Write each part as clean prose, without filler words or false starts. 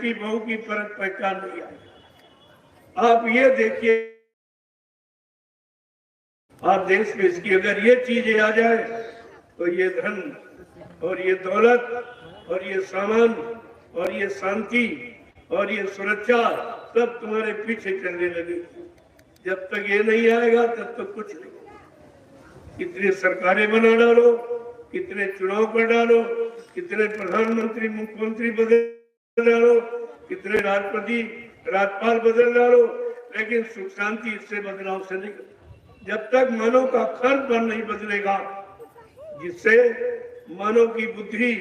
बेटी बहू की फर्क पहचान नहीं आई। आप ये देखिए, आप देश में इसकी अगर ये चीजें आ जाए तो ये धन और ये दौलत और ये सामान और ये शांति और ये सुरक्षा सब तुम्हारे पीछे चलने लगे। जब तक ये नहीं आएगा तब तक कुछ नहीं। कितने सरकारें बना डालो, कितने चुनाव कर डालो, कितने प्रधानमंत्री मुख्यमंत्री बदल डालो, कितने राष्ट्रपति राज्यपाल बदल डालो, लेकिन सुख शांति इससे बदलाव से नहीं। जब तक मानव का खान-पान नहीं बदलेगा, जिससे मानव की बुद्धि,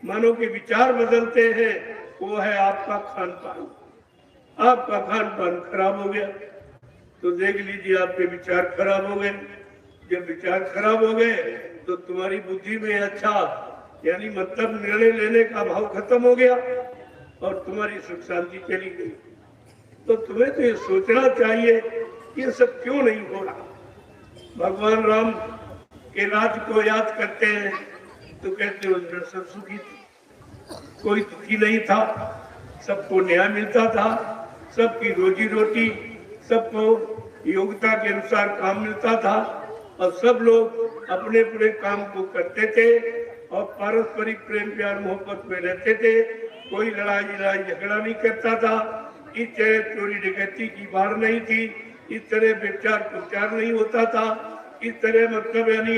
मानव के विचार बदलते हैं, वो है आपका खान-पान। आपका खान-पान खराब हो गया तो देख लीजिए आपके विचार खराब हो गए। जब विचार खराब हो गए तो तुम्हारी बुद्धि में अच्छा यानी मतलब निर्णय लेने का भाव खत्म हो गया और तुम्हारी सुख शांति चली गई। तो तुम्हें तो ये सोचना चाहिए कि ये सब क्यों नहीं हो रहा। भगवान राम के राज को याद करते हैं तो कहते हो सब सुखी थे, कोई दुखी नहीं था, सबको न्याय मिलता था, सबकी रोजी रोटी, सबको योग्यता के अनुसार काम मिलता था और सब लोग अपने अपने काम को करते थे और पारस्परिक प्रेम प्यार मोहब्बत में रहते थे। कोई लड़ाई झगड़ा नहीं करता था। इस तरह चोरी डकैती की बाढ़ नहीं थी, इस तरह विचार प्रचार नहीं होता था, इस तरह मतलब यानी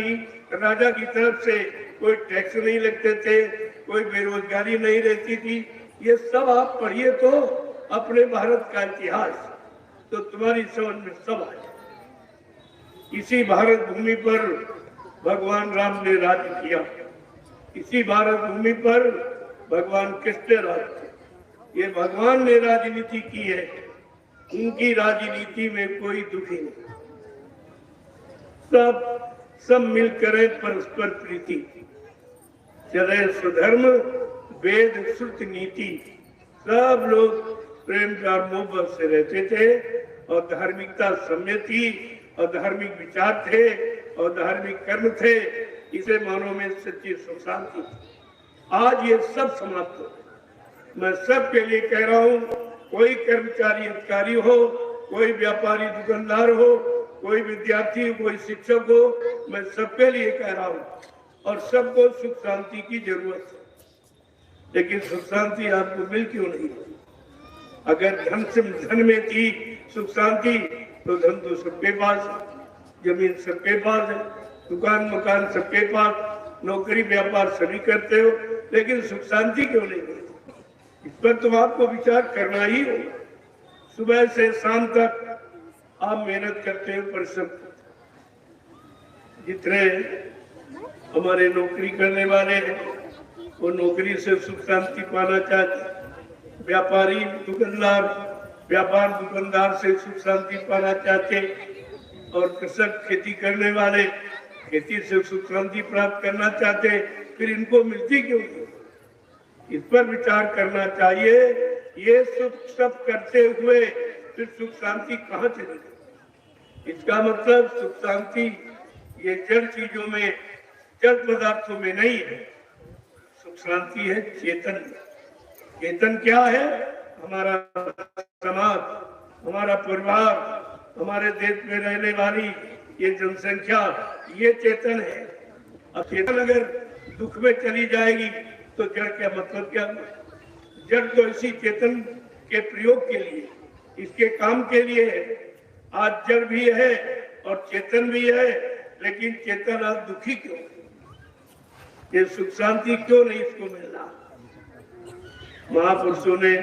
राजा की तरफ से कोई टैक्स नहीं लगते थे, कोई बेरोजगारी नहीं रहती थी। ये सब आप पढ़िए तो अपने भारत का इतिहास, तो तुम्हारी समझ में सब आए। इसी भारत भूमि पर भगवान राम ने राज किया, इसी भारत भूमि पर भगवान कृष्ण राज किया। ये भगवान ने राजनीति की है, उनकी राजनीति में कोई दुखी नहीं। सब मिलकर परस्पर प्रीति, चले स्वधर्म वेद श्रुति नीति। सब लोग प्रेम प्यार मोहब्बत से रहते थे और धार्मिकता सम्य थी और धार्मिक विचार थे और धार्मिक कर्म थे। इसे मानव में सच्ची सुख शांति थी। आज ये सब समाप्त हो। मैं सबके लिए कह रहा हूँ, कोई कर्मचारी अधिकारी हो, कोई व्यापारी दुकानदार हो, कोई विद्यार्थी, कोई शिक्षक हो, मैं सबके लिए कह रहा हूँ और सबको सुख शांति की जरूरत है। लेकिन सुख शांति आपको मिल क्यों नहीं? अगर धन में थी सुख शांति तो धन तो सबके पास है, जमीन सबके पास है, दुकान मकान सबके पास, नौकरी व्यापार सभी करते हो, लेकिन सुख शांति क्यों नहीं मिलती? इस पर तो आपको विचार करना ही हो। सुबह से शाम तक आप मेहनत करते हो, परिश्रम करते हो। जितने हमारे नौकरी करने वाले हैं वो नौकरी से सुख शांति पाना चाहते, व्यापारी दुकानदार व्यापार दुकानदार से सुख शांति पाना चाहते और कृषक खेती करने वाले खेती से सुख शांति प्राप्त करना चाहते, फिर इनको मिलती क्यों नहीं? इस पर विचार करना चाहिए। ये सुख सब करते हुए फिर सुख शांति कहाँ चली गई? इसका मतलब सुख शांति ये जड़ चीजों में, जड़ पदार्थों में नहीं है। सुख शांति है चेतन। चेतन क्या है? हमारा समाज, हमारा परिवार, हमारे देश में रहने वाली ये जनसंख्या, ये चेतन है। अब चेतन अगर दुख में चली जाएगी तो जड़ का मतलब क्या? जड़ तो इसी चेतन के प्रयोग के लिए, इसके काम के लिए है। आज जड़ भी है और चेतन भी है, लेकिन चेतन आज दुखी क्यों? ये सुख शांति क्यों नहीं इसको मिल रहा? महापुरुषों ने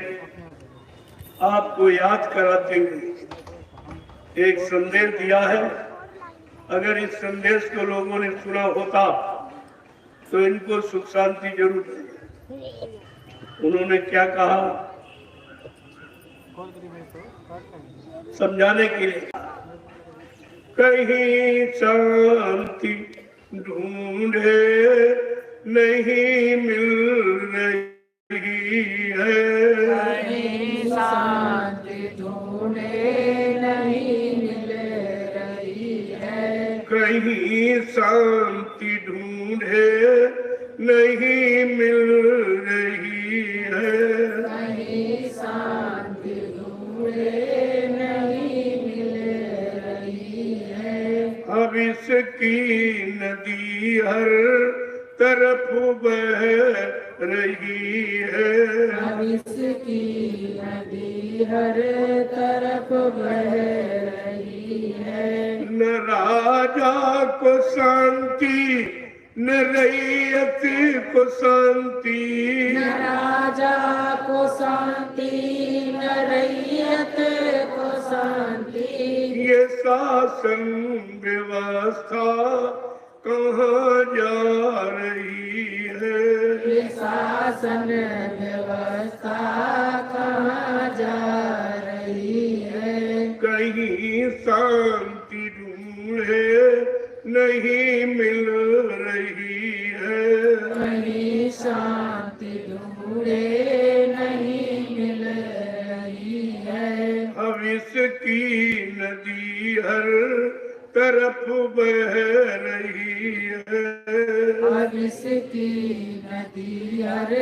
आपको याद कराते हुए एक संदेश दिया है। अगर इस संदेश को लोगों ने सुना होता तो इनको सुख शांति जरूर मिले। उन्होंने क्या कहा समझाने के लिए? कहीं शांति ढूंढे नहीं मिल रही है, कहीं शांति ढूंढे नहीं मिल रही है, कहीं शांति ढूंढे नहीं मिल रही है, कहीं की नदी हर तरफ बह रही है, भविष्य की नदी हर तरफ बह रही है। न राजा को शांति न रैयत को शांति, न राजा को शांति न रैयत को शांति, ये शासन व्यवस्था कहाँ जा रही है, ये शासन व्यवस्था कहाँ जा रही है। कहीं शांति ढूंढे नहीं मिल रही है, कहीं शांति ढूंढे नहीं मिल रही है। भविष्य की नदी हर तरफ बह रही है, भविष्य की नदी हर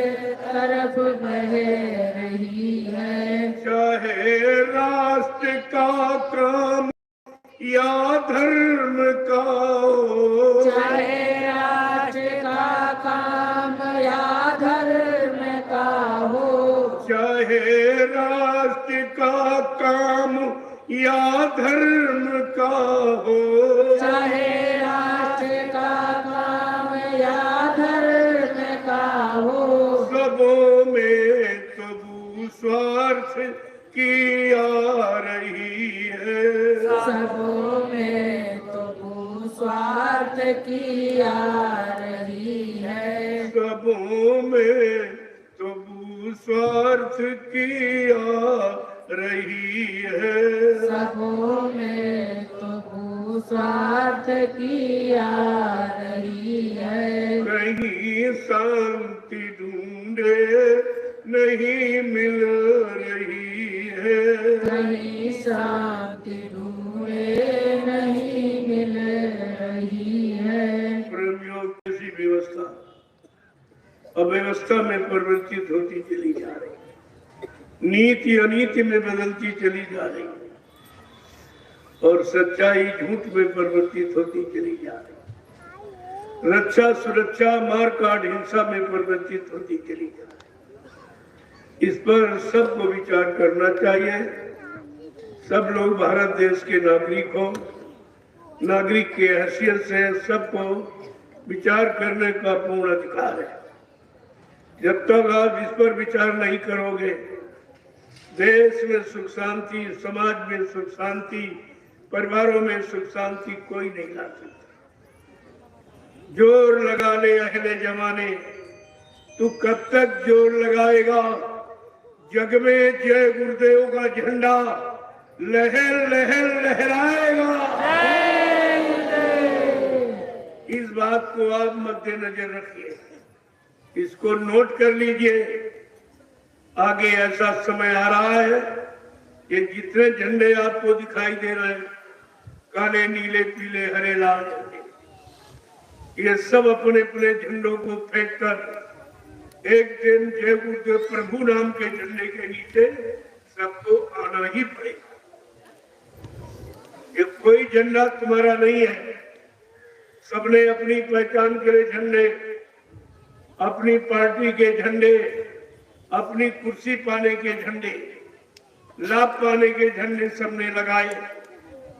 तरफ बह रही है। चाहे राष्ट्र का काम या धर्म का हो, चाहे राष्ट्र का काम या धर्म का हो, चाहे राष्ट्र का काम या धर्म का हो, चाहे राष्ट्र का काम या धर्म का हो, सबों में तबू स्वार्थ की आ रही है, सबों में तो स्वार्थ की आ रही है। सबों में तबू स्वार्थ की आ रही है, सबों में तो स्वार्थ की आ रही है। कहीं शांति ढूंढे नहीं मिल रही है, कहीं शांति ढूंढे नहीं मिल रही है। प्रेमियों की व्यवस्था अव्यवस्था में परिवर्तित होती चली जा रही है, नीति अनीति में बदलती चली जा रही है और सच्चाई झूठ में परिवर्तित होती चली जा रही है। रक्षा सुरक्षा मारकाट हिंसा में परिवर्तित होती चली जा रही है। इस पर सबको विचार करना चाहिए। सब लोग भारत देश के नागरिक हो, नागरिक के हैसियत से सबको विचार करने का पूर्ण अधिकार है। जब तक आप इस पर विचार नहीं करोगे, देश में सुख शांति, समाज में सुख शांति, परिवारों में सुख शांति कोई नहीं ला सकता। जोर लगा ले अहले जमाने, तू कब तक जोर लगाएगा? जग में जय गुरुदेव का झंडा लहर लहर लहराएगा। इस बात को आप मद्देनजर रखिए, इसको नोट कर लीजिए। आगे ऐसा समय आ रहा है कि जितने झंडे आपको दिखाई दे रहे हैं, काले नीले पीले हरे लाल झंडे, ये सब अपने अपने झंडों को फेंक कर एक दिन जय गुरुदेव प्रभु नाम के झंडे के नीचे सबको आना ही पड़ेगा। ये कोई झंडा तुम्हारा नहीं है। सबने अपनी पहचान के लिए झंडे, अपनी पार्टी के झंडे, अपनी कुर्सी पाने के झंडे, लाभ पाने के झंडे सबने लगाए,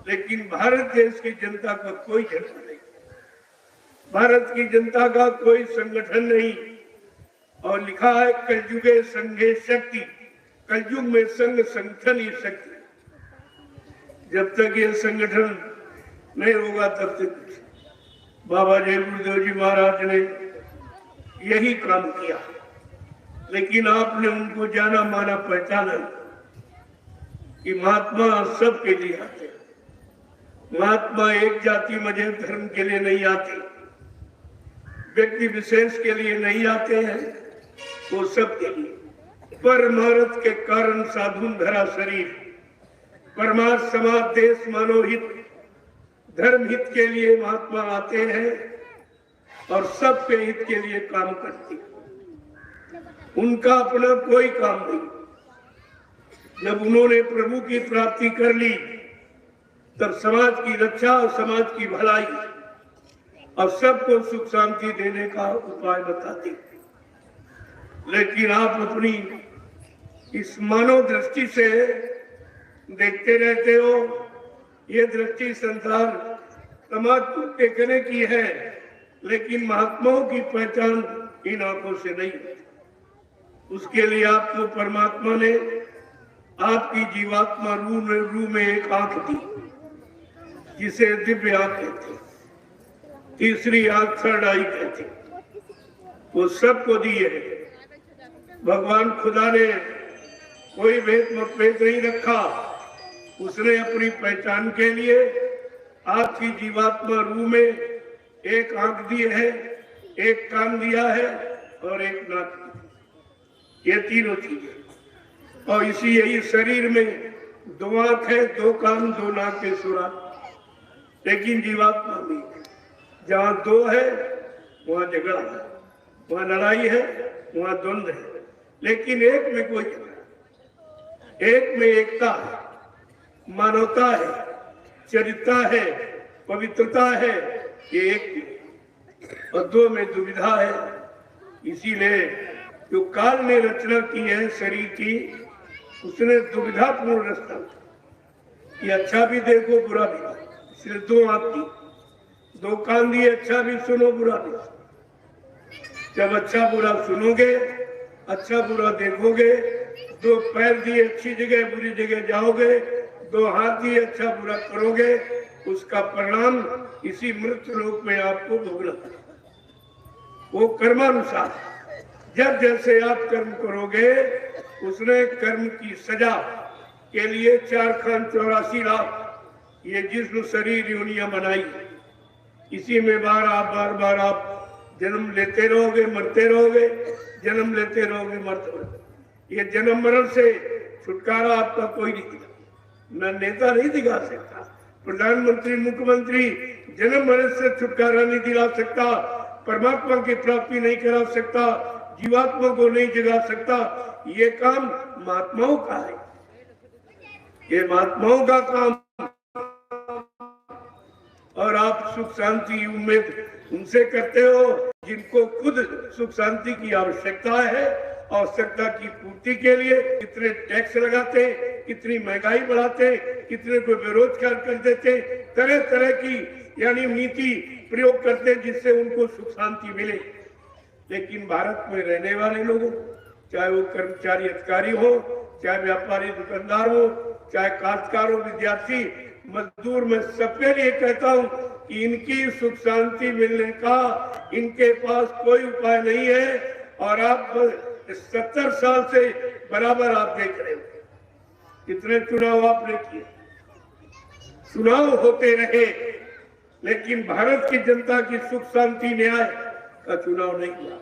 लेकिन भारत देश की जनता का कोई झंडा नहीं, भारत की जनता का कोई संगठन नहीं। और लिखा है कलयुगे संघे शक्ति, कलयुग में संघ संगठन ही शक्ति। जब तक ये संगठन नहीं होगा तब तक बाबा जय गुरुदेव जी महाराज ने यही काम किया, लेकिन आपने उनको जाना माना पहचाना कि महात्मा सबके लिए आते हैं। महात्मा एक जाति मजहब धर्म के लिए नहीं आते, व्यक्ति विशेष के लिए नहीं आते हैं, वो सबके लिए। परमार्थ के कारण साधुन धरा शरीर, परमार्थ समाज देश मानव हित धर्म हित के लिए महात्मा आते हैं और सबके हित के लिए काम करते हैं। उनका अपना कोई काम नहीं। जब उन्होंने प्रभु की प्राप्ति कर ली, तब समाज की रक्षा और समाज की भलाई और सबको सुख शांति देने का उपाय बताती, लेकिन आप अपनी इस मानव दृष्टि से देखते रहते हो। ये दृष्टि संसार समाज को देखने की है, लेकिन महात्माओं की पहचान इन आंखों से नहीं होती। उसके लिए आपको परमात्मा ने आपकी जीवात्मा रू में एक आंख दी, जिसे दिव्य आंख कहते, तीसरी आंख थर्ड आई कहते, वो सबको दी है। भगवान खुदा ने कोई भेद मतभेद नहीं रखा। उसने अपनी पहचान के लिए आपकी जीवात्मा रू में एक आंख दी है, एक कान दिया है और एक नाक, ये तीनों चीजें। और इसी यही शरीर में 2 आंख है, 2 कान, 2 नाक के सुराग, लेकिन जीवात्मा में जहाँ 2 है वहाँ झगड़ा है, वहाँ लड़ाई है, वहाँ द्वंद्व है, लेकिन एक में कोई झगड़ा, एक में एकता है, मानवता है, चरित्रता है, पवित्रता है, ये एक। और 2 में दुविधा है। इसीलिए जो काल ने रचना की है शरीर की, उसने दुविधापूर्ण रचना, ये अच्छा भी देखो बुरा भी, इसलिए 2 आंख दी, 2 कान दिए, अच्छा भी सुनो बुरा भी। जब अच्छा बुरा सुनोगे, अच्छा बुरा देखोगे, 2 पैर दिए, अच्छी जगह बुरी जगह जाओगे, 2 हाथ दिए, अच्छा बुरा करोगे, उसका परिणाम इसी मृत्यु लोक में आपको भोगना है। वो कर्मानुसार, जब जैसे आप कर्म करोगे, उसने कर्म की सजा के लिए 4 खान 84 लाख ये जिस्म शरीर योनियां बनाई। इसी में बार बार आप जन्म लेते रहोगे, मरते रहोगे, जन्म लेते रहोगे, मरते रहोगे। ये जन्म मरण से छुटकारा आपका कोई नहीं दिखा, न नेता नहीं दिखा सकता, प्रधानमंत्री, मुख्यमंत्री जन्म मरण से छुटकारा नहीं दिला सकता, परमात्मा की प्राप्ति नहीं करा सकता, जीवात्मा को नहीं जगा सकता। ये काम महात्माओं का है, ये महात्माओं का काम। और आप सुख शांति उम्मीद उनसे करते हो जिनको खुद सुख शांति की आवश्यकता है। आवश्यकता की पूर्ति के लिए कितने टैक्स लगाते, कितनी महंगाई बढ़ाते, कितने को बेरोजगार कर देते, तरह तरह की यानी नीति प्रयोग करते जिससे उनको सुख शांति मिले। लेकिन भारत में रहने वाले लोगों, चाहे वो कर्मचारी अधिकारी हो, चाहे व्यापारी दुकानदार हो, चाहे काश्तकार हो, विद्यार्थी मजदूर, मैं सबके लिए कहता हूँ कि इनकी सुख शांति मिलने का इनके पास कोई उपाय नहीं है। और आप 70 साल से बराबर आप देख रहे हो कितने चुनाव आपने किए, चुनाव होते रहे, लेकिन भारत की जनता की सुख शांति न्याय का चुनाव नहीं हुआ।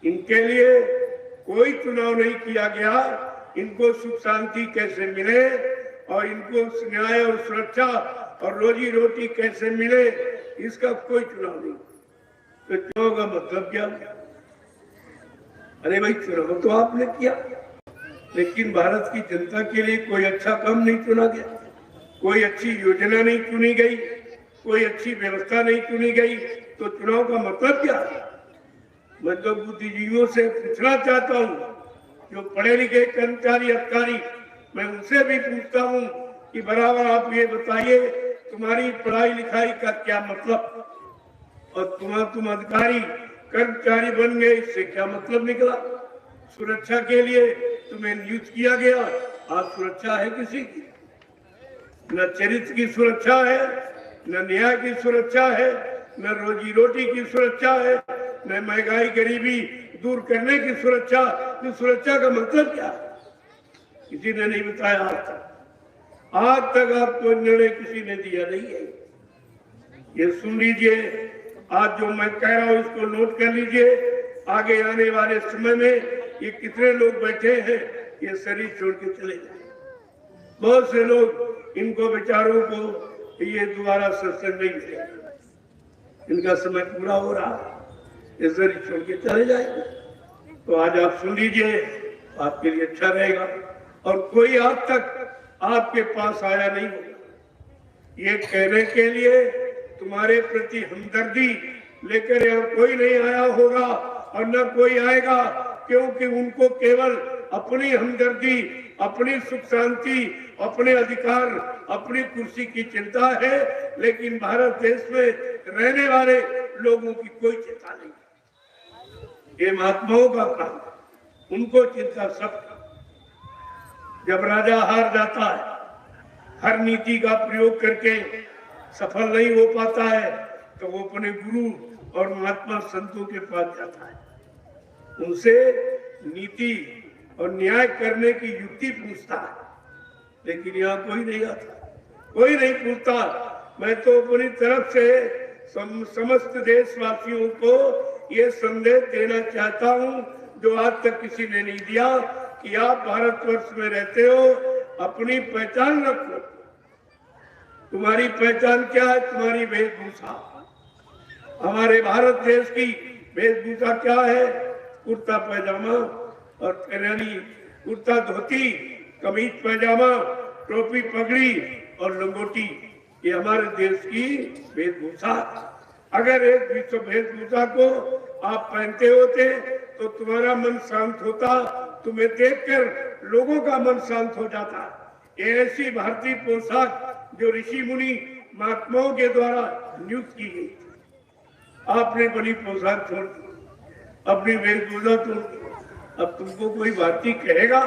इनके लिए कोई चुनाव नहीं किया गया। इनको सुख शांति कैसे मिले और इनको न्याय और सुरक्षा और रोजी रोटी कैसे मिले, इसका कोई चुनाव नहीं। तो चुनाव का मतलब क्या? अरे भाई, चुनाव तो आपने किया, लेकिन भारत की जनता के लिए कोई अच्छा काम नहीं चुना गया, कोई अच्छी योजना नहीं चुनी गई, कोई अच्छी व्यवस्था नहीं चुनी गई। तो चुनाव का मतलब क्या है? मैं तो बुद्धिजीवियों से पूछना चाहता हूँ, जो पढ़े लिखे कर्मचारी अधिकारी, मैं उनसे भी पूछता हूँ कि बराबर आप ये बताइए तुम्हारी पढ़ाई लिखाई का क्या मतलब, और तुम अधिकारी कर्मचारी बन गए, इससे क्या मतलब निकला? सुरक्षा के लिए तुम्हें नियुक्त किया गया, आज सुरक्षा है किसी की? न चरित्र की सुरक्षा है, न न्याय की सुरक्षा है, न रोजी रोटी की सुरक्षा है, न महंगाई गरीबी दूर करने की सुरक्षा। तो सुरक्षा का मतलब क्या है? किसी ने नहीं बताया आज तक आपको निर्णय किसी ने दिया नहीं है। ये सुन लीजिए, आज जो मैं कह रहा हूं इसको नोट कर लीजिए। आगे आने वाले समय में ये कितने लोग बैठे हैं ये शरीर छोड़ के चले जाए। बहुत से लोग, इनको बेचारों को ये दोबारा सत्संग नहीं मिलेगा, इनका समय पूरा हो रहा है, ये शरीर छोड़ के चले जाएंगे। तो आज आप सुन लीजिए, आपके लिए अच्छा रहेगा। और कोई आज तक आपके पास आया नहीं होगा ये कहने के लिए तुम्हारे प्रति हमदर्दी लेकर यहाँ कोई नहीं आया होगा और न कोई आएगा, क्योंकि उनको केवल अपनी हमदर्दी, अपनी सुख शांति, अपने अधिकार, अपनी कुर्सी की चिंता है, लेकिन भारत देश में रहने वाले लोगों की कोई चिंता नहीं। ये महात्माओं का काम, उनको चिंता सब। जब राजा हार जाता है, हर नीति का प्रयोग करके सफल नहीं हो पाता है, तो वो अपने गुरु और महात्मा संतों के पास जाता है, उनसे नीति और न्याय करने की युक्ति पूछता है। लेकिन यहाँ कोई नहीं आता, कोई नहीं पूछता। मैं तो अपनी तरफ से समस्त देशवासियों को ये संदेश देना चाहता हूँ, जो आज तक किसी ने नहीं दिया, कि आप भारतवर्ष में रहते हो, अपनी पहचान रखो। तुम्हारी पहचान क्या है? तुम्हारी वेशभूषा। हमारे भारत देश की वेशभूषा क्या है? कुर्ता पैजामा और यानी कुर्ता धोती, कमीज पैजामा, टोपी पगड़ी और लंगोटी, ये हमारे देश की वेशभूषा। अगर एक विश्व वेशभूषा को आप पहनते होते तो तुम्हारा मन शांत होता, तुम्हें देखकर लोगों का मन शांत हो जाता। ये ऐसी भारतीय पोशाक जो ऋषि मुनि महात्माओं के द्वारा नियुक्त की गई, आपने बड़ी पोशाक छोड़ दी, अपनी वेशभूषा छोड़ दी। अब तुमको कोई भारतीय कहेगा?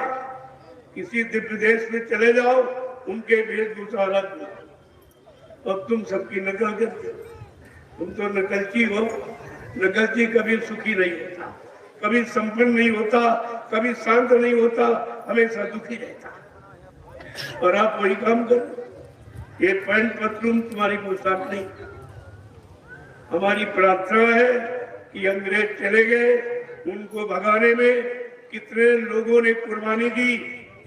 किसी दिव्य देश में चले जाओ, उनके वेशभूषा अलग हो, अब तुम सबकी नकल करते हो। तुम तो नकलची हो। नकलची कभी सुखी नहीं होता, कभी संपन्न नहीं होता, कभी शांत नहीं होता, हमेशा दुखी रहता। और आप वही काम करो। ये पैंट पतलून तुम्हारी पोशाक नहीं। हमारी प्रार्थना है कि अंग्रेज चले गए, उनको भगाने में कितने लोगों ने कुर्बानी दी,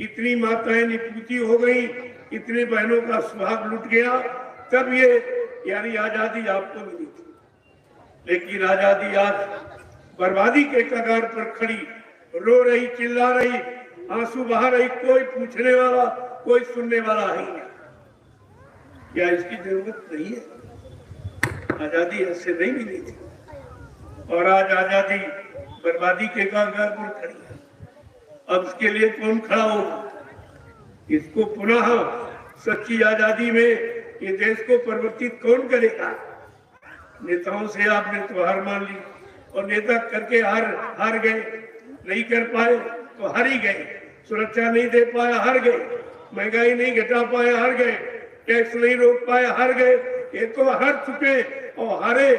इतनी माताएं निपुती हो गई, इतने बहनों का सुहाग लुट गया, तब ये यानी आजादी आपको मिली थी। लेकिन आजादी आज बर्बादी के कगार पर खड़ी, रो रही, चिल्ला रही, आंसू बहा रही, कोई पूछने वाला, कोई सुनने वाला नहीं है। क्या इसकी जरूरत नहीं है? आजादी ऐसे नहीं मिली थी, और आज आजादी बर्बादी के कगार पर खड़ी है। अब इसके लिए कौन खड़ा होगा? इसको पुनः सच्ची आजादी में ये देश को परिवर्तित कौन करेगा? नेताओं से आपने तो हार मान ली, और नेता करके हार गए, नहीं कर पाए तो हार ही गए। सुरक्षा नहीं दे पाया, हार गए। महंगाई नहीं घटा पाया, हार गए। टैक्स नहीं रोक पाए, हार गए। ये तो हार चुके, और हारे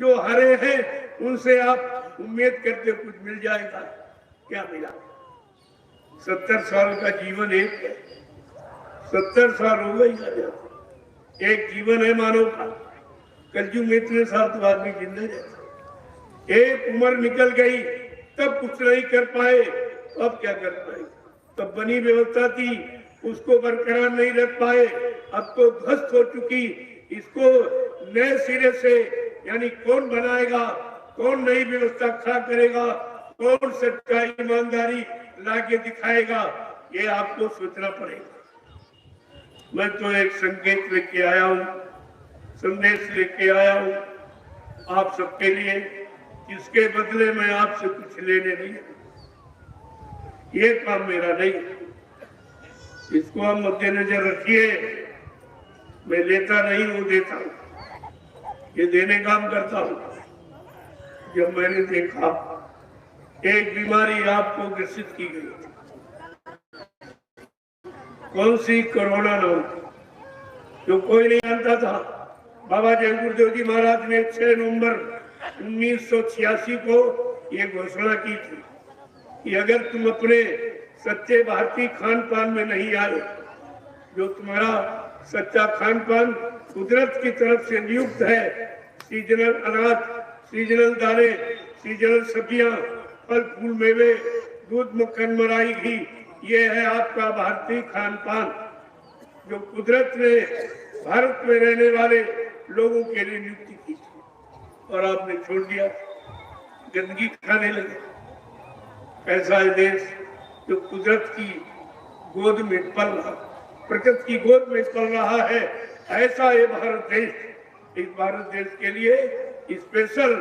जो हारे हैं उनसे आप उम्मीद करते कुछ मिल जाएगा। क्या मिला? 70 साल का जीवन एक है, 70 साल हो गई। एक जीवन है मानव का। कलयुग में इतने साल तो आदमी जिंदा रहता। एक उम्र निकल गई, तब कुछ नहीं कर पाए, अब क्या कर पाए? तब बनी व्यवस्था थी, उसको बरकरार नहीं रख पाए, अब तो ध्वस्त हो चुकी। इसको नए सिरे से यानी कौन बनाएगा, कौन नई व्यवस्था खड़ा करेगा, कौन सच्चाई ईमानदारी लाके दिखाएगा, ये आपको सोचना पड़ेगा। मैं तो एक संकेत लेके आया हूँ, संदेश लेके आया हूँ आप सबके लिए, जिसके बदले मैं आपसे कुछ लेने नहीं। ये काम मेरा नहीं, इसको आप मद्देनजर रखिए। मैं लेता नहीं हूँ, देता हूँ। ये देने काम करता हूँ। जब मैंने देखा एक बीमारी आपको ग्रसित की गई, कौन सी? कोरोना नाम, जो कोई नहीं जानता था। बाबा जय गुरुदेव जी महाराज ने 6 नवंबर 1986 को ये घोषणा की थी कि अगर तुम अपने सच्चे भारतीय खान पान में नहीं आए, जो तुम्हारा सच्चा खान पान कुदरत की तरफ से नियुक्त है, सीजनल अनाज, सीजनल दालें, सीजनल सब्जियां, फल फूल मेवे, दूध मक्खन मलाई घी, ये है आपका भारतीय खान पान, जो कुदरत ने भारत में रहने वाले लोगों के लिए नियुक्ति की थी। और आपने छोड़ दिया, गंदगी खाने लगे। ऐसा है देश जो कुदरत की गोद में पल रहा, प्रकृति की गोद में पल रहा है। ऐसा ये भारत देश इस भारत देश के लिए स्पेशल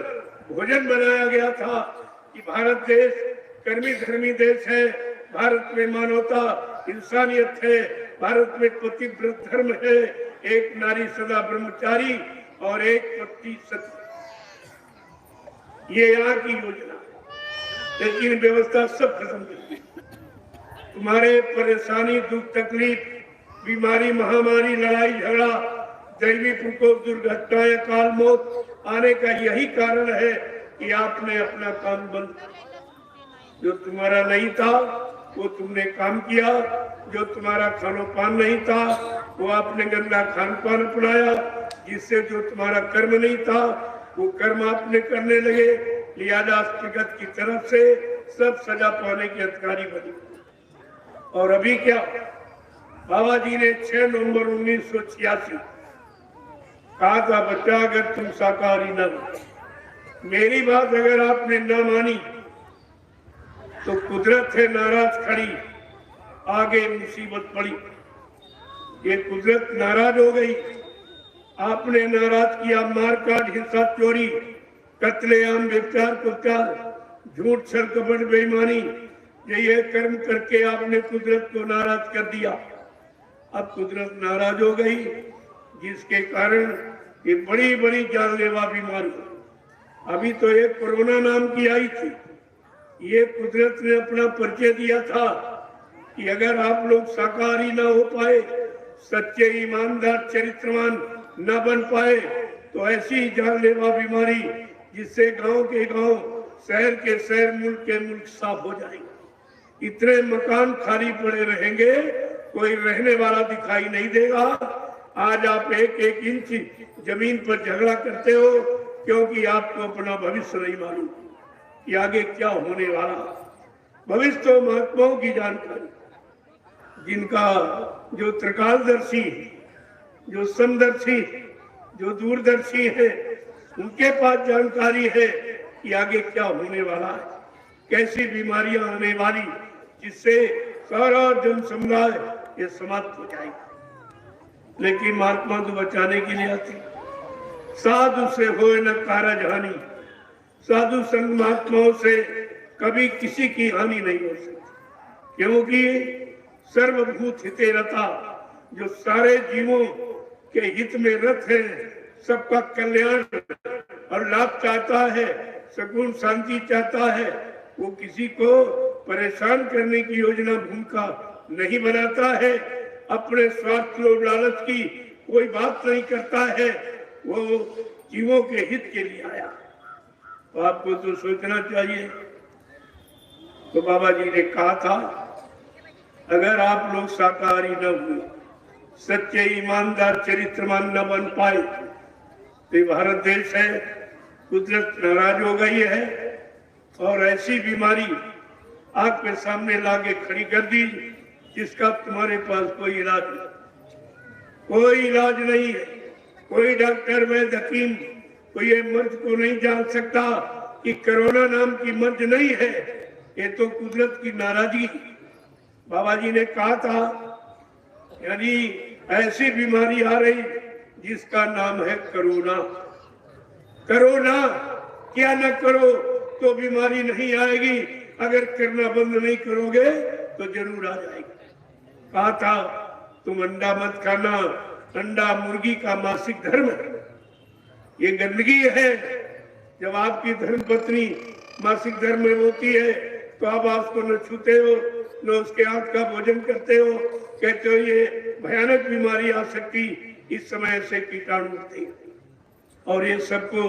भोजन बनाया गया था कि भारत देश कर्मी धर्मी देश है, भारत में मानवता इंसानियत है, भारत में पतिव्रत धर्म है, एक नारी सदा ब्रह्मचारी और एक पति सती, ये यहाँ की योजना है। लेकिन व्यवस्था सब खत्म कर दी। तुम्हारे परेशानी, दुख, तकलीफ, बीमारी, महामारी, लड़ाई झगड़ा, दैवी प्रकोप, दुर्घटनाएं, काल, मौत आने का यही कारण है कि आपने अपना काम बंद, जो तुम्हारा नहीं था वो तुमने काम किया, जो तुम्हारा खानो पान नहीं था वो आपने गंदा खान पान अपनाया, जिससे जो तुम्हारा कर्म नहीं था वो कर्म आपने करने लगे, लिहाजा प्रगत की तरफ से सब सजा पाने के अधिकारी बने। और अभी क्या, बाबा जी ने 6 नवंबर 1986 कहा था, बच्चा अगर तुम शाकाहारी न हो, मेरी बात अगर आपने न मानी तो कुदरत है नाराज खड़ी, आगे मुसीबत पड़ी। ये कुदरत नाराज हो गई, आपने नाराज किया, मार काट, हिंसा, चोरी, कत्लेआम, व्यभिचार, कुत्यार, झूठ, छल, कपट, बेईमानी, ये कर्म करके आपने कुदरत को नाराज कर दिया। अब कुदरत नाराज हो गई, जिसके कारण ये बड़ी बड़ी जानलेवा बीमारी, अभी तो एक कोरोना नाम की आई थी, ये कुदरत ने अपना परिचय दिया था कि अगर आप लोग शाकाहारी ना हो पाए, सच्चे ईमानदार चरित्रवान न बन पाए, तो ऐसी जानलेवा बीमारी जिससे गांव के गांव, शहर के शहर, मुल्क के मुल्क साफ हो जाएंगे। इतने मकान खाली पड़े रहेंगे, कोई रहने वाला दिखाई नहीं देगा। आज आप एक एक इंच जमीन पर झगड़ा करते हो क्योंकि आपको अपना भविष्य नहीं मालूम कि आगे क्या होने वाला। भविष्य तो महात्माओं की जानकारी, जिनका जो त्रिकालदर्शी, जो समदर्शी, जो दूरदर्शी है, उनके पास जानकारी है कि आगे क्या होने वाला है, कैसी बीमारियां आने वाली, जिससे सारा जन समुदाय ये समाप्त हो जाएगी। लेकिन महात्मा तो बचाने के लिए आती, साधु से होए न कारज हानि, साधु संग महात्माओं से कभी किसी की हानि नहीं हो सकती, क्योंकि सर्वभूत हिते रता, जो सारे जीवों के हित में रत है, सबका कल्याण और लाभ चाहता है, सगुण शांति चाहता है, वो किसी को परेशान करने की योजना भूमिका नहीं बनाता है, अपने स्वार्थ, लोभ, लालच की कोई बात नहीं करता है, वो जीवों के हित के लिए आया। तो आपको तो सोचना चाहिए। तो बाबा जी ने कहा था, अगर आप लोग शाकाहारी न हुए, सच्चे ईमानदार चरित्रवान न बन पाए, तो भारत देश है, कुदरत नाराज हो गई है और ऐसी बीमारी आंख के सामने लाके खड़ी कर दी जिसका तुम्हारे पास कोई इलाज नहीं, कोई इलाज नहीं है। कोई डॉक्टर, वैद्य, हकीम कोई ये मर्ज को नहीं जान सकता कि कोरोना नाम की मर्ज नहीं है, ये तो कुदरत की नाराजगी। बाबा जी ने कहा था, यानी ऐसी बीमारी आ रही जिसका नाम है कोरोना। कोरोना क्या न करो तो बीमारी नहीं आएगी, अगर करना बंद नहीं करोगे तो जरूर आ जाएगी। कहा था, तुम अंडा मत खाना, अंडा मुर्गी का मासिक धर्म है, ये गंदगी है। जब आपकी धर्म पत्नी मासिक धर्म में होती है तो आप उसको न छूते हो, न उसके हाथ का भोजन करते हो, कहते हो ये भयानक बीमारी आ सकती, इस समय से कीटाणु होते हैं। और ये सबको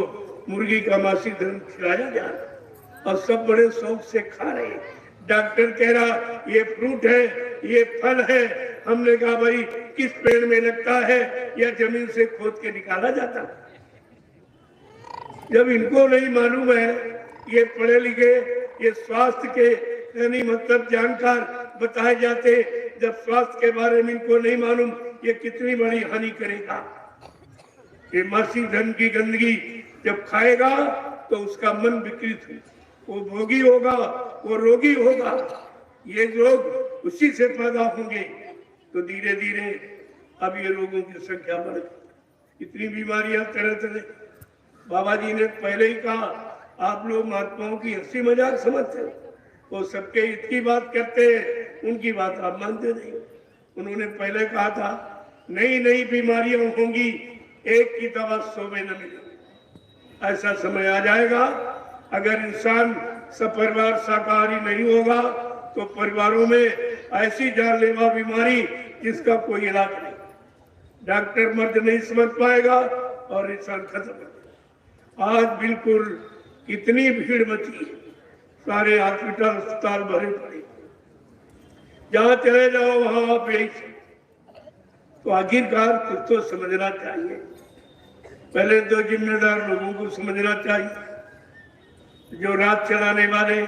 मुर्गी का मासिक धर्म खिलाया जा रहा और सब बड़े शौक से खा रहे हैं। डॉक्टर कह रहा ये फ्रूट है, ये फल है। हमने कहा भाई किस पेड़ में लगता है या जमीन से खोद के निकाला जाता है? जब इनको नहीं मालूम है, ये पढ़े लिखे, ये स्वास्थ्य के यानी मतलब जानकार बताए जाते, जब स्वास्थ्य के बारे में इनको नहीं मालूम, ये कितनी बड़ी हानि करेगा। ये मासिक धर्म की गंदगी जब खाएगा तो उसका मन विकृत हो, वो भोगी होगा, वो रोगी होगा, ये रोग उसी से पैदा होंगे। तो धीरे धीरे अब ये रोगों की संख्या बढ़ गई। कितनी बीमारियां तरह तरह। बाबा जी ने पहले ही कहा, आप लोग महात्माओं की हंसी मजाक समझते हो, वो सबके हित की बात करते हैं, उनकी बात आप मानते नहीं। उन्होंने पहले कहा था नई नई बीमारियां होंगी, एक की दवा 100 में न मिलेगी। ऐसा समय आ जाएगा, अगर इंसान सपरिवार शाकाहारी नहीं होगा तो परिवारों में ऐसी जानलेवा बीमारी जिसका कोई इलाज नहीं, डॉक्टर मर्ज नहीं समझ पाएगा और इंसान खत्म हो जाएगा। आज बिल्कुल कितनी भीड़ मची है, सारे हॉस्पिटल अस्पताल भरे पड़े, जहां चले जाओ वहां आप यही। तो आखिरकार कुछ तो समझना चाहिए। पहले तो जिम्मेदार लोगों को समझना चाहिए, जो रात चलाने वाले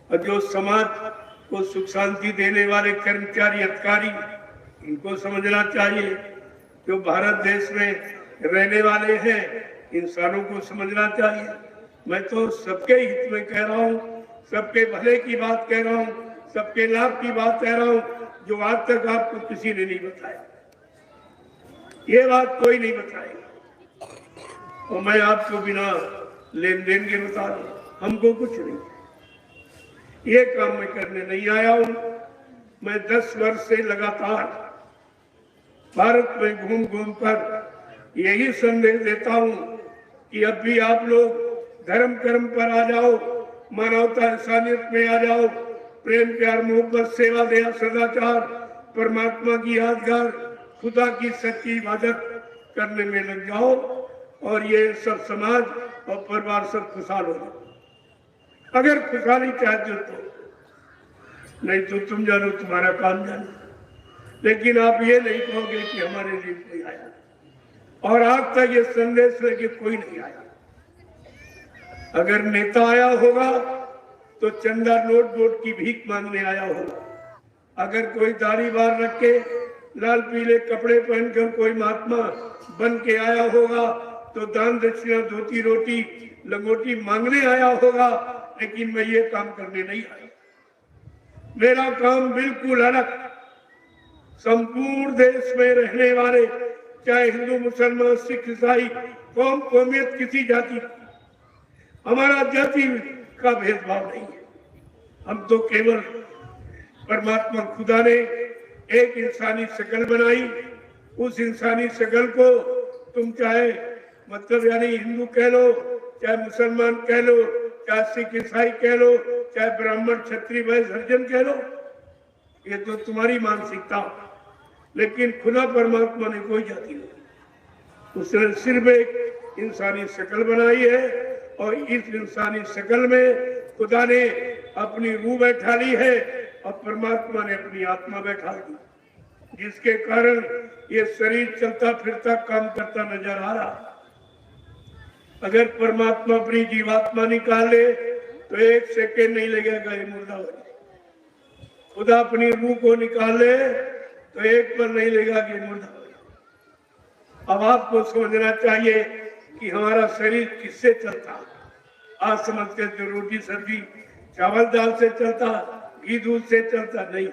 और जो समाज को सुख शांति देने वाले कर्मचारी अधिकारी, इनको समझना चाहिए। जो भारत देश में रहने वाले हैं, इंसानों को समझना चाहिए। मैं तो सबके हित में कह रहा हूँ, सबके भले की बात कह रहा हूँ, सबके लाभ की बात कह रहा हूँ, जो आज तक आपको किसी ने नहीं बताया। ये बात कोई नहीं बताएगा और मैं आपको बिना लेन देन के बता दूं, हमको कुछ नहीं, ये काम मैं करने नहीं आया हूं। मैं 10 वर्ष से लगातार भारत में घूम घूम कर यही संदेश देता हूं कि अब भी आप लोग धर्म कर्म पर आ जाओ, मानवता इंसानियत में आ जाओ, प्रेम प्यार मोहब्बत सेवा दया सदाचार, परमात्मा की यादगार, खुदा की सच्ची इबादत करने में लग जाओ और ये सब समाज और परिवार सब खुशहाल हो जाए। अगर खुशहाली चाहते हो तो, नहीं तो तुम जानो, तुम्हारा काम जानो, लेकिन आप ये नहीं कहोगे कि हमारे लिए कोई आया, और आज तक ये संदेश लेके कोई नहीं आया। अगर नेता आया होगा तो चंदा नोट वोट की भीख मांगने आया होगा। अगर कोई दाढ़ी बार रख के लाल पीले कपड़े पहनकर कोई महात्मा बन के आया होगा तो दान दक्षिणा धोती रोटी लंगोटी मांगने आया होगा, लेकिन मैं ये काम करने नहीं आया। मेरा काम बिल्कुल अलग। संपूर्ण देश में रहने वाले, चाहे हिंदू मुसलमान सिख ईसाई कौम कौमियत किसी जाति, हमारा जाति का भेदभाव नहीं है। हम तो केवल परमात्मा खुदा ने एक इंसानी शक्ल बनाई, उस इंसानी शक्ल को तुम चाहे मतलब यानी हिंदू कह लो, चाहे मुसलमान कह लो, चाहे सिख ईसाई कह लो, चाहे ब्राह्मण क्षत्रिय वैश्य हरिजन कह लो, ये तो तुम्हारी मानसिकता। लेकिन खुदा परमात्मा ने कोई जाति नहीं, उसने सिर्फ एक इंसानी शक्ल बनाई है और इस इंसानी शक्ल में खुदा ने अपनी रूह बैठा ली है और परमात्मा ने अपनी आत्मा बैठा दी, जिसके कारण ये शरीर चलता फिरता काम करता नजर आ रहा। अगर परमात्मा अपनी जीवात्मा निकाले तो 1 सेकेंड नहीं लगेगा ये मुर्दा हो जाए। खुदा अपनी रूह को निकाले तो 1 पल नहीं लगेगा कि मुर्दा हो जाए। अब आपको समझना चाहिए कि हमारा शरीर किससे चलता। आज समझते थे रोटी सब्जी चावल दाल से चलता, घी दूध से चलता, नहीं,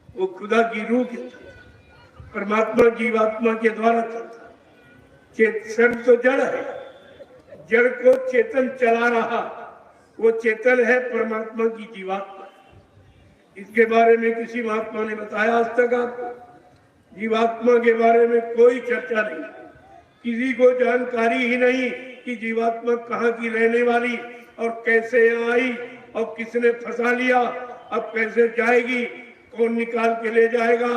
वो खुदा की रूह के परमात्मा जीवात्मा के द्वारा चलता। चेतन तो जड़ है, जड़ को चेतन चला रहा, वो चेतन है परमात्मा की जीवात्मा। इसके बारे में किसी महात्मा ने बताया आज तक आपको? जीवात्मा के बारे में कोई चर्चा नहीं, किसी को जानकारी ही नहीं कि जीवात्मा कहाँ की रहने वाली और कैसे यहाँ आई और किसने फंसा लिया, अब कैसे जाएगी, कौन निकाल के ले जाएगा,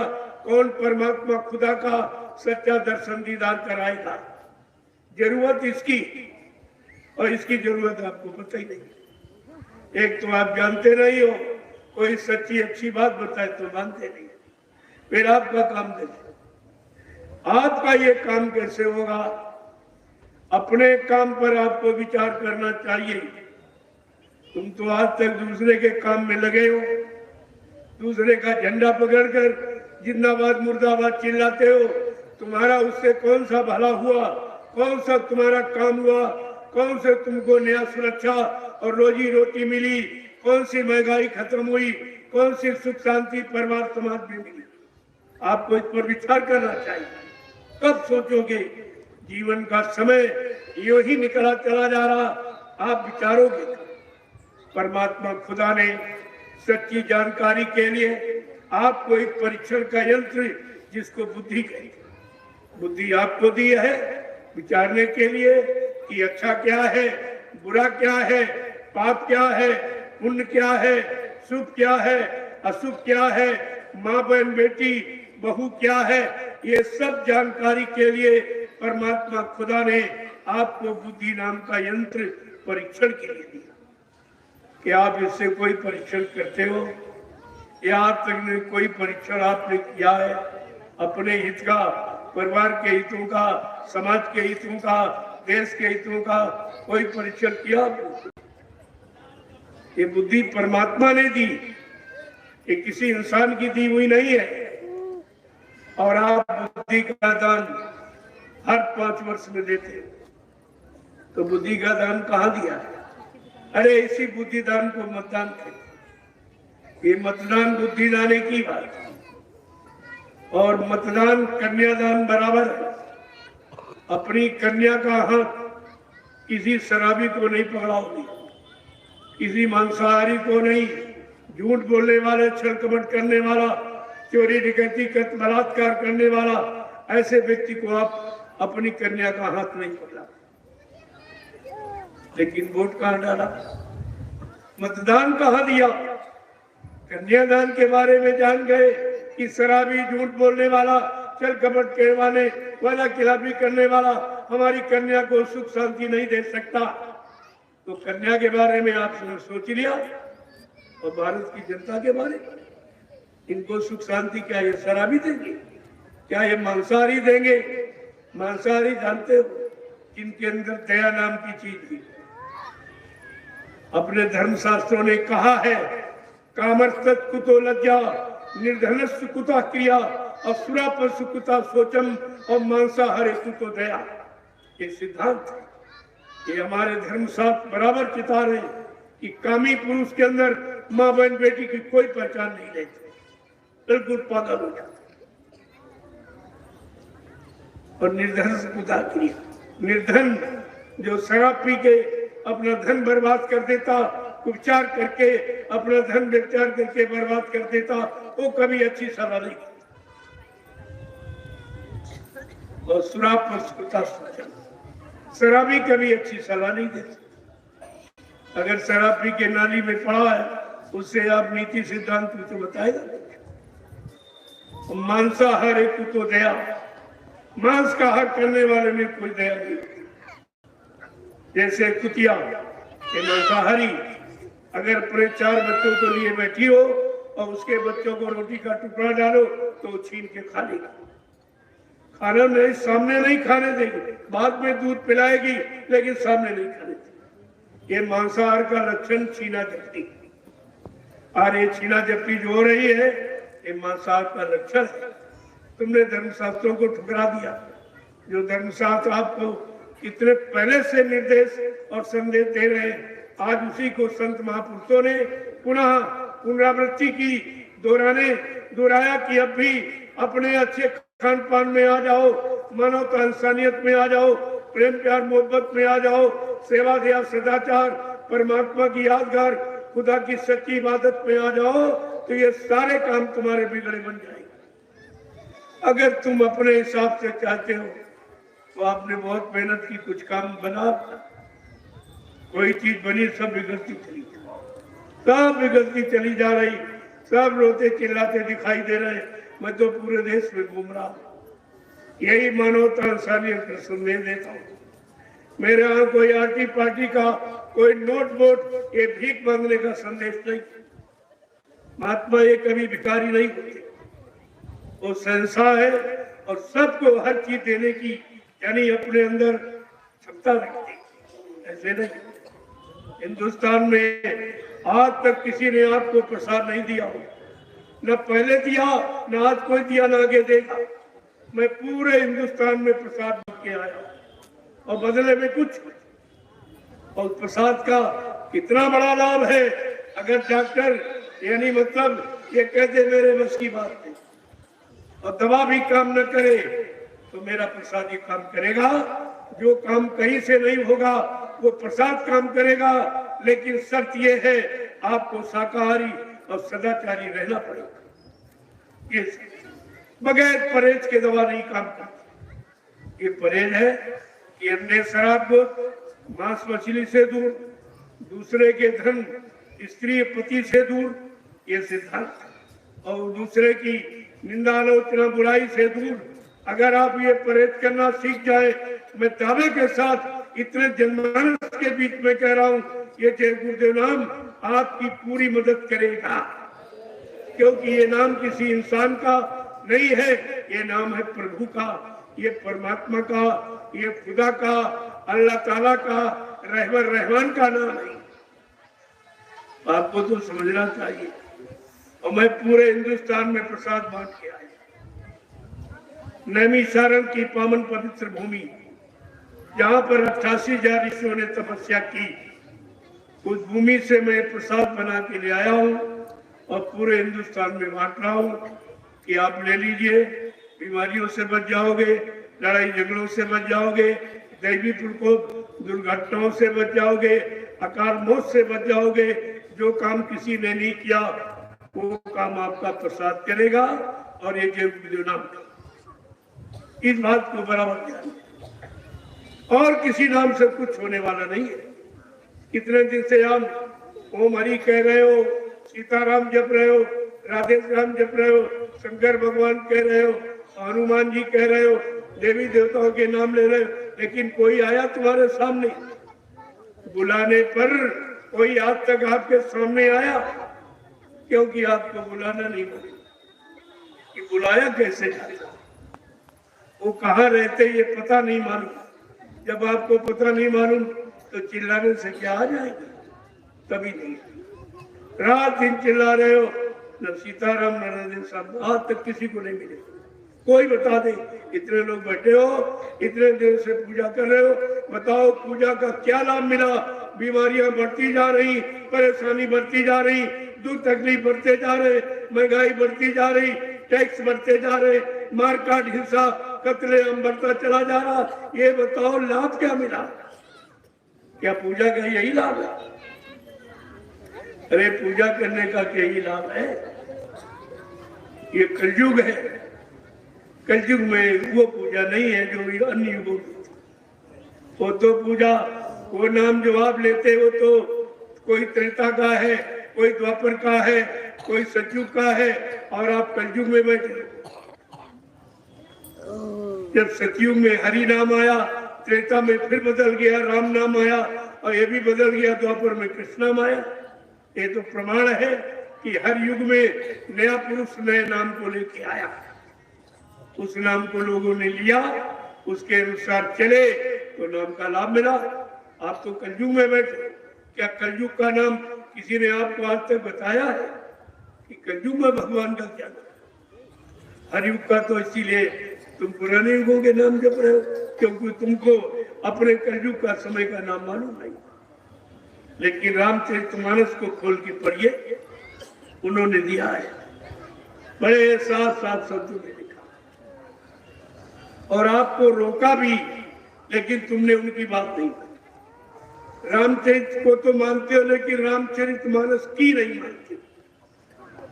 कौन परमात्मा खुदा का सच्चा दर्शन दीदार कराएगा। जरूरत इसकी, और इसकी जरूरत आपको पता ही नहीं। एक तो आप जानते नहीं हो, कोई सच्ची अच्छी बात बताए तो मानते नहीं, फिर आपका काम देखे। आपका ये काम कैसे होगा? अपने काम पर आपको विचार करना चाहिए। तुम तो आज तक दूसरे के काम में लगे हो, दूसरे का झंडा पकड़कर जिंदाबाद मुर्दाबाद चिल्लाते हो। तुम्हारा उससे कौन सा भला हुआ, कौन सा तुम्हारा काम हुआ, कौन से तुमको नया सुरक्षा और रोजी रोटी मिली, कौन सी महंगाई खत्म हुई, कौन सी सुख शांति परिवार समाज में मिली? आपको इस पर विचार करना चाहिए। कब सोचोगे? जीवन का समय यूं ही निकला चला जा रहा, आप विचारोगे? परमात्मा खुदा ने सच्ची जानकारी के लिए आपको एक परीक्षण का यंत्र, जिसको बुद्धि कहते हैं, बुद्धि आपको दी है विचारने के लिए कि अच्छा क्या है, बुरा क्या है, पाप क्या है, पुण्य क्या है, शुभ क्या है, अशुभ क्या है, माँ बहन बेटी बहू क्या है, ये सब जानकारी के लिए परमात्मा खुदा ने आपको बुद्धि नाम का यंत्र परीक्षण के लिए दिया। क्या आप इससे कोई परीक्षण करते हो? या आज तक कोई परीक्षण आपने किया है? अपने हित का, परिवार के हितों का, समाज के हितों का, देश के हितों का कोई परीक्षण किया? ये बुद्धि परमात्मा ने दी, ये किसी इंसान की दी हुई नहीं है। और आप बुद्धि का दान हर 5 वर्ष में देते हैं, तो बुद्धि का दान कहाँ दिया? अरे इसी बुद्धि दान को मतदान कहते। ये मतदान बुद्धि दाने की बात है, और मतदान कन्यादान बराबर है। अपनी कन्या का हाथ किसी शराबी को नहीं पकड़ाओगे, किसी मांसाहारी को नहीं, झूठ बोलने वाले, छल कपट करने वाला, चोरी डकैती बलात्कार करने वाला, ऐसे व्यक्ति को आप अपनी कन्या का हाथ नहीं पकड़ा। लेकिन वोट कहाँ डाला? मतदान कहाँ दिया? कन्यादान के बारे में जान गए कि शराबी, झूठ बोलने वाला, छल कपट करने वाला, खिलाफी करने वाला हमारी कन्या को सुख शांति नहीं दे सकता। तो कन्या के बारे में आपने सोच लिया, और भारत की जनता के बारे में, इनको सुख शांति क्या ये शराबी देंगे? क्या ये मांसाहारी देंगे? मांसाहारी जानते हो इनके अंदर दया नाम की चीज थी। अपने धर्मशास्त्रों ने कहा है, कामर्षत कुतो लज्जा, निर्धनस्य कुतः क्रिया, असुरा पशु कुतः शोचम, और मांसाहारी कुतो दया। ये सिद्धांत, ये हमारे धर्मशास्त्र बराबर चिता रहे कि कामी पुरुष के अंदर माँ बहन बेटी की कोई पहचान नहीं रहती, बिल्कुल पागल हो जाता। और निर्धन से कुतः क्रिया, निर्धन जो शराब पी के अपना धन बर्बाद कर देता, उपचार करके अपना धन विचार करके बर्बाद कर देता, वो कभी अच्छी सलाह नहीं करता। और शराब पर शराबी कभी अच्छी सलाह नहीं देता। अगर शराब पी के नाली में पड़ा है, उससे आप नीति सिद्धांत तो बताएगा। मांसाहार को तो दया, मांस का आहार करने वाले में कोई दया नहीं। जैसे कुतिया ये मांसाहारी अगर अपने 4 बच्चों को लिए बैठी हो और उसके बच्चों को रोटी का टुकड़ा डालो तो छीन के खा लेगी। खाना नहीं, सामने नहीं खाने देगी, बाद में दूध पिलाएगी लेकिन सामने नहीं खाने देगी। ये मांसाहार का लक्षण छीना जपटी। और ये छीना जपटी जो हो रही है, ये मांसाहार का लक्षण है। तुमने धर्मशास्त्रों को ठुकरा दिया। जो धर्मशास्त्र आपको इतने पहले से निर्देश और संदेश दे रहे हैं, आज उसी को संत महापुरुषों ने पुनः पुनरावृत्ति की, दोहराया कि अब भी अपने अच्छे खान पान में आ जाओ, मानवता इंसानियत में आ जाओ, प्रेम प्यार मोहब्बत में आ जाओ, सेवा दया सदाचार, परमात्मा की यादगार, खुदा की सच्ची इबादत में आ जाओ, तो ये सारे काम तुम्हारे बिगड़े बन जाएंगे। अगर तुम अपने हिसाब से चाहते हो तो आपने बहुत मेहनत की, कुछ काम बना, कोई चीज बनी, सब बिगड़ती चली, सब बिगड़ती चली जा रही, सब रोते चिल्लाते दिखाई दे रहे। मैं तो पूरे देश में घूम रहा हूं, यही मानवता इंसानियत का संदेश देता हूँ। मेरे यहाँ कोई आर्टी पार्टी का कोई नोट वोट, ये भीख मांगने का संदेश नहीं। महात्मा ये कभी भिखारी नहीं होते, वो संसार है और सबको हर चीज देने की, यानी अपने अंदर क्षमता रखती। ऐसे नहीं, हिंदुस्तान में आज तक किसी ने आपको प्रसाद नहीं दिया हो, न पहले दिया, न आज कोई दिया, न आगे देगा। मैं पूरे हिंदुस्तान में प्रसाद के आया और बदले में कुछ, और प्रसाद का कितना बड़ा लाभ है। अगर डॉक्टर यानी मतलब ये कहते मेरे बस की बात नहीं, और दवा भी काम न करे, तो मेरा प्रसाद ये काम करेगा। जो काम कहीं से नहीं होगा वो प्रसाद काम करेगा, लेकिन शर्त ये है आपको शाकाहारी और सदाचारी रहना पड़ेगा। ये बगैर परहेज के दवा नहीं काम करती। ये परहेज है कि अन्य शराब, मांस मछली से दूर, दूसरे के धन, स्त्री पति से दूर, ये सिद्धांत, और दूसरे की निंदा आलोचना बुराई से दूर। अगर आप ये परहेज करना सीख जाए, मैं दावे के साथ इतने जनमानस के बीच में कह रहा हूँ, ये जय गुरुदेव नाम आपकी पूरी मदद करेगा। क्योंकि ये नाम किसी इंसान का नहीं है, ये नाम है प्रभु का, ये परमात्मा का, ये खुदा का, अल्लाह ताला का, रहमान का नाम है। आपको तो समझना चाहिए। और मैं पूरे हिंदुस्तान में प्रसाद बांट के आया। नैमिषारण्य की पावन पवित्र भूमि, जहाँ पर 88,000 ऋषियों ने तपस्या की, उस भूमि से मैं प्रसाद बना के ले आया हूँ और पूरे हिंदुस्तान में बांट रहा हूँ कि आप ले लीजिए। बीमारियों से बच जाओगे, लड़ाई झगड़ों से बच जाओगे, दैवी प्रकोप दुर्घटनाओं से बच जाओगे, अकाल मौत से बच जाओगे। जो काम किसी ने नहीं किया वो काम आपका प्रसाद करेगा। और ये जय गुरुदेव नाम, इस बात को बराबर ध्यान। और किसी नाम से कुछ होने वाला नहीं है। कितने दिन से आप ओम हरि कह रहे हो, सीताराम जप रहे हो, राधे श्याम जप रहे हो, शंकर भगवान कह रहे हो, हनुमान जी कह रहे हो, देवी देवताओं के नाम ले रहे हो, लेकिन कोई आया तुम्हारे सामने? बुलाने पर कोई आज तक आपके सामने आया? क्योंकि आपको बुलाना नहीं पड़ेगा कि बुलाया कैसे जाएगा, वो कहाँ रहते ये पता नहीं मालूम। जब आपको पता नहीं मालूम तो चिल्लाने से क्या आ जाएगा? तभी नहीं। रात दिन चिल्ला रहे हो, न सीताराम न राधे श्याम, आज तक किसी को नहीं मिले। कोई बता दे, इतने लोग बैठे हो, इतने देर से पूजा कर रहे हो, बताओ पूजा का क्या लाभ मिला? बीमारियां बढ़ती जा रही, परेशानी बढ़ती जा रही, दुख तकलीफ बढ़ते जा रहे, महंगाई बढ़ती जा रही, टैक्स बढ़ते जा रहे, मारकाट हिंसा कत्लेआम बढ़ता चला जा रहा। ये बताओ लाभ क्या मिला? क्या पूजा का यही लाभ है? अरे पूजा करने का क्या ही लाभ है? ये कलयुग है। कलयुग में वो पूजा नहीं है जो अन्य युगों में। वो तो पूजा, वो नाम जो आप लेते हो तो कोई त्रेता का है, कोई द्वापर का है, कोई सतयुग का है, और आप कलयुग में बैठे। जब सतयुग में हरि नाम आया, त्रेता में फिर बदल गया, राम नाम आया, और ये भी बदल गया, द्वापर में कृष्ण नाम आया। ये तो प्रमाण है कि हर युग में नया पुरुष नए नाम को लेके आया। उस नाम को लोगों ने लिया, उसके अनुसार चले तो नाम का लाभ मिला। आप तो कलयुग में बैठे। क्या कलयुग का नाम किसी ने आपको आज तक बताया है कि कलयुग में भगवान का क्या नाम? हर युग का तो इसीलिए तुम पुराने युगों के नाम जप रहे हो, क्योंकि तुमको अपने कलयुग का समय का नाम मालूम नहीं। लेकिन रामचरितमानस को खोल के पढ़िए, उन्होंने दिया है, बड़े साफ साफ शब्दों में लिखा, और आपको रोका भी, लेकिन तुमने उनकी बात नहीं मानी। रामचरित को तो मानते हो, लेकिन रामचरितमानस की नहीं मानते।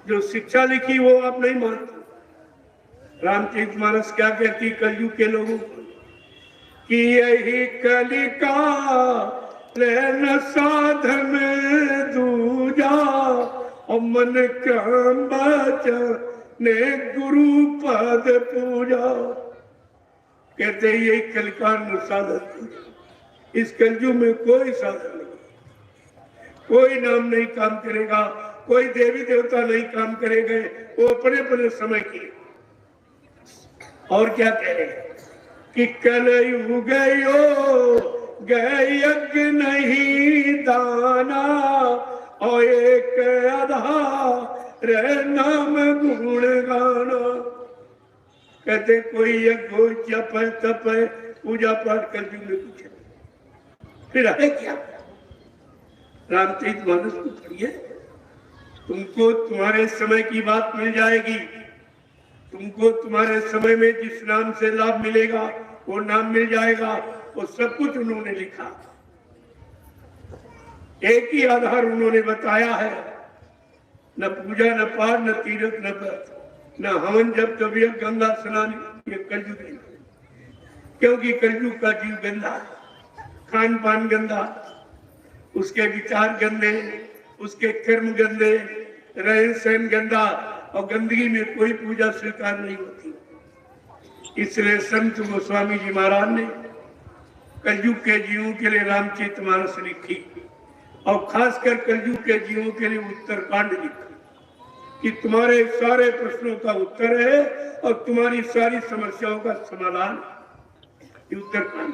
जो शिक्षा लिखी वो आप नहीं मानते। रामचरितमानस क्या कहती कलयुग के लोगों को कि यही कलिका लेन साधन दूजा, और मन क्रम ने गुरु पद पूजा। कहते यही कलिका साधन। इस कलयुग में कोई साधन नहीं, कोई नाम नहीं काम करेगा, कोई देवी देवता नहीं काम करेंगे, वो अपने अपने समय की। और क्या कहे कि कलयुग गए यज्ञ नहीं दाना, और एक आधार नाम गुण गाना। कहते कोई यज्ञ हो, जप है, तप है, पूजा पाठ कलयुग में कुछ नहीं, फिर है क्या? रामचरितमानस को पढ़िए, तुमको तुम्हारे समय की बात मिल जाएगी। तुमको तुम्हारे समय में जिस नाम से लाभ मिलेगा वो नाम मिल जाएगा। वो सब कुछ उन्होंने लिखा, एक ही आधार उन्होंने बताया है, न पूजा न पाठ न तीर्थ न व्रत न हवन जब तभी गंगा स्नान, ये कलयुग है। क्योंकि कलयुग का जीव गंदा, खान पान गंदा, उसके विचार गंदे, उसके कर्म गंदे, रहन सहन गंदा, और गंदगी में कोई पूजा स्वीकार नहीं होती। इसलिए संत गोस्वामी जी महाराज ने कलयुग के जीवों के लिए रामचरितमानस लिखी, और खासकर कलयुग के जीवों के लिए उत्तरकांड लिखा कि तुम्हारे सारे प्रश्नों का उत्तर है और तुम्हारी सारी समस्याओं का समाधान। उत्तरकांड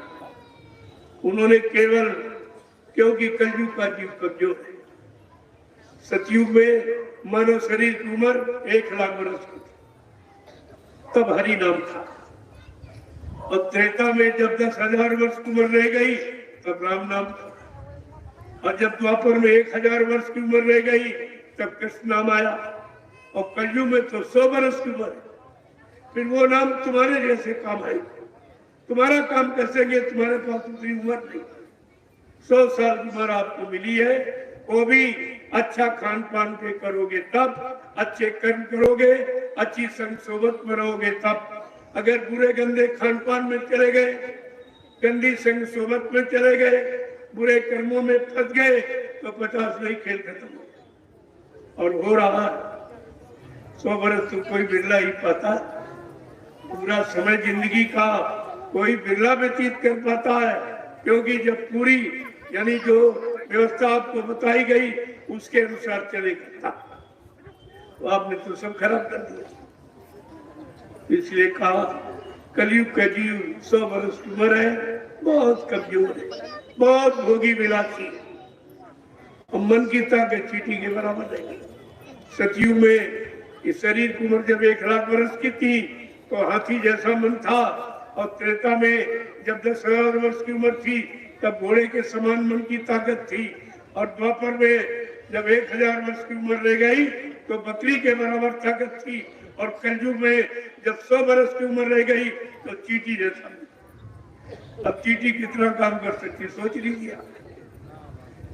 उन्होंने केवल, क्योंकि कलयुग का जीव कमजोर है। सतयुग में मानव शरीर की उम्र 1 लाख वर्ष की थी, तब हरि नाम था। और त्रेता में जब 10,000 वर्ष की उम्र रह गई तब राम नाम था। और जब द्वापर में 1,000 वर्ष की उम्र रह गई तब कृष्ण नाम आया। और कलयुग में तो 100 वर्ष की उम्र, फिर वो नाम तुम्हारे जैसे काम आएगा। तुम्हारा काम कैसे, तुम्हारे पास उतनी उम्र नहीं। 100 साल की उम्र आपको मिली है, वो भी अच्छा खान पान पे करोगे तब, अच्छे कर्म करोगे, अच्छी संग सोबत में रहोगे तब। अगर बुरे गंदे खान पान में चले गए, गंदी संग सोबत में चले गए, बुरे कर्मों में फंस गए तो 50 नहीं खेल खत्म हो। और हो रहा 100 वर्ष तो कोई बिरला ही पाता, पूरा समय जिंदगी का कोई बिरला व्यतीत कर पाता है। क्योंकि जब पूरी यानी जो व्यवस्था आपको बताई गई उसके अनुसार चलेगा तो आपने तो सब खराब कर दिया। इसलिए कहा कलयुग का जीव 100 वर्ष की उम्र है, बहुत कमजोर है, बहुत भोगी विलासी है, और मन की ताकत चींटी के बराबर है। सतयुग में इस शरीर की उम्र जब 1 लाख वर्ष की थी तो हाथी जैसा मन था, और त्रेता में जब 10,000 वर्ष की उम्र थी तब घोड़े के समान मन की ताकत थी, और द्वापर में जब 1,000 वर्ष की उम्र रह गई तो बकरी के बराबर ताकत थी, और कलयुग में जब 100 वर्ष की उम्र रह गई तो चींटी जैसा। अब चींटी कितना काम कर सकती सोच लीजिए।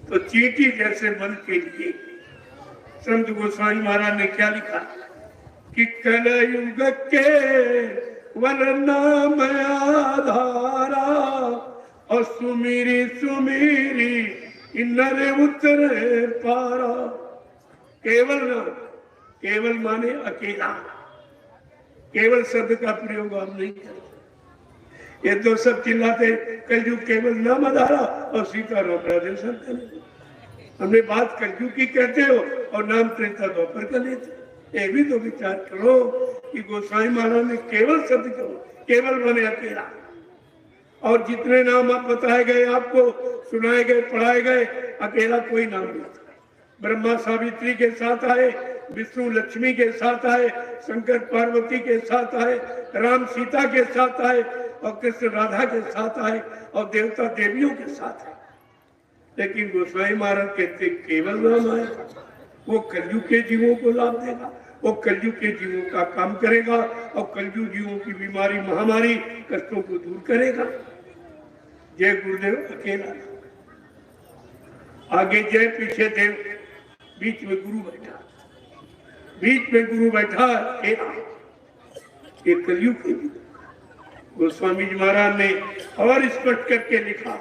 तो चींटी जैसे मन के लिए संत गोस्वामी महाराज ने क्या लिखा कि कलयुग के वर्णम आधारा और सुमीरी सुमीरी नर उतरे पारा। केवल नाम, केवल माने अकेला, केवल शब्द का प्रयोग हम नहीं करते। ये तो सब चिल्लाते कलयुग केवल नाम आधारा और सीताराम राधे संत। हमने बात कलयुग की कहते हो और नाम त्रेता द्वापर का लेते। ये भी तो विचार करो कि गोसाई महाराज ने केवल शब्द करो, केवल माने अकेला। और जितने नाम आप बताए गए, आपको सुनाए गए, पढ़ाए गए, अकेला कोई नाम नहीं था। ब्रह्मा सावित्री के साथ आए, विष्णु लक्ष्मी के साथ आए, शंकर पार्वती के साथ आए, राम सीता के साथ आए, और कृष्ण राधा के साथ आए, और देवता देवियों के साथ आए। लेकिन गोसाई महाराज कहते केवल नाम आए, वो कलयुग के जीवों को लाभ देगा, वो कलयुग के जीवों का काम करेगा, और कलयुग जीवों की बीमारी महामारी कष्टों को दूर करेगा। जय गुरुदेव अकेला, आगे जय पीछे देव, बीच में गुरु बैठा, बीच में गुरु बैठा अकेला। ये कलयुग के गोस्वामी जी महाराज ने और स्पष्ट करके लिखा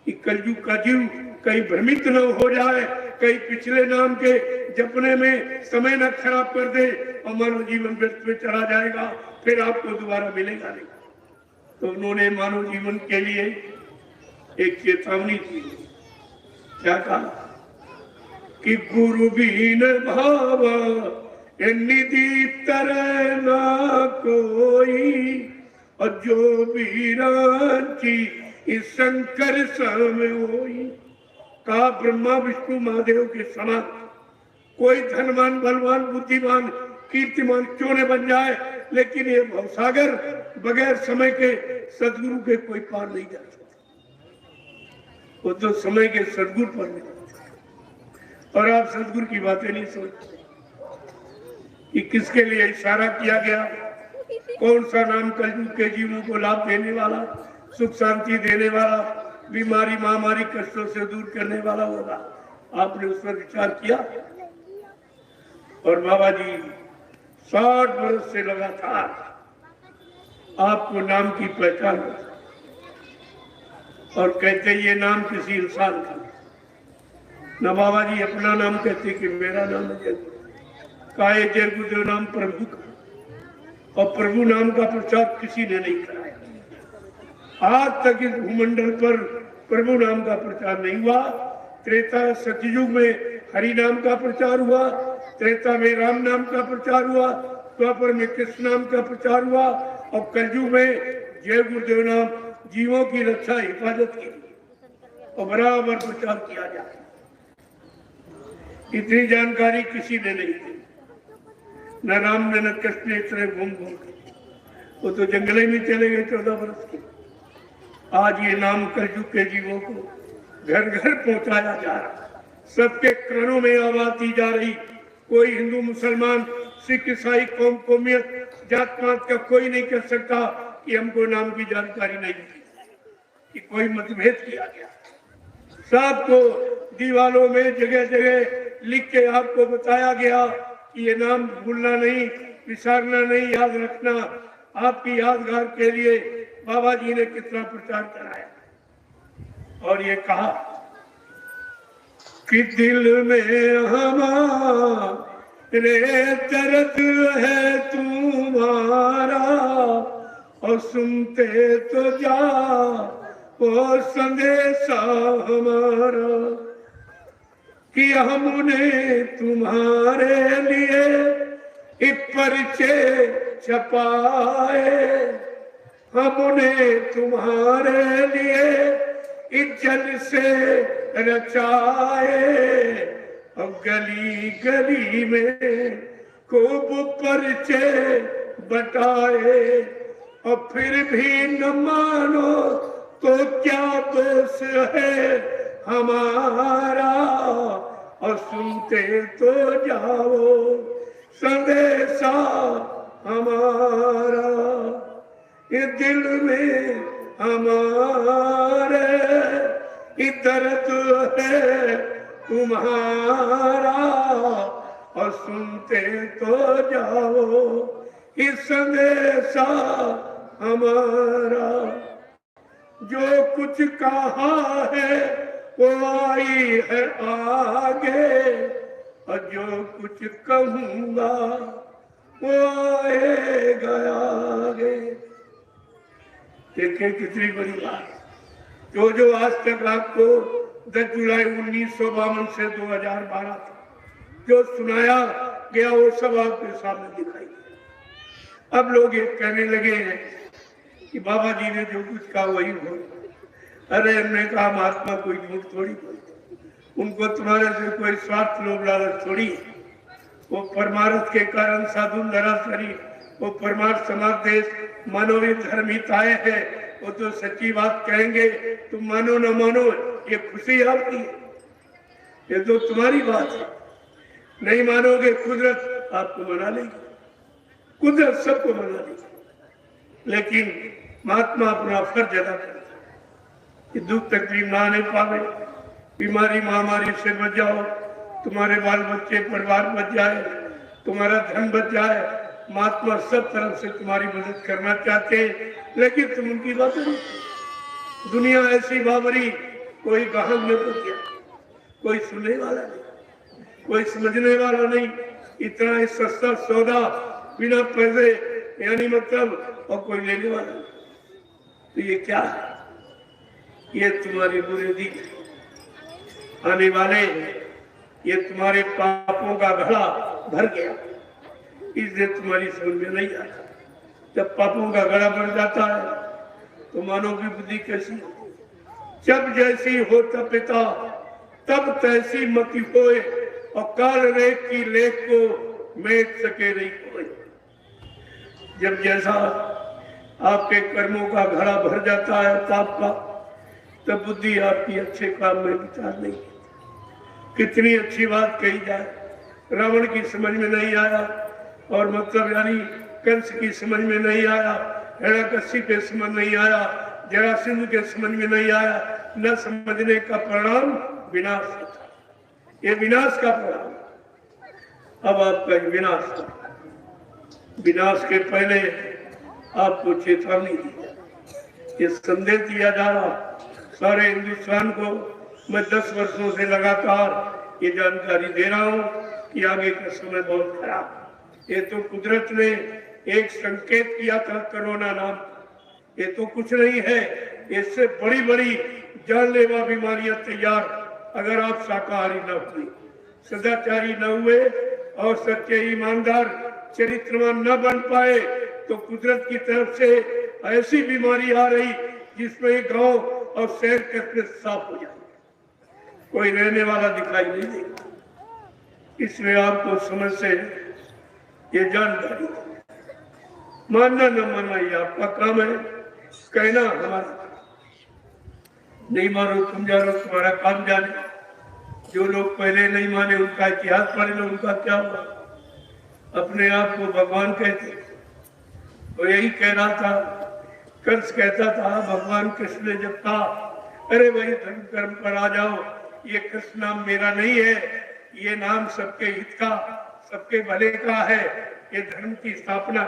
कि कलयुग का जीव कहीं भ्रमित न हो जाए, कहीं पिछले नाम के जपने में समय न खराब कर दे और मानव जीवन व्यर्थ में चला जाएगा, फिर आपको दोबारा मिलेगा नहीं। तो उन्होंने मानव जीवन के लिए एक चेतावनी दी। क्या कहा कि गुरु बीन भाव निधि तरह ना कोई, और जो बीरांची इस शंकर सम होई। कहा ब्रह्मा विष्णु महादेव के समान कोई धनवान बलवान बुद्धिमान कीर्तिमान क्यों न बन जाए, लेकिन ये भवसागर बगैर समय के सदगुरु के कोई पार नहीं जा सकता। वो तो समय के सदगुरु पर नहीं। और आप सदगुरु की बातें नहीं सोचते कि किसके लिए इशारा किया गया कौन सा नाम कलयुग के जीवों को लाभ देने वाला, सुख शांति देने वाला, बीमारी महामारी कष्टों से दूर करने वाला होगा। आपने उस पर विचार किया। और बाबा जी 60 वर्ष से लगातार आपको नाम की पहचान होती और कहते ये नाम किसी इंसान का न। बाबा जी अपना नाम कहते कि मेरा नाम है जय गुरुदेव। काहे जय गुरुदेव नाम प्रभु का, और प्रभु नाम का प्रचार किसी ने नहीं कराया। आज तक इस भूमंडल पर प्रभु नाम का प्रचार नहीं हुआ। त्रेता सतयुग में हरि नाम का प्रचार हुआ, त्रेता में राम नाम का प्रचार हुआ, द्वापर में कृष्ण नाम का प्रचार हुआ, और कलयुग में जय गुरुदेव नाम जीवों की रक्षा हिफाजत के लिए और बराबर प्रचार किया जाए। इतनी जानकारी किसी ने नहीं दी। न राम ने न कृष्ण ने इतने घूम घूम के, वो तो जंगले में चले गए 14 वर्ष के। आज ये नाम कलयुग के जीवों को घर घर पहुंचाया जा रहा, सबके कानों में आवाज दी जा रही। कोई हिंदू मुसलमान सिख ईसाई कौम कौमियत जात पात का कोई नहीं कह सकता कि हमको नाम की जानकारी नहीं थी, कि कोई मतभेद किया गया। सबको दीवालों में जगह जगह लिख के आपको बताया गया कि ये नाम भूलना नहीं, विसारना नहीं, याद रखना। आपकी यादगार के लिए बाबा जी ने कितना प्रचार कराया। और ये कहा कि दिल में हमारे दर्द है तुम्हारा, और सुनते तो जा वो संदेशा हमारा, कि हमने तुम्हारे लिए एक परिचय छपाए, हमने तुम्हारे लिए इज्जत से रचाए, और गली गली में खूब परिचय बटाए, और फिर भी न मानो तो क्या दोष है हमारा, और सुनते तो जाओ संदेशा हमारा। ये दिल में हमारे दर्द है तुम्हारा, और सुनते तो जाओ इस संदेशा हमारा। जो कुछ कहा है वो आई है आगे, और जो कुछ कहूँगा वो आएगा आगे। देखिए कितनी बड़ी बात। जो आज तक आपको 10 जुलाई 1952 से 2012 तक जो सुनाया गया वो सब आपके सामने दिखाई दिया। अब लोग ये कहने लगे हैं कि बाबा जी ने जो कुछ कहा वही बोल। अरे हमने कहा महात्मा कोई झूठ थोड़ी बोलते, उनको तुम्हारे से कोई स्वार्थ लोभ लालच थोड़ी है। वो परमार्थ के कारण साधु नरासरी, वो परमार्थ समाज देश मानवीय धर्मिताएं है, वो तो सच्ची बात कहेंगे। तुम मानो न मानो ये खुशी आपकी है, ये तो तुम्हारी बात है। नहीं मानोगे कुदरत आपको मना लेगी, कुदरत सबको मना लेगी। लेकिन महात्मा अपना फर्ज अदा करता है कि दुख तकलीफ ना आने पावे, बीमारी महामारी से बच जाओ, तुम्हारे बाल बच्चे परिवार बच जाए, तुम्हारा धन बच जाए। महात्मा सब तरफ से तुम्हारी मदद करना चाहते हैं, लेकिन तुम उनकी बात नहीं। दुनिया ऐसी बाबरी, कोई गाहक न तो क्या, कोई सुनने वाला नहीं, कोई समझने वाला नहीं। इतना सस्ता सौदा बिना पैसे यानी मतलब, और कोई लेने वाला नहीं। तो ये क्या है? ये तुम्हारी बुरे दिन आने वाले, ये तुम्हारे पापों का घड़ा भर गया, इसलिए तुम्हारी समझ में नहीं आता। जब पापों का घड़ा भर जाता है तो मानव की बुद्धि कैसी हो? जब जैसी हो तब पिता तब तैसी मति होए, और काल रेख की लेख को मेट सके नहीं कोई। जब जैसा आपके कर्मों का घड़ा भर जाता है पाप का, तब बुद्धि आपकी अच्छे काम में विचार नहीं करती। कितनी अच्छी बात कही जाए, रावण की समझ में नहीं आया, और मतलब यानी कंस की समझ में नहीं आया, हिरण्यकश्यप के समझ नहीं आया, जरासंध के समझ में नहीं आया। न समझने का परिणाम विनाश होता, ये विनाश का परिणाम। अब आपका विनाश का, विनाश के पहले आपको चेतावनी दी, ये संदेश दिया जा रहा सारे हिंदुस्तान को। मैं 10 वर्षों से लगातार ये जानकारी दे रहा हूँ कि आगे का समय बहुत खराब। ये तो कुदरत ने एक संकेत किया था, कोरोना नाम, ये तो कुछ नहीं है। इससे बड़ी बड़ी जानलेवा बीमारियां तैयार, अगर आप शाकाहारी न हुए, सदाचारी न हुए और सच्चे ईमानदार चरित्रवान न बन पाए, तो कुदरत की तरफ से ऐसी बीमारी आ रही जिसमें गांव और शहर कस्बे साफ हो जाए, कोई रहने वाला दिखाई नहीं देगा। इसलिए आपको समझ से ये जानकारी, मानना न मानना ये आपका काम है, कहना हमारा। नहीं मानो तुम जानो, तुम्हारा काम जाने। जो लोग पहले नहीं माने उनका इतिहास पढ़ लो, उनका क्या हुआ। अपने आप को भगवान कहते, तो यही कह रहा था। कंस कहता था भगवान कृष्ण ने जब कहा, अरे भाई धर्म कर्म पर आ जाओ, ये कृष्ण नाम मेरा नहीं है, ये नाम सबके हित का, सबके भले का है, ये धर्म की स्थापना।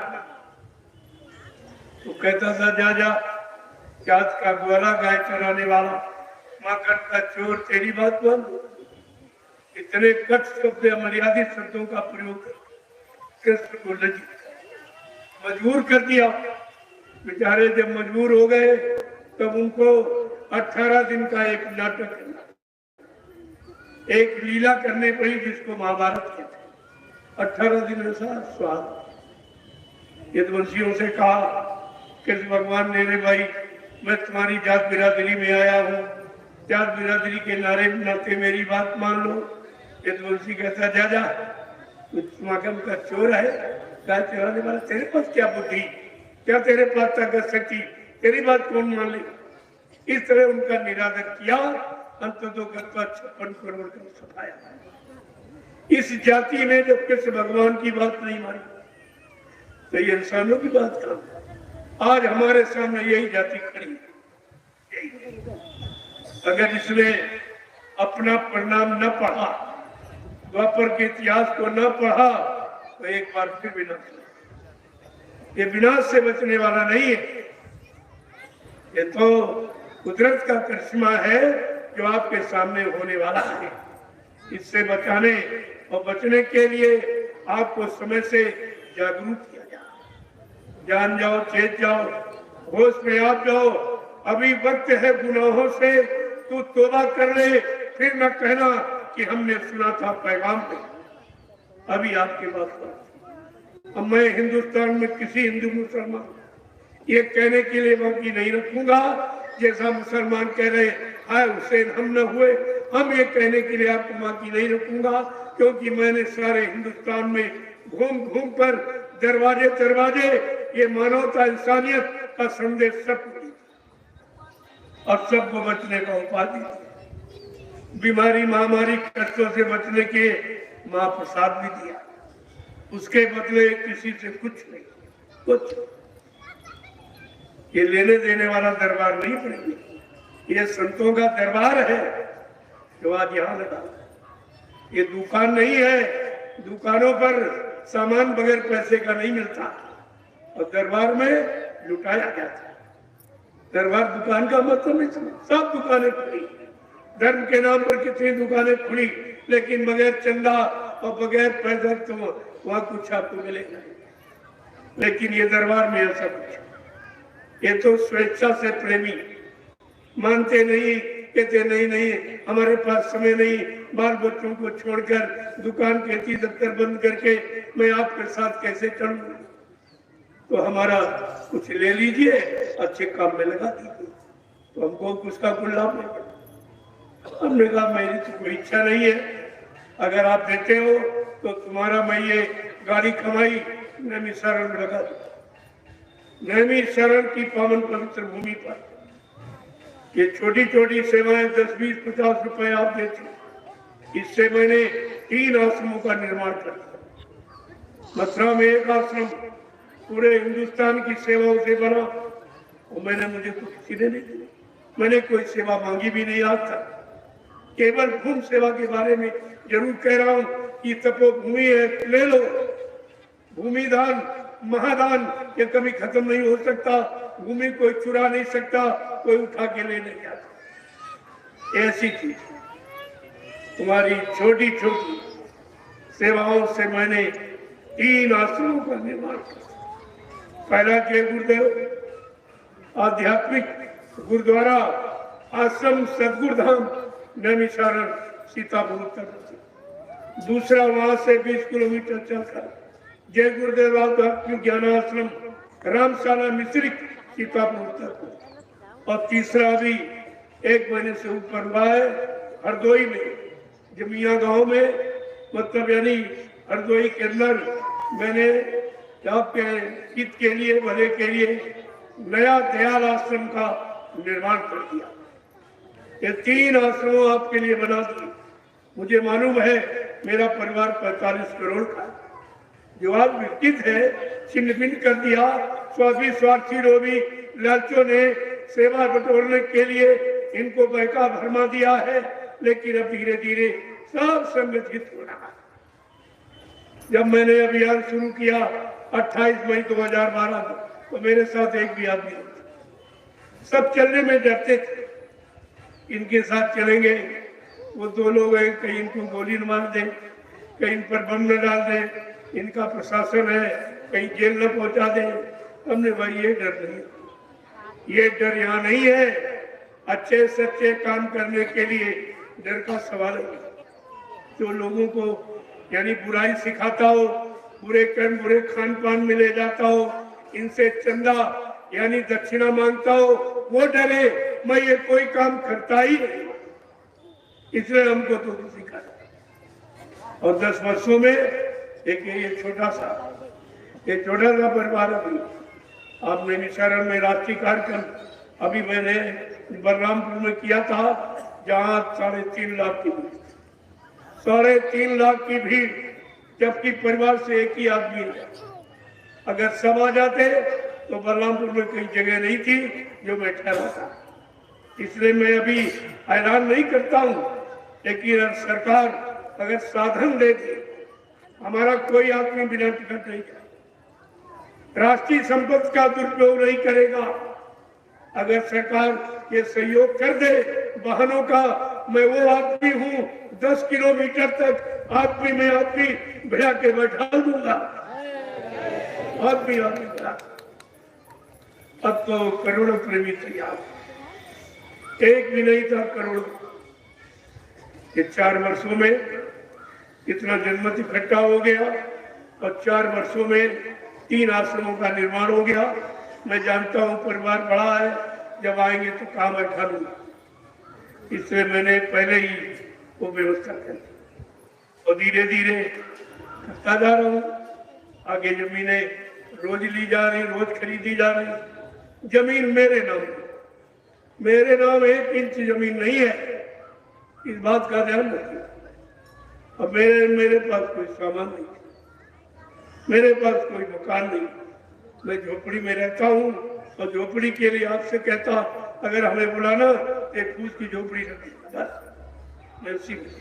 तो कहता था जा जा, जात का ग्वाला गाय चराने वाला, माखन का चोर, तेरी बात मान। इतने कट शब्द, मर्यादित शब्दों का प्रयोग कृष्ण को लज्जित मजबूर कर दिया। बेचारे जब मजबूर हो गए तब उनको 18 दिन का एक नाटक, एक लीला करने पड़ी, जिसको महाभारत कहते। 18 दिन ऐसा स्वाद। यदुवंशियों से कहा कृष्ण भगवान ने, रे भाई मैं तुम्हारी जात बिरादरी में आया हूँ, जात बिरादरी के नाते मेरी बात मान लो। यदुवंशी कहता जा जा, माखन का चोर है, गाय चराने वाला, तेरे पास क्या बुद्धि, क्या तेरे पास ताकत शक्ति, तेरी बात कौन मान ले। इस तरह उनका निरादर किया, अंत तो 56 करोड़ का सफाया। इस जाति ने जब कृष्ण भगवान की बात नहीं मानी, तो ये इंसानों की बात कहां। आज हमारे सामने यही जाति खड़ी है। अगर इसने अपना परिणाम न पढ़ा, द्वापर के इतिहास को न पढ़ा, तो एक बार फिर विनाश। ये विनाश से बचने वाला नहीं है, ये तो कुदरत का करिश्मा है जो आपके सामने होने वाला है। इससे बचाने और बचने के लिए आपको समय से जागरूक किया जाए। जान जाओ, चेत जाओ, होश में आप जाओ। अभी वक्त है गुनाहों से तू तौबा कर ले, फिर न कहना कि हमने सुना था पैगाम पे। अभी आपके पास अब मैं हिंदुस्तान में किसी हिंदू मुसलमान ये कहने के लिए बाकी नहीं रखूंगा जैसा मुसलमान कह रहे हाय हुसैन हम न हुए, हम ये कहने के लिए आपको बाकी नहीं रखूंगा, क्योंकि मैंने सारे हिंदुस्तान में घूम घूम कर दरवाजे दरवाजे ये मानवता इंसानियत का संदेश सबको और सबको बचने का उपाय दिया। बीमारी महामारी कष्टों से बचने के महाप्रसाद भी दिया, उसके बदले किसी से कुछ नहीं, कुछ ये लेने देने वाला दरबार नहीं पड़ेगा, ये संतों का दरबार है जो आज यहाँ लगा। ये दुकान नहीं है, दुकानों पर सामान बगैर पैसे का नहीं मिलता और दरबार में लुटाया जाता है। दरबार दुकान का मतलब नहीं समझ, सब दुकानें खुली, धर्म के नाम पर कितनी दुकानें खुली, लेकिन बगैर चंदा और बगैर पैसा तो वहां कुछ आपको मिलेगा। लेकिन ये दरबार में ऐसा कुछ, ये तो स्वेच्छा से प्रेमी मानते नहीं, कहते नहीं नहीं हमारे पास समय नहीं, बाल बच्चों को छोड़कर दुकान खेती दफ्तर बंद करके मैं आपके साथ कैसे चलूं, तो हमारा कुछ ले लीजिए, अच्छे काम में लगा दीजिए, तो हमको उसका कोई लाभ नहीं पड़ा। हमने कहा मेरी तो कोई इच्छा नहीं है, अगर आप देते हो तो तुम्हारा मैं ये गाड़ी कमाई नैमिषारण्य में लगा दूं। नैमिषारण्य की पावन पवित्र भूमि पर ये छोटी छोटी सेवाएं 10, 20, 50 रुपए आप देते, इससे मैंने 3 आश्रमों का निर्माण कर दिया। मथुरा में 1 आश्रम, पूरे हिंदुस्तान की सेवाओं से बना और मुझे तो किसी ने नहीं दी। मैंने कोई सेवा मांगी भी नहीं आज तक। केवल भूमि सेवा के बारे में जरूर कह रहा हूं कि तपोभूमि है, ले लो। भूमि दान महादान ये कभी खत्म नहीं हो सकता। भूमि कोई चुरा नहीं सकता, कोई उठा के ले नहीं जाता। ऐसी चीज तुम्हारी छोटी छोटी सेवाओं से मैंने 3 आश्रमों का निर्माण किया। पहला जय गुरुदेव आध्यात्मिक गुरुद्वारा आश्रम सदगुरुधाम नैमिषारण सीतापुर उत्तर प्रदेश। दूसरा वहां से 20 किलोमीटर चलकर जय गुरुदेव आध्यात्मिक ज्ञान आश्रम रामशाला मिश्रिक सीतापुर उत्तर प्रदेश। और तीसरा भी 1 महीने से ऊपर हुआ है हरदोई में जमिया गांव में, मतलब यानी हरदोई के अंदर मैंने आपके हित के लिए भले के लिए नया दयाल आश्रम का निर्माण कर दिया। ये 3 आश्रमों आपके लिए बना दिए। मुझे मालूम है मेरा परिवार 45 करोड़ का जो आज विकसित है, छिन्न भिन्न कर दिया। स्वार्थी लोभी लालचों ने सेवा बटोरने के लिए इनको बहका भरमा दिया है, लेकिन अब धीरे धीरे सब संगठित हो रहा है। जब मैंने अभियान शुरू किया 28 मई 2012 तो मेरे साथ एक भी आदमी नहीं था। सब चलने में डरते थे, इनके साथ चलेंगे वो 2 लोग हैं, कहीं इनको गोली न मार दे, कहीं इन पर बम न डाल दे, इनका प्रशासन है, कहीं जेल न पहुंचा दे। हमने भाई ये डर नहीं, ये डर यहाँ नहीं है। अच्छे सच्चे काम करने के लिए डर का सवाल है। जो लोगों को यानी बुराई सिखाता हो, बुरे कर्म बुरे खान पान में ले जाता हो, इनसे चंदा यानी दक्षिणा मांगता हो, वो डरे मैं ये कोई काम करता ही नहीं, इसलिए हमको तो सिखा। और 10 वर्षों में एक ये छोटा सा परिवार अभी आपने निशारण में राष्ट्रीय कार्यक्रम अभी मैंने बलरामपुर में किया था, जहां 3.5 लाख की भीड़, 3.5 लाख की भीड़, जबकि परिवार से एक ही आदमी है। अगर सब आ जाते तो बलरामपुर में कई जगह नहीं थी जो मैं ठहरा था। इसलिए मैं अभी ऐलान नहीं करता हूं, लेकिन सरकार अगर साधन दे दे, हमारा कोई आदमी बिना टिकट नहीं जाए, राष्ट्रीय संपत्ति का दुरुपयोग नहीं करेगा। अगर सरकार ये सहयोग कर दे वाहनों का, मैं वो आदमी हूँ 10 किलोमीटर तक आदमी भिड़ा के बैठा दूंगा। आदमी भिड़ा। अब तो करोड़ों प्रेमी तैयार, एक भी नहीं था करोड़ों। ये 4 वर्षों में इतना जनमत इकट्ठा हो गया और 4 वर्षों में 3 आश्रमों का निर्माण हो गया। मैं जानता हूँ परिवार बड़ा है, जब आएंगे तो काम बैठा लूंगा, इसलिए मैंने पहले ही वो व्यवस्था कर दी और धीरे धीरे करता जा रहा हूँ। आगे जमीनें रोज ली जा रही, रोज खरीदी जा रही। जमीन मेरे नाम 1 इंच जमीन नहीं है, इस बात का ध्यान रखिए। अब मेरे पास कोई सामान नहीं, मेरे पास कोई मकान नहीं, मैं झोपड़ी में रहता हूँ। और झोपड़ी के लिए आपसे कहता, अगर हमें बुलाना एक फूस की झोपड़ी रखी, बस मैं उसी में,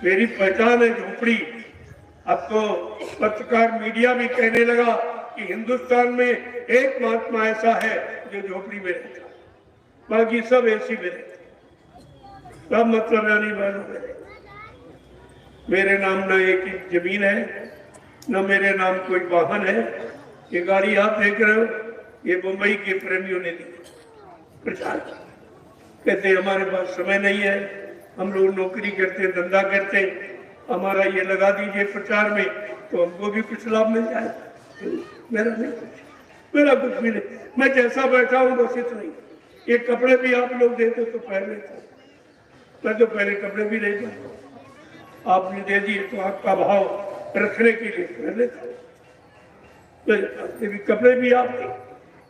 मेरी पहचान है झोपड़ी। अब तो पत्रकार मीडिया भी कहने लगा कि हिंदुस्तान में एक महात्मा ऐसा है जो झोपड़ी में रहता, बाकी सब ऐसी में रहते, सब मतलब यानी वालों में। मेरे नाम न एक जमीन है, न मेरे नाम कोई वाहन है। ये गाड़ी आप देख रहे हो, ये मुंबई के प्रेमियों ने दी प्रचार, कहते हमारे पास समय नहीं है, हम लोग नौकरी करते धंधा करते, हमारा ये लगा दीजिए प्रचार में तो हमको भी कुछ लाभ मिल जाए। मेरा नहीं कुछ, मेरा कुछ भी नहीं, मैं जैसा बैठा हूँ बस इतना ही। ये कपड़े भी आप लोग देते तो पहन लेता, मैं तो पहले कपड़े भी नहीं पहनता, आपने दे दिए तो आपका भाव रखने के लिए पहन लेता, भी कपड़े भी आपके।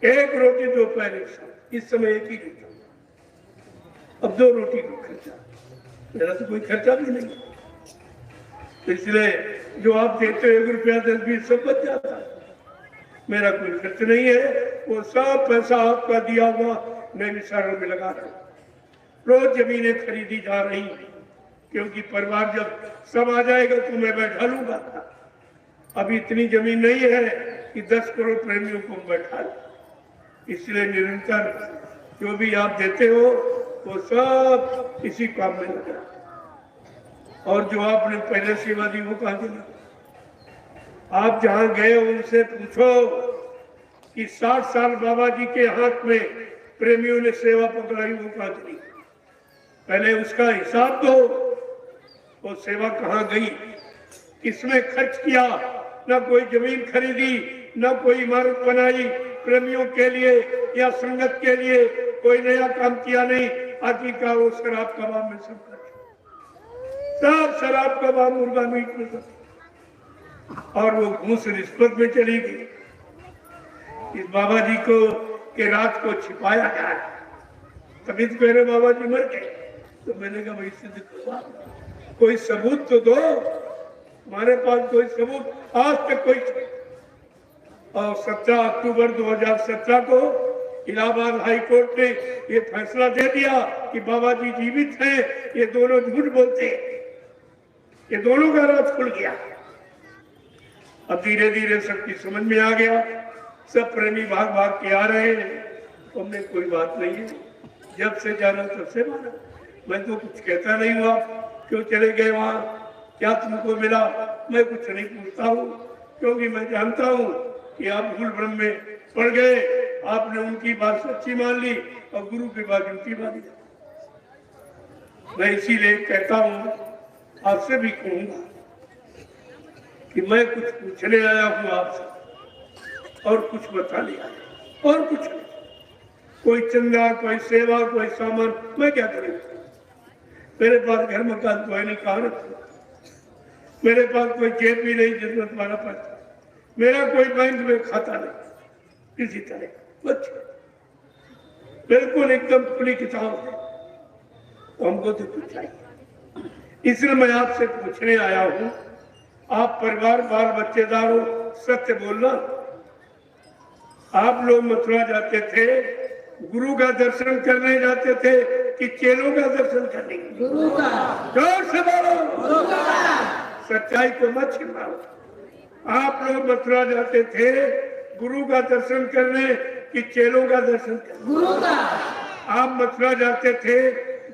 1 रोटी दोपहर एक साथ, इस समय एक ही लेता, अब 2 रोटी का खर्चा, मेरा तो कोई खर्चा भी नहीं। तो इसलिए जो आप देते हो 1 रुपया 10 20 सब बच जाता है। मेरा कोई खर्च नहीं है, वो सब पैसा आपका दिया हुआ मैं विचारों में लगा रहा हूँ। रोज जमीनें खरीदी जा रही, क्योंकि परिवार जब सब आ जाएगा तो मैं बैठा लूंगा। अभी इतनी जमीन नहीं है कि 10 करोड़ प्रेमियों को बैठा लूं। इसलिए निरंतर जो भी आप देते हो वो सब इसी काम में लगा। और जो आपने पहले सेवा दी वो कहाँ देना? आप जहां गए उनसे पूछो कि 60 साल बाबा जी के हाथ में प्रेमियों ने सेवा पकड़ाई, वो कहाँ चली? पहले उसका हिसाब दो। वो सेवा कहाँ गई, किसमें खर्च किया? ना कोई जमीन खरीदी, ना कोई इमारत बनाई प्रेमियों के लिए या संगत के लिए, कोई नया काम किया नहीं। आखिरकार वो शराब कबाब में सब सब शराब कबाब मुर्गा मीट में सब, और वो घूस रिश्वत में चली गई। इस बाबा जी को के राज को छिपाया गया। तभी तो मेरे बाबा जी मर गए। तो मैंने कहा भाई सिद्ध कोई सबूत तो दो, हमारे पास कोई सबूत आज तक कोई। और 17 अक्टूबर 2017 को इलाहाबाद हाई कोर्ट ने ये फैसला दे दिया कि बाबा जी जीवित हैं, ये दोनों झूठ बोलते हैं। ये दोनों का राज खुल गया। अब धीरे धीरे सबकी समझ में आ गया, सब प्रेमी भाग भाग के आ रहे हैं। हमने कोई बात नहीं है, जब से जाना तब से माना। मैं तो कुछ कहता नहीं हुआ, क्यों चले गए वहां, क्या तुमको मिला, मैं कुछ नहीं पूछता हूँ, क्योंकि मैं जानता हूँ कि आप भूल भ्रम में पड़ गए। आपने उनकी बात सच्ची मान ली और गुरु की बात झूठी मान ली। मैं इसीलिए कहता हूँ, आपसे भी कहूंगा कि मैं कुछ पूछने आया हूँ आपसे और कुछ बता लिया और कुछ नहीं। कोई चंदा, कोई सेवा, कोई सामान, मैं क्या करूँ? मेरे पास घर मकान तो है नहीं, कहाँ रखूँ? मेरे पास कोई जेब भी नहीं जिसमें तुम्हारा पैसा। मेरा कोई बैंक में खाता नहीं किसी तरह, बिल्कुल एकदम खुली किताब है। तो हमको तो कुछ चाहिए। इसलिए मैं आपसे पूछने आया हूँ, आप परिवार बाल बच्चेदार हो, सत्य बोलना। आप लोग मथुरा जाते थे, गुरु का दर्शन करने जाते थे कि चेलों का दर्शन करने? गुरु का। जोर से बोलो, गुरु का। सच्चाई को मत छिपाओ। आप लोग मथुरा जाते थे गुरु का दर्शन करने कि चेलों का दर्शन करने? गुरु का। आप मथुरा जाते थे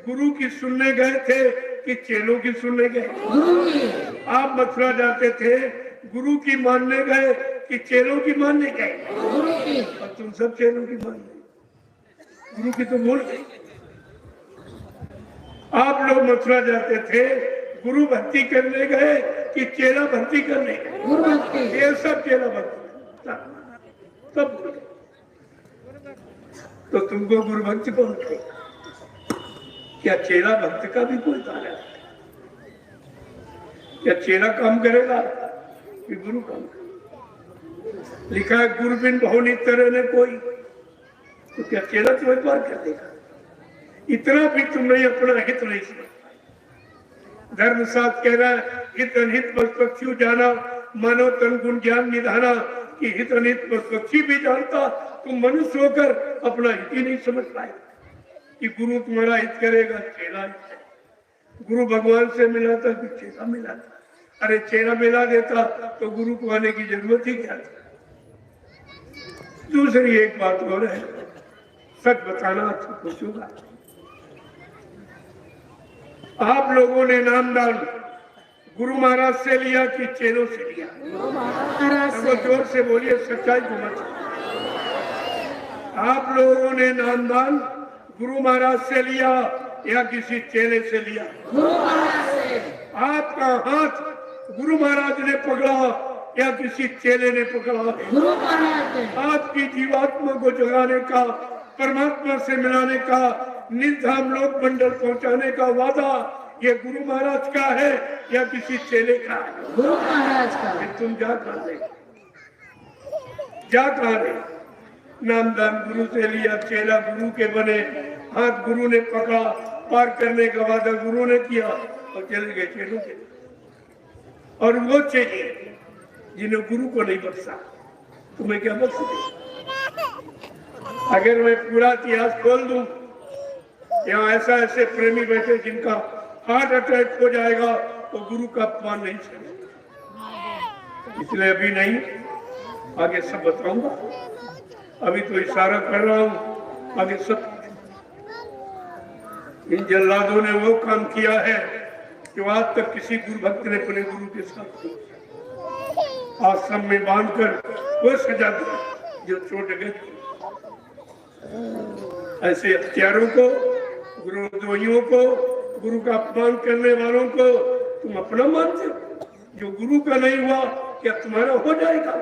गुरु की सुनने गए थे कि चेलों की सुनने गए? गुरु की। आप मथुरा जाते थे गुरु की मानने गए कि चेलों की मानने गए? गुरु की। और तुम सब चेलों की मान गए, गुरु की तो भूल गए। आप लोग मथुरा जाते थे गुरु भक्ति करने गए कि चेला भक्ति करने गए? गुरु भक्ति। ये सब चेला भक्ति सब भूल गए। तो तुमको गुरु भक्ति कौन कहेगा? क्या चेला भक्त का भी कोई तारा है? क्या चेला काम करेगा कि गुरु काम करेगा? लिखा है गुरु बिन बहुनी तरह ने कोई, तो क्या चेला तुम्हें पार कर देगा? इतना भी तुमने अपना हित नहीं समझ। धर्म साथ कह रहा है हित अनहित पशु जाना, मानव तन गुण ज्ञान निधाना। कि हित अनहित पक्षी भी जानता, तुम मनुष्य होकर अपना हित ही नहीं समझ पाए कि गुरु तुम्हारा हित करेगा। चेला गुरु भगवान से मिला था कि चेला मिला था? अरे चेला मिला देता तो गुरु को आने की जरूरत ही क्या थी? दूसरी एक बात और है, सच बताना अच्छा खुश होगा। आप लोगों ने नामदान गुरु महाराज से लिया कि चेलों से लिया? गुरु महाराज से। जोर से बोलिए, सच्चाई को मत। आप लोगों ने नामदान गुरु महाराज से लिया या किसी चेले से लिया? गुरु महाराज से। आपका हाथ गुरु महाराज ने पकड़ा या किसी चेले ने पकड़ा? गुरु महाराज ने। आपकी जीवात्मा को जगाने का, परमात्मा से मिलाने का, निधाम लोक मंडल पहुंचाने का वादा ये गुरु महाराज का है या किसी चेले का? गुरु महाराज का। तुम जा कहां रहे? जा कहां रहे? नामदान गुरु से लिया, चेला गुरु के बने, हाथ गुरु ने पकड़ा, पार करने का वादा गुरु ने किया और चले गए चेलों के। और वो चेले जिन्हें गुरु को नहीं बख्शा, तुम्हें क्या बख्श दे? अगर मैं पूरा इतिहास खोल दूं, यहाँ ऐसा ऐसे प्रेमी बैठे जिनका हार्ट अटैक हो जाएगा तो गुरु का अपमान नहीं चलेगा। इसलिए अभी नहीं, आगे सब बताऊंगा। अभी तो इशारा कर रहा हूं, आगे सब। इन जल्लादों ने वो काम किया है जो आज तक किसी गुरु भक्त ने अपने गुरु के साथ किया। आश्रम में बांधकर वो सजा दी जो चोट गए। ऐसे हत्यारों को, गुरुद्रोहियों को, गुरु का अपमान करने वालों को तुम अपना मानते हो? जो गुरु का नहीं हुआ क्या तुम्हारा हो जाएगा?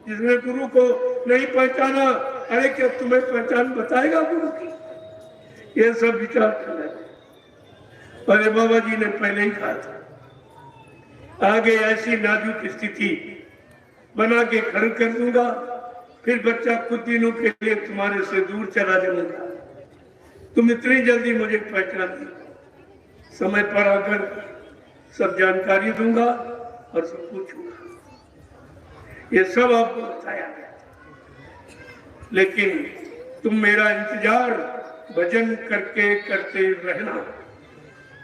जिसने गुरु को नहीं पहचाना, अरे क्या तुम्हें पहचान बताएगा गुरु की? ये सब विचार करना है। अरे बाबा जी ने पहले ही कहा था, आगे ऐसी नाजुक स्थिति बना के खड़ा कर दूंगा, फिर बच्चा कुछ दिनों के लिए तुम्हारे से दूर चला जाएगा। तुम इतनी जल्दी मुझे पहचान ली, समय पर आकर सब जानकारी दूंगा और सब पूछूंगा। ये सब आपको बताया गया, लेकिन तुम मेरा इंतजार भजन करके करते रहना।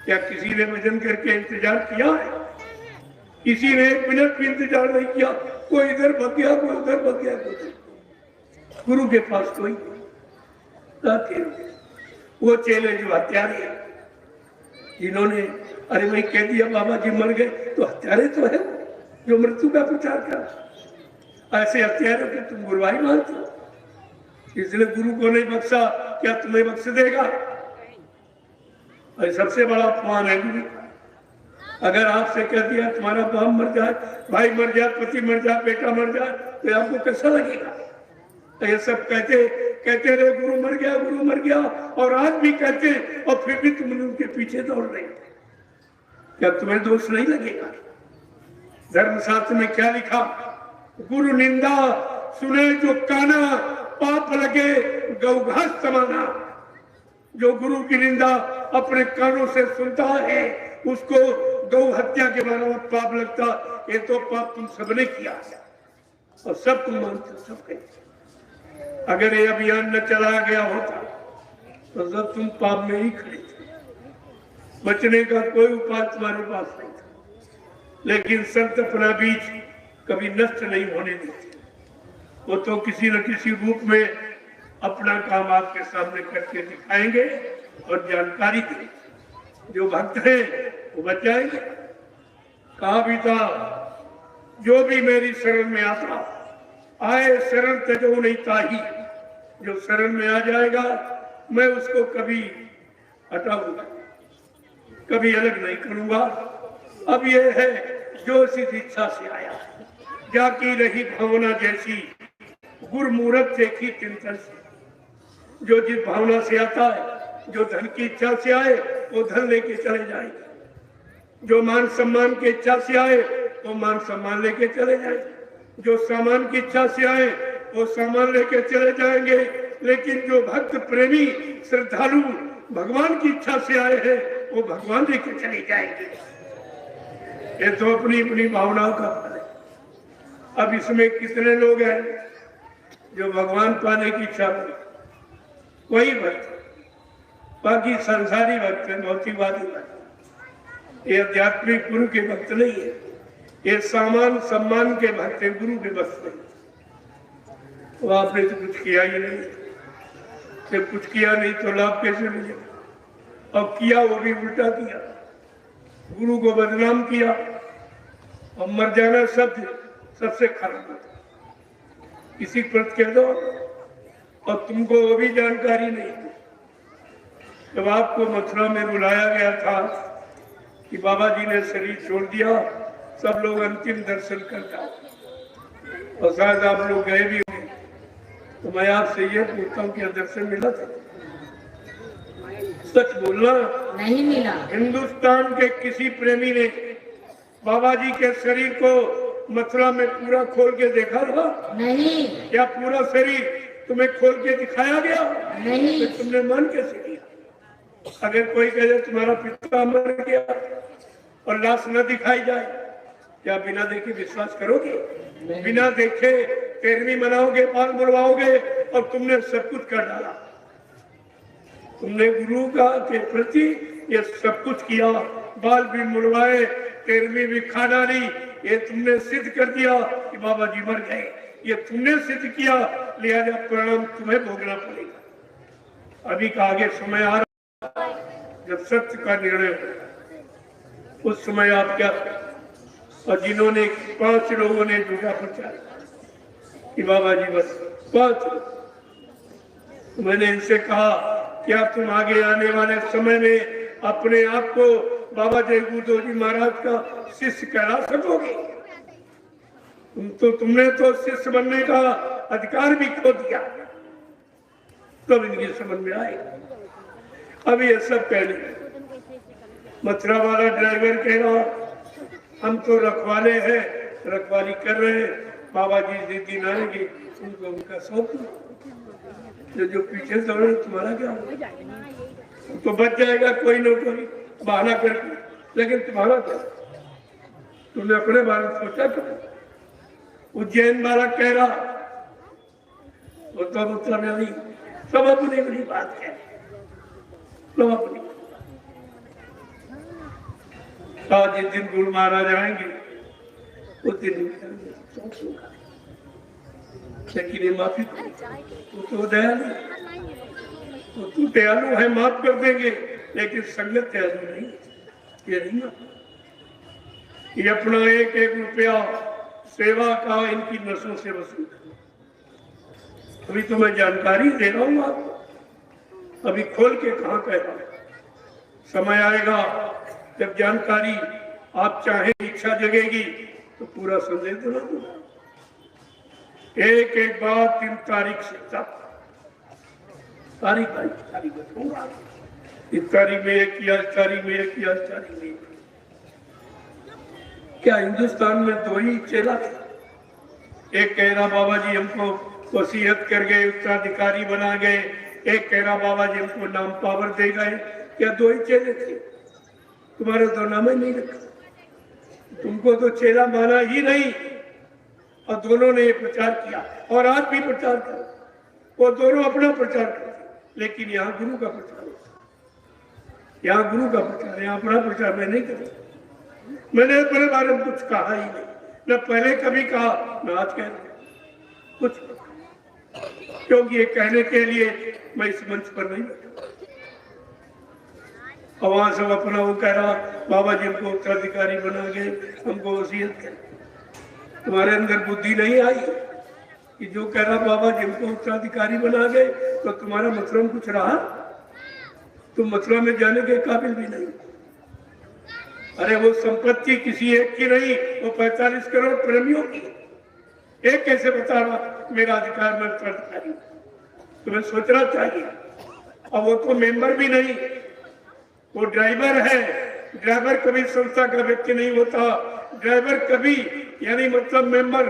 क्या किसी ने भजन करके इंतजार किया है? किसी ने एक मिनट भी इंतजार नहीं किया। कोई इधर भग गया, कोई उधर भग गया। गुरु के पास कोई वो चेले जो हत्यारे हैं, जिन्होंने अरे भाई कह दिया बाबा जी मर गए, तो हत्यारे तो है जो मृत्यु का प्रचार कर। ऐसे हत्यारों की तुम गुरुवाई मानते हो? इसलिए गुरु को नहीं बख्शा, क्या तुम्हें बख्श देगा? और सबसे बड़ा अपमान है गुरु। अगर आपसे कह दिया तुम्हारा बाप मर जाए, भाई मर जाए, पति मर जाए, बेटा मर जाए, तो आपको कैसा लगेगा? तो ये सब कहते रहे गुरु मर गया, गुरु मर गया, और आज भी कहते, और फिर भी तुम उनके पीछे दौड़ रहे। क्या तुम्हें दोष नहीं लगेगा? धर्मशास्त्र में क्या लिखा? गुरु निंदा सुने जो काना, पाप लगे गौ घास समाना। जो गुरु की निंदा अपने कानों से सुनता है, उसको गौ हत्या के बारे में पाप लगता। ये तो पाप तुम सबने किया और सब तुम मानते, सब कहते। अगर ये अभियान न चलाया गया होता तो सब तुम पाप में ही खड़े थे। बचने का कोई उपाय तुम्हारे पास नहीं था। लेकिन संत अपना बीज कभी नष्ट नहीं होने देते। वो तो किसी न किसी रूप में अपना काम आपके सामने करके दिखाएंगे और जानकारी देंगे। जो भक्त हैं वो बच जाएंगे। कहा भी था, जो भी मेरी शरण में आता आए शरण तजो नहीं ताही। जो शरण में आ जाएगा मैं उसको कभी हटाऊंगा, कभी अलग नहीं करूंगा। अब ये है जो सिद्ध इच्छा से आया, जाकी रही भावना जैसी, गुरमूर्त देखी चिंतन से। जो जिस भावना से आता है, जो धन की इच्छा से आए वो धन लेके चले जाएगा, जो मान सम्मान की इच्छा से आए वो मान सम्मान लेके चले जाएंगे, जो सामान की इच्छा से आए वो सामान लेके चले जाएंगे। लेकिन जो भक्त प्रेमी श्रद्धालु भगवान की इच्छा से आए हैं वो भगवान लेके चले जाएंगे। ये तो अपनी अपनी भावनाओं का फल है। अब इसमें कितने लोग हैं जो भगवान पाने की इच्छा करें? वही भक्त, बाकी संसारी भक्त है, भौतिकवादी भक्त। ये आध्यात्मिक गुरु के भक्त नहीं है। ये सामान सम्मान के भक्त है, गुरु के भक्त नहीं। तो आपने तो कुछ किया ही नहीं। जब कुछ किया नहीं तो लाभ कैसे मिलेगा? अब किया वो भी उल्टा किया, गुरु को बदनाम किया और मर जाना सबसे खराब होता। किसी पर कह दो और तुमको वो भी जानकारी नहीं। जब आपको मथुरा में बुलाया गया था कि बाबा जी ने शरीर छोड़ दिया, सब लोग अंतिम दर्शन करता, और शायद आप लोग गए भी होंगे, तो मैं आपसे ये पूछता हूँ कि दर्शन मिला था? सच बोलना। नहीं मिला। हिंदुस्तान के किसी प्रेमी ने बाबा जी के शरीर को मथुरा में पूरा खोल के देखा था? नहीं। क्या पूरा शरीर तुम्हें खोल के दिखाया गया? नहीं। तो तुमने मन कैसे किया? अगर कोई कहे तुम्हारा पिता मर गया और लाश न दिखाई जाए क्या बिना देखे विश्वास करोगे? बिना देखे 13वीं मनाओगे, बाल मुड़वाओगे और तुमने सब कुछ कर डाला। तुमने गुरु का के प्रति ये सब कुछ किया, बाल भी मुड़वाए, 13वीं भी खा डाली। ये तुमने सिद्ध कर दिया कि बाबा जी मर गए। ये तुमने सिद्ध किया, लिहाजा परिणाम तुम्हें भोगना पड़ेगा। अभी का आगे समय आ रहा जब सत्य का निर्णय हो, उस समय आप क्या? और जिन्होंने 5 लोगों ने झूठा प्रचार कि बाबा जी बस 5, तो मैंने इनसे कहा क्या तुम आगे आने वाले समय में अपने आप को बाबा जय गुरुदेव जी महाराज का शिष्य कहला सकोगे? तुमने तो शिष्य बनने का अधिकार भी खो दिया। तब इनकी समझ में आए। अब ये सब कहने मथुरा वाला ड्राइवर कह रहा हम तो रखवाले हैं, रखवाली कर रहे हैं, बाबा जी जिस दिन आएंगे उनको उनका सौंप दो। जो पीछे दौड़े तुम्हारा क्या होगा? तो बच जाएगा कोई न कोई बहाना करके, लेकिन तुम्हारा क्या? तुमने अपने बारे में सोचा क्या? उज्जैन वाला कह रहा वो तो मतलब नहीं, सब अपनी अपनी बात है, सब अपनी। जिस दिन गुरु महाराज आएंगे उस दिन लेकिन ये माफी तो दयालु, तो तू दयालु है, माफ कर देंगे, लेकिन संगत दयालु नहीं। ये नहीं ये अपना एक एक रुपया सेवा का इनकी नसों से वसूल। अभी तो मैं जानकारी दे रहा हूँ आपको, अभी खोल के कहाँ कह रहा हूँ। समय आएगा जब जानकारी आप चाहे इच्छा जगेगी तो पूरा संदेश देना दूंगा। एक एक बात 3 तारीख से तक तारीख बताऊंगा। इस तारीख में एक किया, इस तारीख में एक किया, इस तारीख में क्या हिंदुस्तान में 2 ही चेला थे? एक कह रहा बाबा जी हमको वसीयत कर गए, उत्तराधिकारी बना गए। एक कह रहा बाबा जी हमको नाम पावर दे गए। क्या 2 ही चेले थे? तुम्हारा तो नाम ही नहीं रखा, तुमको तो चेला माना ही नहीं। और दोनों ने ये प्रचार किया और आज भी प्रचार कर, वो दोनों अपना प्रचार करते, लेकिन यहाँ गुरु का प्रचार है, यहाँ गुरु का प्रचार है, यहाँ अपना प्रचार मैं नहीं करता। मैंने अपने बारे में कुछ कहा ही नहीं, न पहले कभी कहा, न आज कह रहा कुछ, क्योंकि ये कहने के लिए मैं इस मंच पर नहीं बैठा। और वहां सब अपना वो कह रहा बाबा जी हमको उत्तराधिकारी बना गए, हमको वसीयत कर। तुम्हारे अंदर बुद्धि नहीं आई कि जो कह रहा बाबा जी हमको उत्तराधिकारी बना गए तो तुम्हारा मथुरा में कुछ रहा? तुम मथुरा में जाने के काबिल भी नहीं। अरे वो संपत्ति किसी एक की नहीं, वो 45 करोड़ प्रेमियों की। एक कैसे बता रहा मेरा अधिकार में उत्तराधिकारी? तुम्हें सोचना चाहिए। अब वो तो मेंबर भी नहीं, वो ड्राइवर है। ड्राइवर कभी संस्था का व्यक्ति नहीं होता, ड्राइवर कभी यानी मतलब मेंबर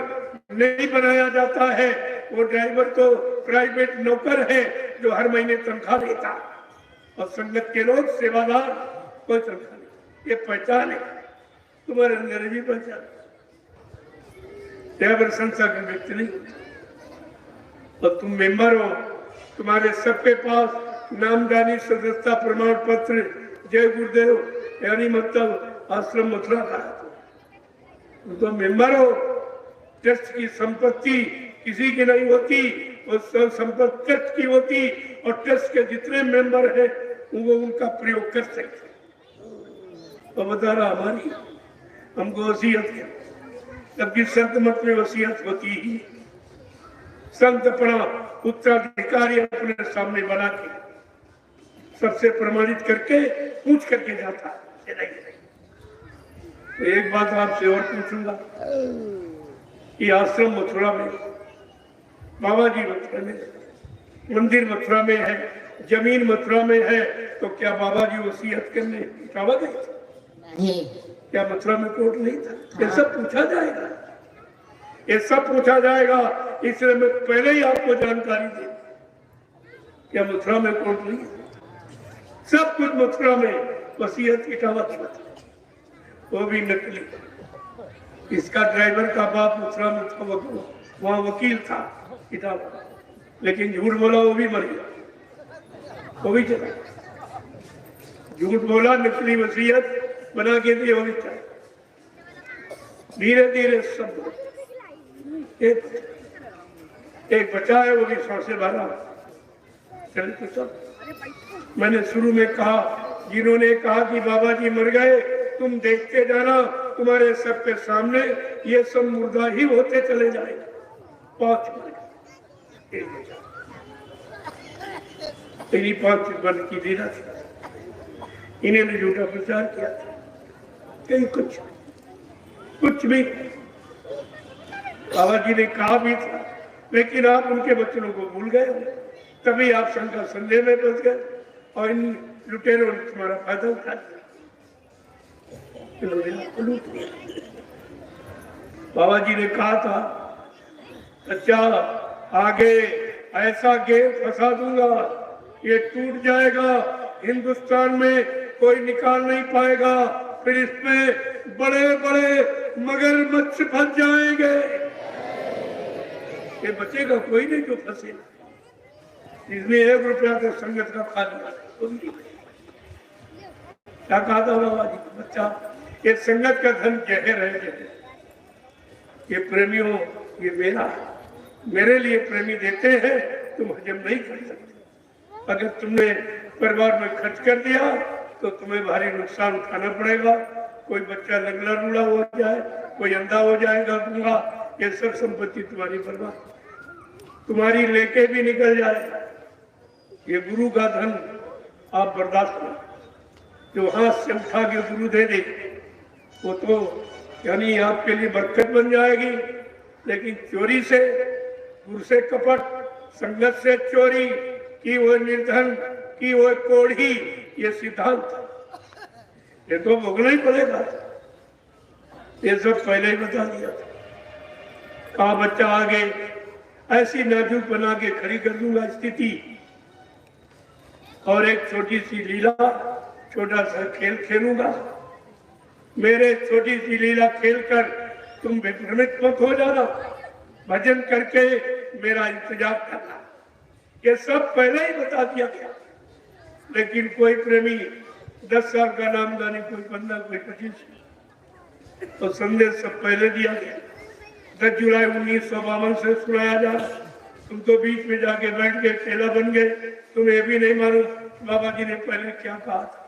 नहीं बनाया जाता है। वो ड्राइवर तो प्राइवेट नौकर है जो हर महीने तनख्वाह लेता, और संगत के लोग सेवादार कोई तनख्वाह नहीं। ये पहचान है, तुम्हारे अंदर भी पहचान। ड्राइवर संस्था का व्यक्ति नहीं होता और तुम मेंबर हो। तुम्हारे सबके पास नामदानी सदस्यता प्रमाण पत्र जय गुरुदेव यानी मतलब आश्रम मथुरा का तो मेंबर हो। ट्रस्ट की संपत्ति किसी की नहीं होती, वो सब संपत्ति ट्रस्ट की होती, और ट्रस्ट के जितने मेंबर हैं वो उनका प्रयोग कर सकते। तो बता रहा हमारी हमको वसीयत है, जबकि संत मत में वसीयत होती ही। संत अपना उत्तराधिकारी अपने सामने बना के सबसे प्रमाणित करके पूछ करके जाता है। तो एक बात आपसे और पूछूंगा कि आश्रम मथुरा में, बाबा जी मथुरा में, मंदिर मथुरा में है, जमीन मथुरा में है, तो क्या बाबा जी वसीयत करने इटावा गए थे? क्या मथुरा में कोर्ट नहीं था? ये सब पूछा जाएगा, ये सब पूछा जाएगा। इसलिए मैं पहले ही आपको जानकारी दे, क्या मथुरा में कोर्ट नहीं है? सब कुछ मथुरा में वसीयत इटावा की, वो भी नकली। इसका ड्राइवर का बाप दूसरा में था, वहां वकील था इटावा, लेकिन झूठ बोला वो भी मर गया, वो भी चला। झूठ बोला, नकली वसीयत बना के दी, वो भी चला। धीरे धीरे सब एक बचा है, वो भी 100 से 12 चले तो सब। मैंने शुरू में कहा, जिन्होंने कहा कि बाबा जी मर गए, तुम देखते जाना, तुम्हारे सबके सामने ये सब मुर्दा ही होते चले जाएंगे। 5 मर गए, एक बचा। इन्हीं 5 बंद की दीना थी, इन्होंने झूठा प्रचार किया था। कहीं कुछ भी बाबा जी ने कहा भी था, लेकिन आप उनके वचनों को भूल गए, तभी आप शंका संदेह में फंस गए और इन लुटेरों ने तुम्हारा फायदा उठा लिया, इन्होंने आपको लूट लिया। बाबा जी ने कहा था, अच्छा आगे ऐसा गेम फंसा दूंगा, ये टूट जाएगा, हिंदुस्तान में कोई निकाल नहीं पाएगा, फिर इसमें बड़े बड़े मगरमच्छ फंस जाएंगे, ये बचेगा कोई नहीं जो फंसे। इसमें 1 रुपया तो संगत का खा लिया। क्या कहा था बाबा जी, बच्चा ये संगत का धन जहर है, ये प्रेमियों ये मेरे लिए प्रेमी देते हैं, तुम हजम नहीं कर सकते। अगर तुमने परिवार में खर्च कर दिया तो तुम्हें भारी नुकसान उठाना पड़ेगा। कोई बच्चा लंगड़ा लूड़ा हो जाए, कोई अंधा हो जाएगा, दूंगा, ये सब संपत्ति तुम्हारी बर्बाद, तुम्हारी लेके भी निकल जाएगा। ये गुरु का धन आप बर्दाश्त करो, जो हाथ से उठा के गुरु दे दे वो तो यानी आपके लिए बरकत बन जाएगी, लेकिन चोरी से, गुरु से कपट, संगत से चोरी की वो निर्धन की वो कोढ़ी, ये सिद्धांत ये तो भोगना ही पड़ेगा। ये सब पहले ही बता दिया था। कहा बच्चा आगे ऐसी नाजुक बना के खड़ी कर दूंगा स्थिति, और एक छोटी सी लीला, छोटा सा खेल खेलूंगा। मेरे छोटी सी लीला खेलकर तुम विभ्रमित मत हो जाना, भजन करके मेरा इंतजार करना। ये सब पहले ही बता दिया गया, लेकिन कोई प्रेमी 10 साल का नामदानी, कोई 15, कोई 25, तो संदेश सब पहले दिया गया। 10 जुलाई 1952 से सुनाया जा, तुम तो बीच में जाके बैठ के चेला बन गए। तुम ये भी नहीं मानो बाबा जी ने पहले क्या कहा था,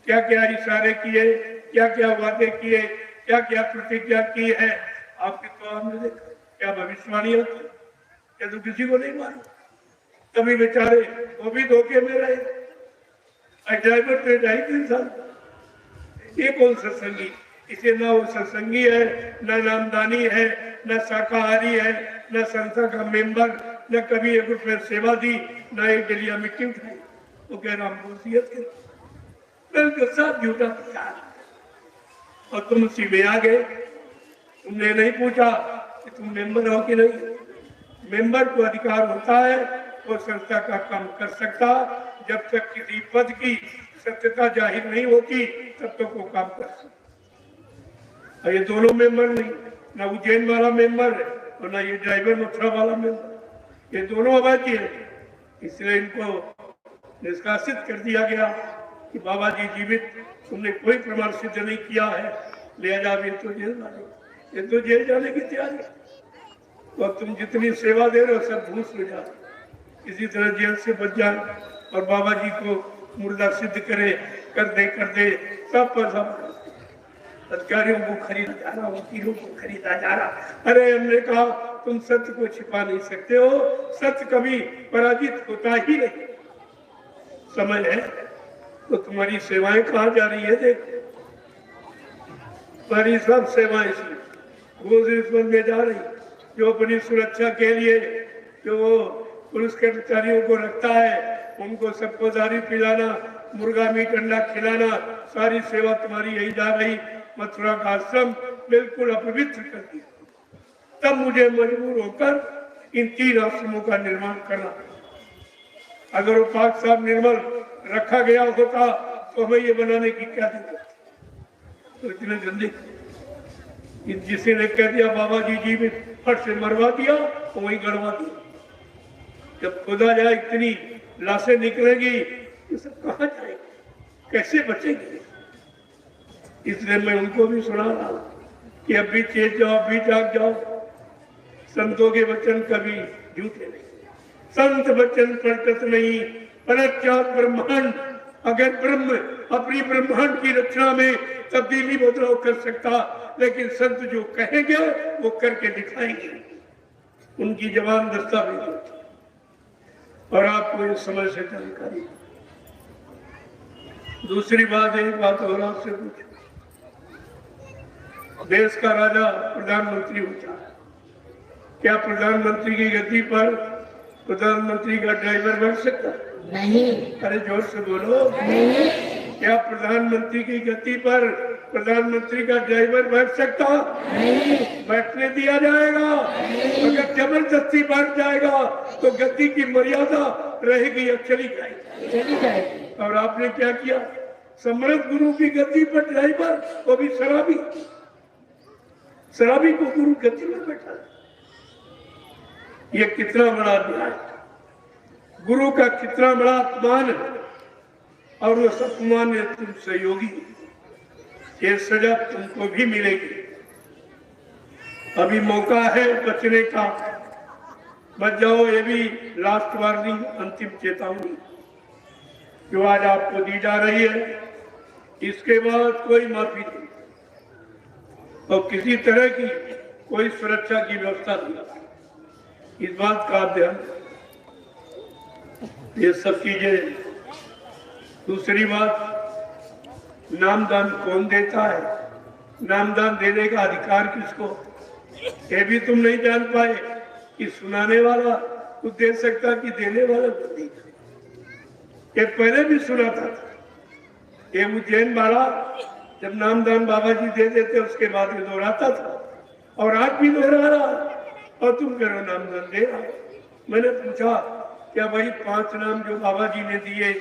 क्या क्या इशारे किए, क्या क्या वादे किए, क्या क्या प्रतिज्ञा की है। आपके तो आपने देखा क्या भविष्यवाणियां थी, क्या तो किसी को नहीं मालूम। तभी बेचारे वो भी धोखे में रहे। ड्राइवर पे 2.5-3 साल, ये कौन सत्संगी, इसे ना वो सत्संगी है, ना नामदानी है, ना शाकाहारी है, ना संस्था का मेंबर, न कभी 1 रुपया सेवा दी, ना एक डलिया मिट्टी उठाई। वो कह रहा हम वसीयत कर, बिल्कुल सब झूठा प्रचार। और तुम उसी में आ गए। तुमने नहीं पूछा कि तुम मेंबर हो कि नहीं। मेंबर को अधिकार होता है वो संस्था का काम कर सकता, जब तक किसी पद की सत्यता जाहिर नहीं होती तब तक वो काम कर सकता। ये दोनों मेंबर नहीं, ना उज्जैन वाला मेंबर है और ना ये ड्राइवर मथुरा वाला मेंबर, ये दोनों अवैध है। इसलिए इनको निष्कासित कर दिया गया कि बाबा जी जीवित, तुमने कोई प्रमाण सिद्ध नहीं किया है, ले जा भी तो जेल डालो, ये तो जेल जाने की तैयारी। तो तुम जितनी सेवा दे रहे हो सब घूस में जा, इसी तरह जेल से बच जाए और बाबा जी को मुर्दा सिद्ध करे, कर दे सब पैसा अधिकारियों को खरीदा जा रहा, वकीलों को खरीदा जा रहा। अरे हमने कहा तुम सत्य को छिपा नहीं सकते हो, सत्य कभी पराजित होता ही नहीं। समय है तो तुम्हारी सेवाएं कहाँ जा रही है, देख तुम्हारी सब सेवाएं घूस रिश्वत में जा रही। जो अपनी सुरक्षा के लिए जो वो पुलिस कर्मचारियों को रखता है, उनको सबको दारू पिलाना, मुर्गा मीट अंडा खिलाना, सारी सेवा तुम्हारी यही जा रही। मथुरा का आश्रम बिल्कुल अपवित्र कर दिया। तब मुझे मजबूर होकर इन 3 आश्रमों का निर्माण करना। अगर वो पाक साहब निर्मल रखा गया होता तो हमें ये बनाने की क्या जरूरत, तो इतने जल्दी जिसे ने कह दिया बाबा जी जीवित, फट से मरवा दिया तो वहीं गड़वा दिया। जब खुदा जाए इतनी लाशें निकलेगी, ये सब कहाँ जाएगी, कैसे बचेगी? इसलिए मैं उनको भी सुना रहा हूं कि अभी चेत जाओ, अभी जाग जाओ। संतों के वचन कभी झूठे नहीं, संत वचन पलटत नहीं, पलट ब्रह्मांड। अगर ब्रह्म अपनी ब्रह्मांड की रचना में तब्दीली बदलाव कर सकता, लेकिन संत जो कहेंगे वो करके दिखाएंगे, उनकी जबान दस्तावेज होती। और आपको इस समय से जानकारी। दूसरी बात, एक बात और आपसे पूछो, देश का राजा प्रधानमंत्री होता है, क्या प्रधानमंत्री की गद्दी पर प्रधानमंत्री का ड्राइवर बैठ सकता है? नहीं। अरे जोर से बोलो। नहीं। क्या प्रधानमंत्री की गद्दी पर प्रधानमंत्री का ड्राइवर बैठ सकता? नहीं। बैठने दिया जाएगा? अगर जबरदस्ती बैठ जाएगा तो गद्दी की मर्यादा रहेगी या चली जाएगी? चली जाएगी। और आपने क्या किया? समर्थ गुरु की गद्दी पर ड्राइवर, वो भी शराबी, शराबी को गुरु गद्दी में बैठा। ये कितना बड़ा अन्याय, गुरु का कितना बड़ा अपमान है। और वो अपमान है तुम सहयोगी, ये सजा तुमको भी मिलेगी। अभी मौका है बचने का, बच जाओ। ये भी लास्ट वार्निंग, अंतिम चेतावनी जो आज आपको दी जा रही है। इसके बाद कोई माफी नहीं और किसी तरह की कोई सुरक्षा की व्यवस्था नहीं। इस बात का ध्यान, ये सब चीजें। दूसरी बात, नामदान कौन देता है, नामदान देने का अधिकार किसको, ये भी तुम नहीं जान पाए कि सुनाने वाला कुछ दे सकता कि देने वाला कुछ नहीं। ये पहले भी सुना था, ये उज्जैन वाला जब नामदान बाबा जी दे देते उसके बाद ये दोहराता था और आज भी दोहरा रहा, और तुम करो नामदान दे रहा। मैंने पूछा क्या भाई 5 नाम जो बाबा जी ने दिए,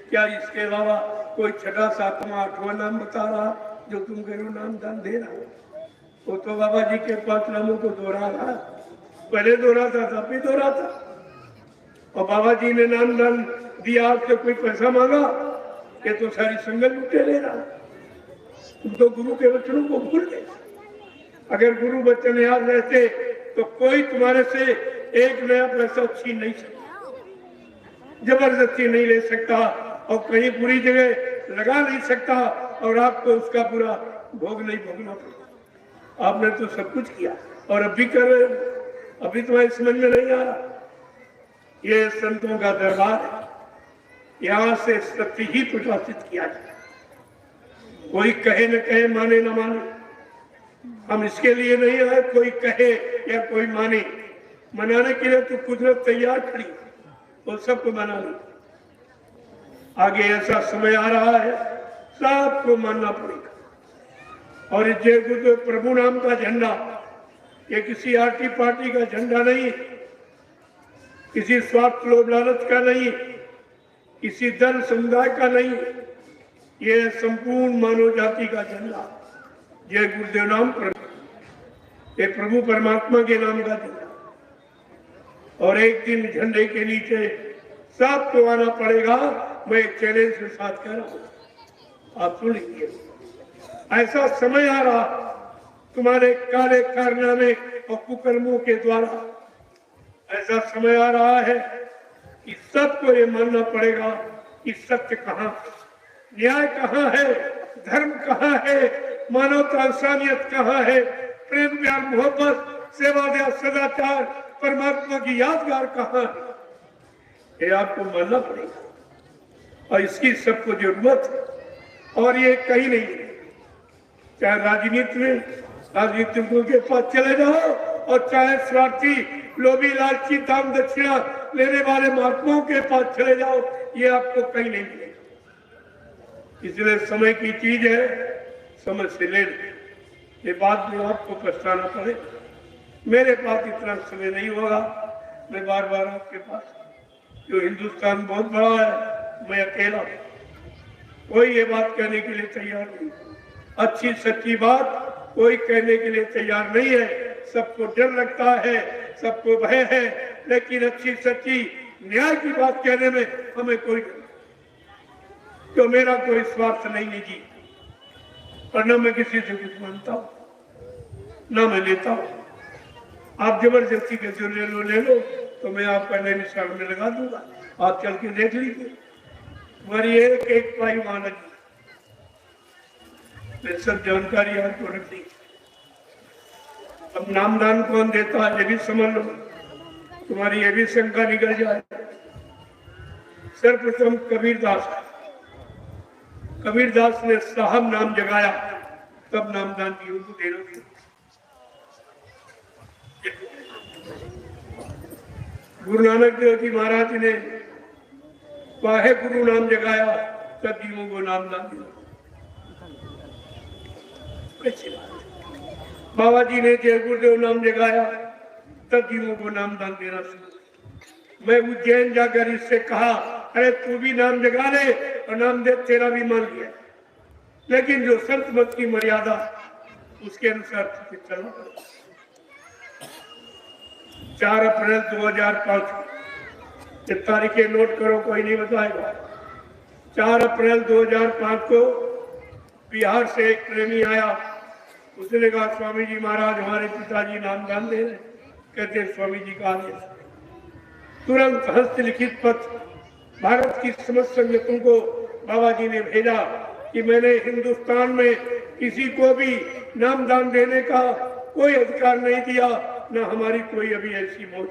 क्या इसके अलावा कोई 6, 7, 8वां नाम बता रहा जो तुम करो नामदान दे रहा? वो तो बाबा जी के 5 नामों को दोहरा रहा, पहले दोहराता था, तब भी दोहराता। और बाबा जी ने नामदान दिया, आपसे कोई पैसा मांगा, ये तो सारी संगत लुटे ले रहा। तुम तो गुरु के वचनों को भूल गए। अगर गुरु वचन याद रहते तो कोई तुम्हारे से एक नया पैसा छीन नहीं सकता, जबरदस्ती नहीं ले सकता और कहीं बुरी जगह लगा नहीं सकता और आपको उसका पूरा भोग नहीं भोगना पड़ता। आपने तो सब कुछ किया और अभी कर रहे हो, अभी तुम्हारी समझ में नहीं आ रहा। ये संतों का दरबार है, यहाँ से सत्य ही प्रकाशित किया जाए। कोई कहे न कहे, माने न माने, हम इसके लिए नहीं आए कोई कहे या कोई माने। मनाने के लिए तो कुदरत तैयार खड़ी, वो सबको मना ली। आगे ऐसा समय आ रहा है, सबको मानना पड़ेगा। और जय गुरुदेव प्रभु नाम का झंडा, ये किसी आरटी पार्टी का झंडा नहीं, किसी स्वार्थ लोभ लालच का नहीं, किसी दल समुदाय का नहीं, ये संपूर्ण मानव जाति का झंडा जय गुरुदेव नाम पर, ये प्रभु परमात्मा के नाम का झंडा। और एक दिन झंडे के नीचे सबको आना पड़ेगा। मैं एक चैलेंज के साथ कह रहा हूं, आप सुन लीजिए। ऐसा समय आ रहा तुम्हारे काले कारनामे और कुकर्मों के द्वारा, ऐसा समय आ रहा है कि सबको ये मानना पड़ेगा कि सत्य कहाँ, न्याय कहाँ है, धर्म कहाँ है, मानवता इंसानियत कहाँ है, प्रेम प्यार मोहब्बत सेवा दया सदाचार परमात्मा की यादगार कहाँ है, ये आपको मानना पड़ेगा। और इसकी सबको जरूरत है। और ये कहीं नहीं, चाहे राजनीति में राजनीतिकों के पास चले जाओ और चाहे स्वार्थी लोभी लालची दाम दक्षिणा लेने वाले महात्माओं के पास चले जाओ, ये आपको कहीं नहीं मिलेगा। इसलिए समय की चीज है, समय से ले लो, ये बात में आपको पछताना पड़ेगा। मेरे पास इतना समय नहीं होगा, मैं बार बार आपके पास, जो हिंदुस्तान बहुत बड़ा है, मैं अकेला, कोई ये बात कहने के लिए तैयार नहीं। अच्छी सच्ची बात कोई कहने के लिए तैयार नहीं है। सबको डर लगता है, सबको भय है, लेकिन अच्छी सच्ची न्याय की बात कहने में हमें कोई तो मेरा कोई स्वार्थ नहीं निजी, और न मैं किसी से कुछ मानता हूं, न मैं लेता हूं। आप जबरदस्ती के जो ले लो तो मैं आपका नए निशान में लगा दूंगा, आप चल के देख लीजिए। तुम्हारी एक एक पाई वहां लगी, मैं सब जानकारी आपको रख दी। अब नामदान कौन देता है ये भी समझ लो, तुम्हारी ये भी शंका निकल जाए। सर्वप्रथम कबीरदास ने साहब नाम जगाया, तब नामदान की उनको देना था। गुरु नानक देव जी महाराज ने वाहे गुरु नाम जगाया, तब जीवों को नामदान दिया। अच्छी बात। बाबा जी ने जय गुरुदेव नाम जगाया, तब जीवों को नामदान देना शुरू। मैं उज्जैन जाकर इससे कहा, अरे तू भी नाम जगा ले और नाम दे, तेरा भी मान लिया, लेकिन जो संत मत की मर्यादा उसके अनुसार तुझे चलना पड़ेगा। 4 अप्रैल 2005 तारीखें नोट करो, कोई नहीं बताएगा। 4 अप्रैल 2005 को बिहार से एक प्रेमी आया, उसने कहा स्वामी जी महाराज हमारे पिताजी नामदान दे रहे। कहते स्वामी जी का आदेश। तुरंत हस्तलिखित पत्र भारत की समस्त संगतों को बाबा जी ने भेजा कि मैंने हिंदुस्तान में किसी को भी नामदान देने का कोई अधिकार नहीं दिया, न हमारी कोई अभी ऐसी मौज।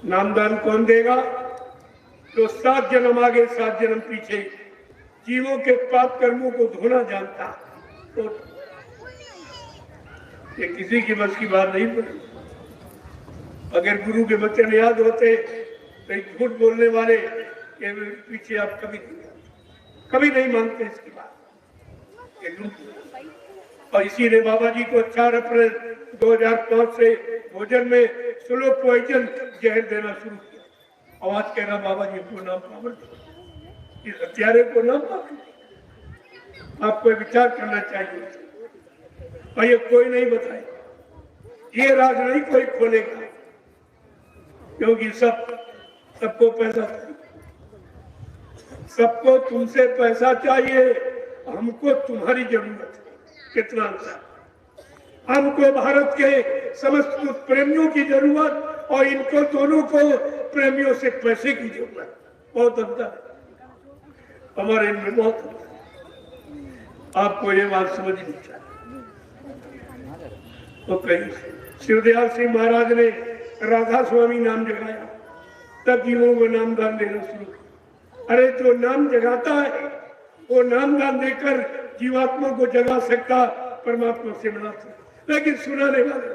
नामदान कौन देगा? तो 7 जन्म आगे 7 जन्म पीछे जीवों के पाप कर्मों को धोना जानता, तो ये किसी की बस की बात नहीं पड़ी। अगर गुरु के वचन याद होते तो झूठ बोलने वाले के पीछे आप कभी नहीं मानते इसकी बात। और इसी ने बाबा जी को 4 अप्रैल 2005 से भोजन में स्लो पॉइजन जहर देना शुरू किया। आवाज कह रहा बाबा जी को नाम पावर, इस हत्यारे को नाम पावर। आपको विचार करना चाहिए, और ये कोई नहीं बताएगा, ये राज नहीं कोई खोलेगा, क्योंकि सबको पैसा चाहिए, सबको तुमसे पैसा चाहिए, हमको तुम्हारी जरूरत है। कितना अंतर? हमको भारत के समस्त प्रेमियों की जरूरत और इनको दोनों को प्रेमियों से पैसे की जरूरत। बहुत अंतर, हमारे इनमें बहुत अंतर। आपको ये बात समझनी चाहिए। तो कहीं शिवदयाल सिंह महाराज ने राधा स्वामी नाम जगाया, तब जीवों को नामदान देना शुरू किया। अरे जो नाम जगाता है वो नामदान देकर जीवात्मा को जगा सकता, परमात्मा से मिला सकता, लेकिन सुनाने वाले,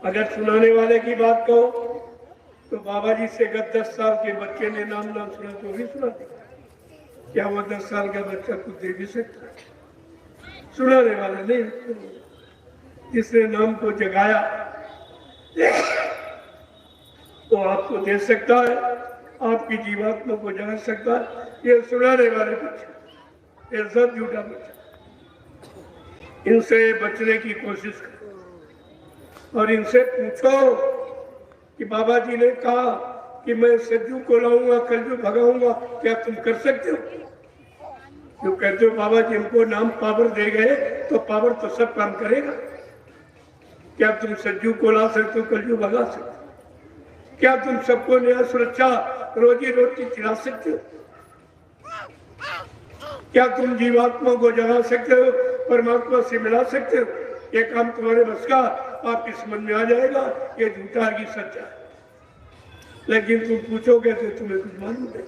अगर सुनाने वाले की बात कहो तो बाबा जी से गत 10 साल के बच्चे ने नामदान सुना तो भी सुना देगा। क्या वो 10 साल का बच्चा कुछ दे भी सकता है? सुनाने वाले नहीं, जिसने नाम को जगाया तो आपको दे सकता है, आपकी जीवात्मा को जगा सकता है। ये सुनाने वाले बच्चे, ये सब झूठा बच्चा। इनसे बचने की कोशिश करो और इनसे पूछो कि बाबा जी ने कहा कि मैं सज्जू को लाऊंगा, कलजू भगाऊंगा, क्या तुम कर सकते हो? जो कहते हो बाबा जी हमको नाम पावर दे गए, तो पावर तो सब काम करेगा। क्या तुम सज्जू को ला सकते हो, कलजू भगा सकते हो? क्या तुम सबको न्याय सुरक्षा रोजी रोटी खिला सकते हो? क्या तुम जीवात्मा को जगा सकते हो, परमात्मा से मिला सकते हो? ये काम तुम्हारे बस का, आपकी समझ में आ जाएगा ये झूठा है कि सच्चा है। लेकिन तुम पूछोगे तो तुम्हें कुछ मालूम नहीं।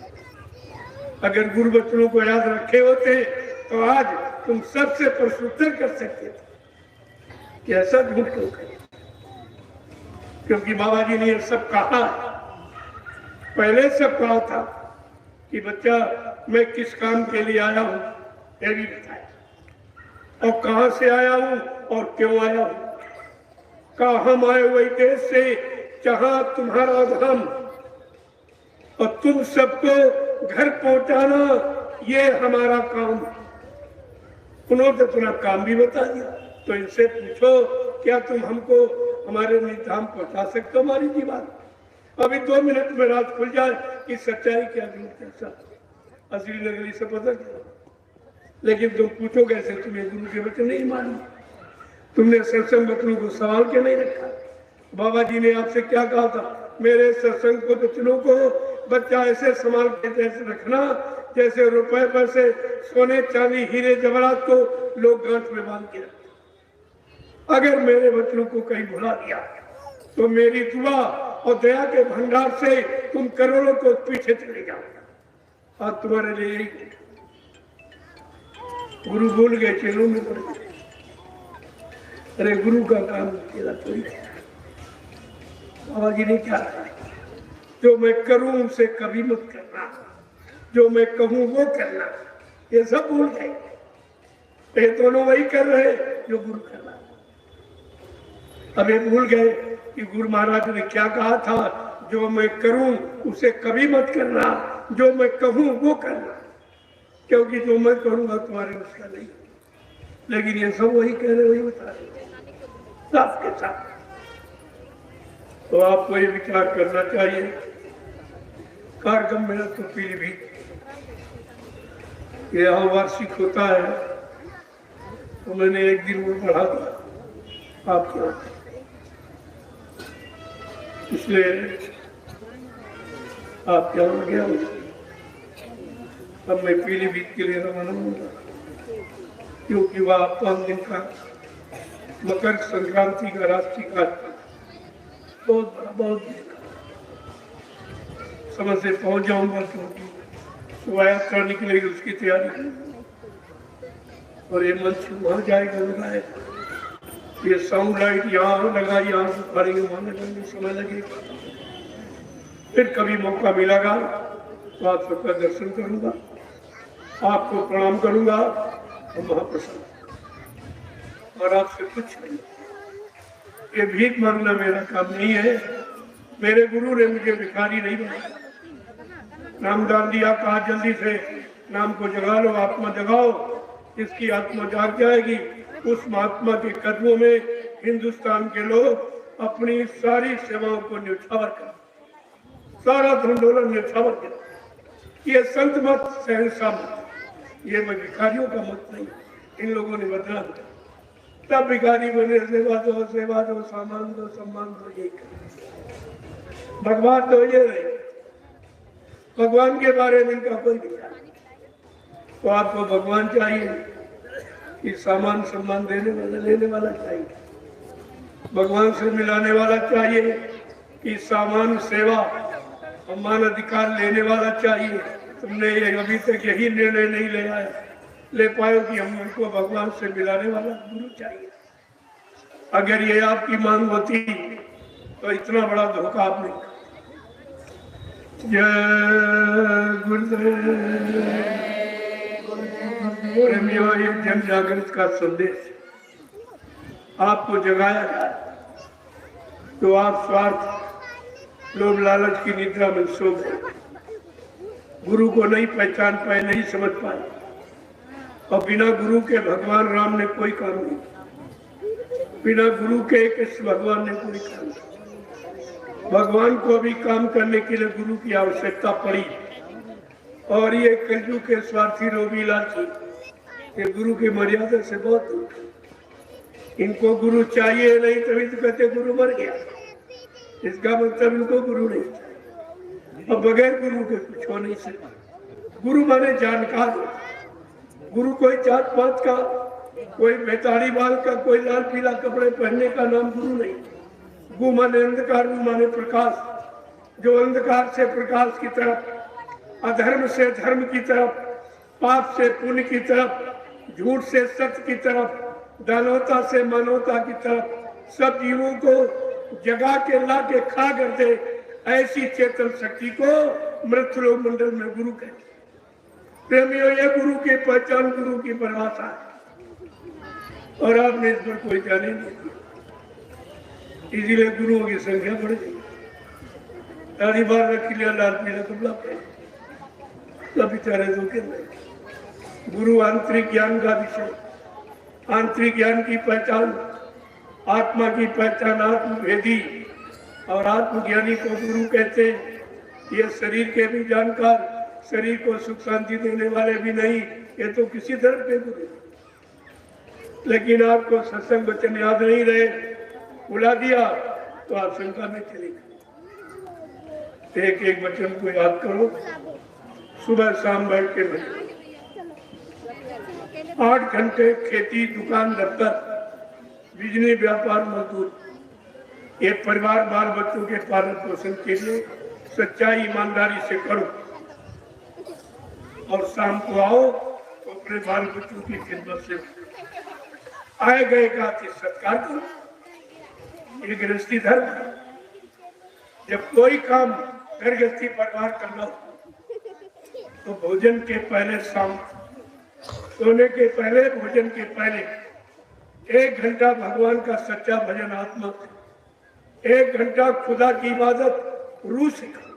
अगर गुरु बच्चों को याद रखे होते तो आज तुम सबसे प्रश्नोत्तर कर सकते थे। ऐसा झूठ क्यों कहे? क्योंकि बाबा जी ने ये सब कहा, पहले सब कहा था कि बच्चा मैं किस काम के लिए आया हूं, ये भी बताया, और कहां से आया हूं और क्यों आया हूं। कहा हम आए वही देश से जहां तुम्हारा धाम, और तुम सबको घर पहुंचाना ये हमारा काम है। उन्होंने अपना काम भी बता दिया। तो इनसे पूछो, क्या तुम हमको हमारे निधाम पहुंचा सकते हो हमारी दीवार? अभी 2 मिनट में रात खुल जाए कि सच्चाई क्या कैसा असली नगरी से पता चला। लेकिन तुम पूछो कैसे, तुम्हें गुरु के वचन नहीं मालूम, तुमने सत्संग वचनों को सवाल के नहीं रखा। बाबा जी ने आपसे क्या कहा था? मेरे सत्संग को वचनों को बच्चा ऐसे संभाल के जैसे रखना जैसे रुपए पैसे सोने चांदी हीरे जवाहरात को लोग गांठ में बांध के रखते। अगर मेरे वचनों को कहीं भुला दिया तो मेरी दुआ और दया के भंडार से तुम करोड़ों को पीछे चले जाओ। और तुम्हारे लिए गुरु भूल गए, चेलों में पड़ गए। अरे गुरु का काम अकेला कोई नहीं। बाबा जी ने क्या कहा? जो मैं करूं उसे कभी मत करना, जो मैं कहूं वो करना। ये सब भूल गए। ये दोनों वही कर रहे जो गुरु कर रहा। अब ये भूल गए कि गुरु महाराज ने क्या कहा था? जो मैं करूं उसे कभी मत करना, जो मैं कहूं वो करना। क्योंकि जो मैं करूंगा तुम्हारे उसका नहीं। लेकिन ये सब वही कह रहे, वही बता रहे साफ के साथ। तो आपको ये विचार करना चाहिए। कार्यक्रम मेरा तो पीलीभीत यहाँ वार्षिक होता है, तो मैंने एक दिन वो पढ़ा था आपको, इसलिए आप क्या हो गया। अब मैं पीलीभीत के लिए रवाना होगा, क्योंकि वह 5 दिन का मकर संक्रांति का राष्ट्रीय कार्यक्रम बहुत बड़ा, बहुत समय से पहुंच जाऊंगा, क्योंकि सुबह यात्रा निकलेगी उसकी तैयारी। और ये मंच वहां जाएगा, लगाए ये साउंड लाइट यहाँ लगा, यहाँ से पड़ेंगे, वहां लगेंगे, समय लगेगा। फिर कभी मौका मिलेगा तो आप सबका दर्शन करूंगा, आपको प्रणाम करूंगा और महाप्रसाद, और आपसे कुछ नहीं। ये भीख मांगना मेरा काम नहीं है। मेरे गुरु ने मुझे भिखारी नहीं बनाया। नाम डाल दिया, कहा जल्दी से नाम को जगा लो, आत्मा जगाओ। इसकी आत्मा जाग जाएगी। उस महात्मा के कदमों में हिंदुस्तान के लोग अपनी सारी सेवाओं को न्यौछावर कर, सारा धंधोलन न्यौछावर कर। ये संत मत, सहनसा मत, ये भिखारियों का मत नहीं। इन लोगों ने बदला तब भिखारी बने, सेवा दो, सामान दो, सम्मान दो, यही कर। भगवान तो ये रहे, भगवान के बारे में इनका कोई विचार। तो आपको भगवान चाहिए कि सामान सम्मान देने वाला, लेने वाला चाहिए, भगवान से मिलाने वाला चाहिए कि सामान सेवा और मान अधिकार लेने वाला चाहिए। तुमने ये अभी तक यही निर्णय नहीं ले पाए कि हम उनको भगवान से मिलाने वाला गुरु चाहिए। अगर ये आपकी मांग होती तो इतना बड़ा धोखा आपने। जय गुरुदेव। प्रेमियों, ये जन जागृत का संदेश आपको जगाया जाए तो आप स्वार्थ, लोभ, लालच की निद्रा में सो गए, गुरु को नहीं पहचान पाए, नहीं समझ पाए। और बिना गुरु के भगवान राम ने कोई काम नहीं, बिना गुरु के कृष्ण भगवान ने कोई काम नहीं। भगवान को भी काम करने के लिए गुरु की आवश्यकता पड़ी। और ये कलयुग के स्वार्थी, लोभी, लालची, ये गुरु की मर्यादा से बहुत दूर। इनको गुरु चाहिए नहीं, तभी तो कहते गुरु मर गया। इसका मतलब इनको गुरु नहीं चाहिए। और बगैर गुरु के कुछ हो नहीं सकता। गुरु माने जानकार। गुरु कोई जात पात का, कोई बेताड़ी बाल का, कोई लाल पीला कपड़े पहनने का नाम गुरु नहीं। गु माने अंधकार, गु माने प्रकाश। जो अंधकार से प्रकाश की तरफ, अधर्म से धर्म की तरफ, पाप से पुण्य की तरफ, झूठ से सत्य की तरफ, दानवता से मानवता की तरफ सब जीवों को जगा के ला के खड़ा कर दे, ऐसी चेतन शक्ति को मृत्युलोक मंडल में गुरु कहते। प्रेमियों, ये गुरु की पहचान, गुरु की परिभाषा है, और आपने इस पर कोई ध्यान नहीं दिया। इसीलिए गुरुओं की संख्या बढ़ गई। दाढ़ी बार रख लिया, लाल पीला कपड़ा पहन, सब बेचारे धोखे में। गुरु आंतरिक ज्ञान का विषय, आंतरिक ज्ञान की पहचान, आत्मा की पहचान आत्मभेदी और आत्मज्ञानी को गुरु कहते हैं। ये शरीर के भी जानकार, शरीर को सुख शांति देने वाले भी नहीं, ये तो किसी धर्म के गुरु। लेकिन आपको सत्संग वचन याद नहीं रहे, बुला दिया तो आप शंका में चले गए। एक एक वचन को याद करो, सुबह शाम बैठ के भजो। 8 घंटे खेती, दुकान, दफ्तर, बिजली, व्यापार, मजदूर, एक परिवार, बाल बच्चों के पालन पोषण के लिए सच्चाई ईमानदारी से करो और शाम को आओ तो अपने बाल बच्चों की खिदमत से आए गए का सत्कार करो। ये गृहस्थी धर्म है। जब कोई काम घर गृहस्थी परिवार करना हो तो भोजन के पहले, शाम सोने के पहले, भोजन के पहले 1 घंटा भगवान का सच्चा भजन आत्मा से, 1 घंटा खुदा की इबादत रूह से करो।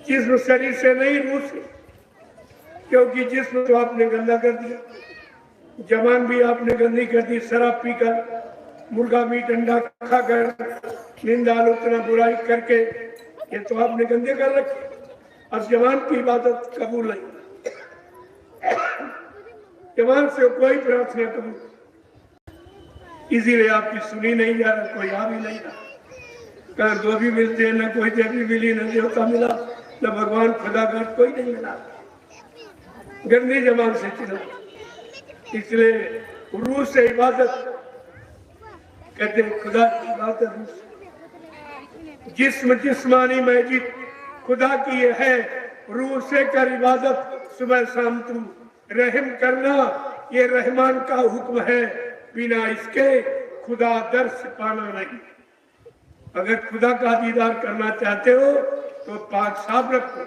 जिस्म शरीर से नहीं, रूह से, क्योंकि जिस्म तो आपने गंदा कर दिया, जवान भी आपने गंदी कर दी, शराब पीकर, मुर्गा मीट अंडा खाकर, निंदा आलोचना बुराई करके, ये तो आपने गंदे कर रखे। अब जवान की इबादत कबूल नहीं, जवान से कोई प्रार्थना कबूल, इसीलिए आपकी सुनी नहीं जा रहा, कोई आ भी नहीं रहा। कहा दो भी मिलते हैं, न कोई देवी मिली, न देवता मिला, न भगवान खुदा का कोई नहीं मिला, गंदी जबान से चला। इसलिए रूह से इबादत कहते हैं, खुदा की इबादत। जिस्म जिस्मानी मस्जिद खुदा की है, रूह से कर इबादत सुबह शाम तू रहम करना, ये रहमान का हुक्म है, बिना इसके खुदा दर्श पाना नहीं। अगर खुदा का दीदार करना चाहते हो तो पाक साफ रखो।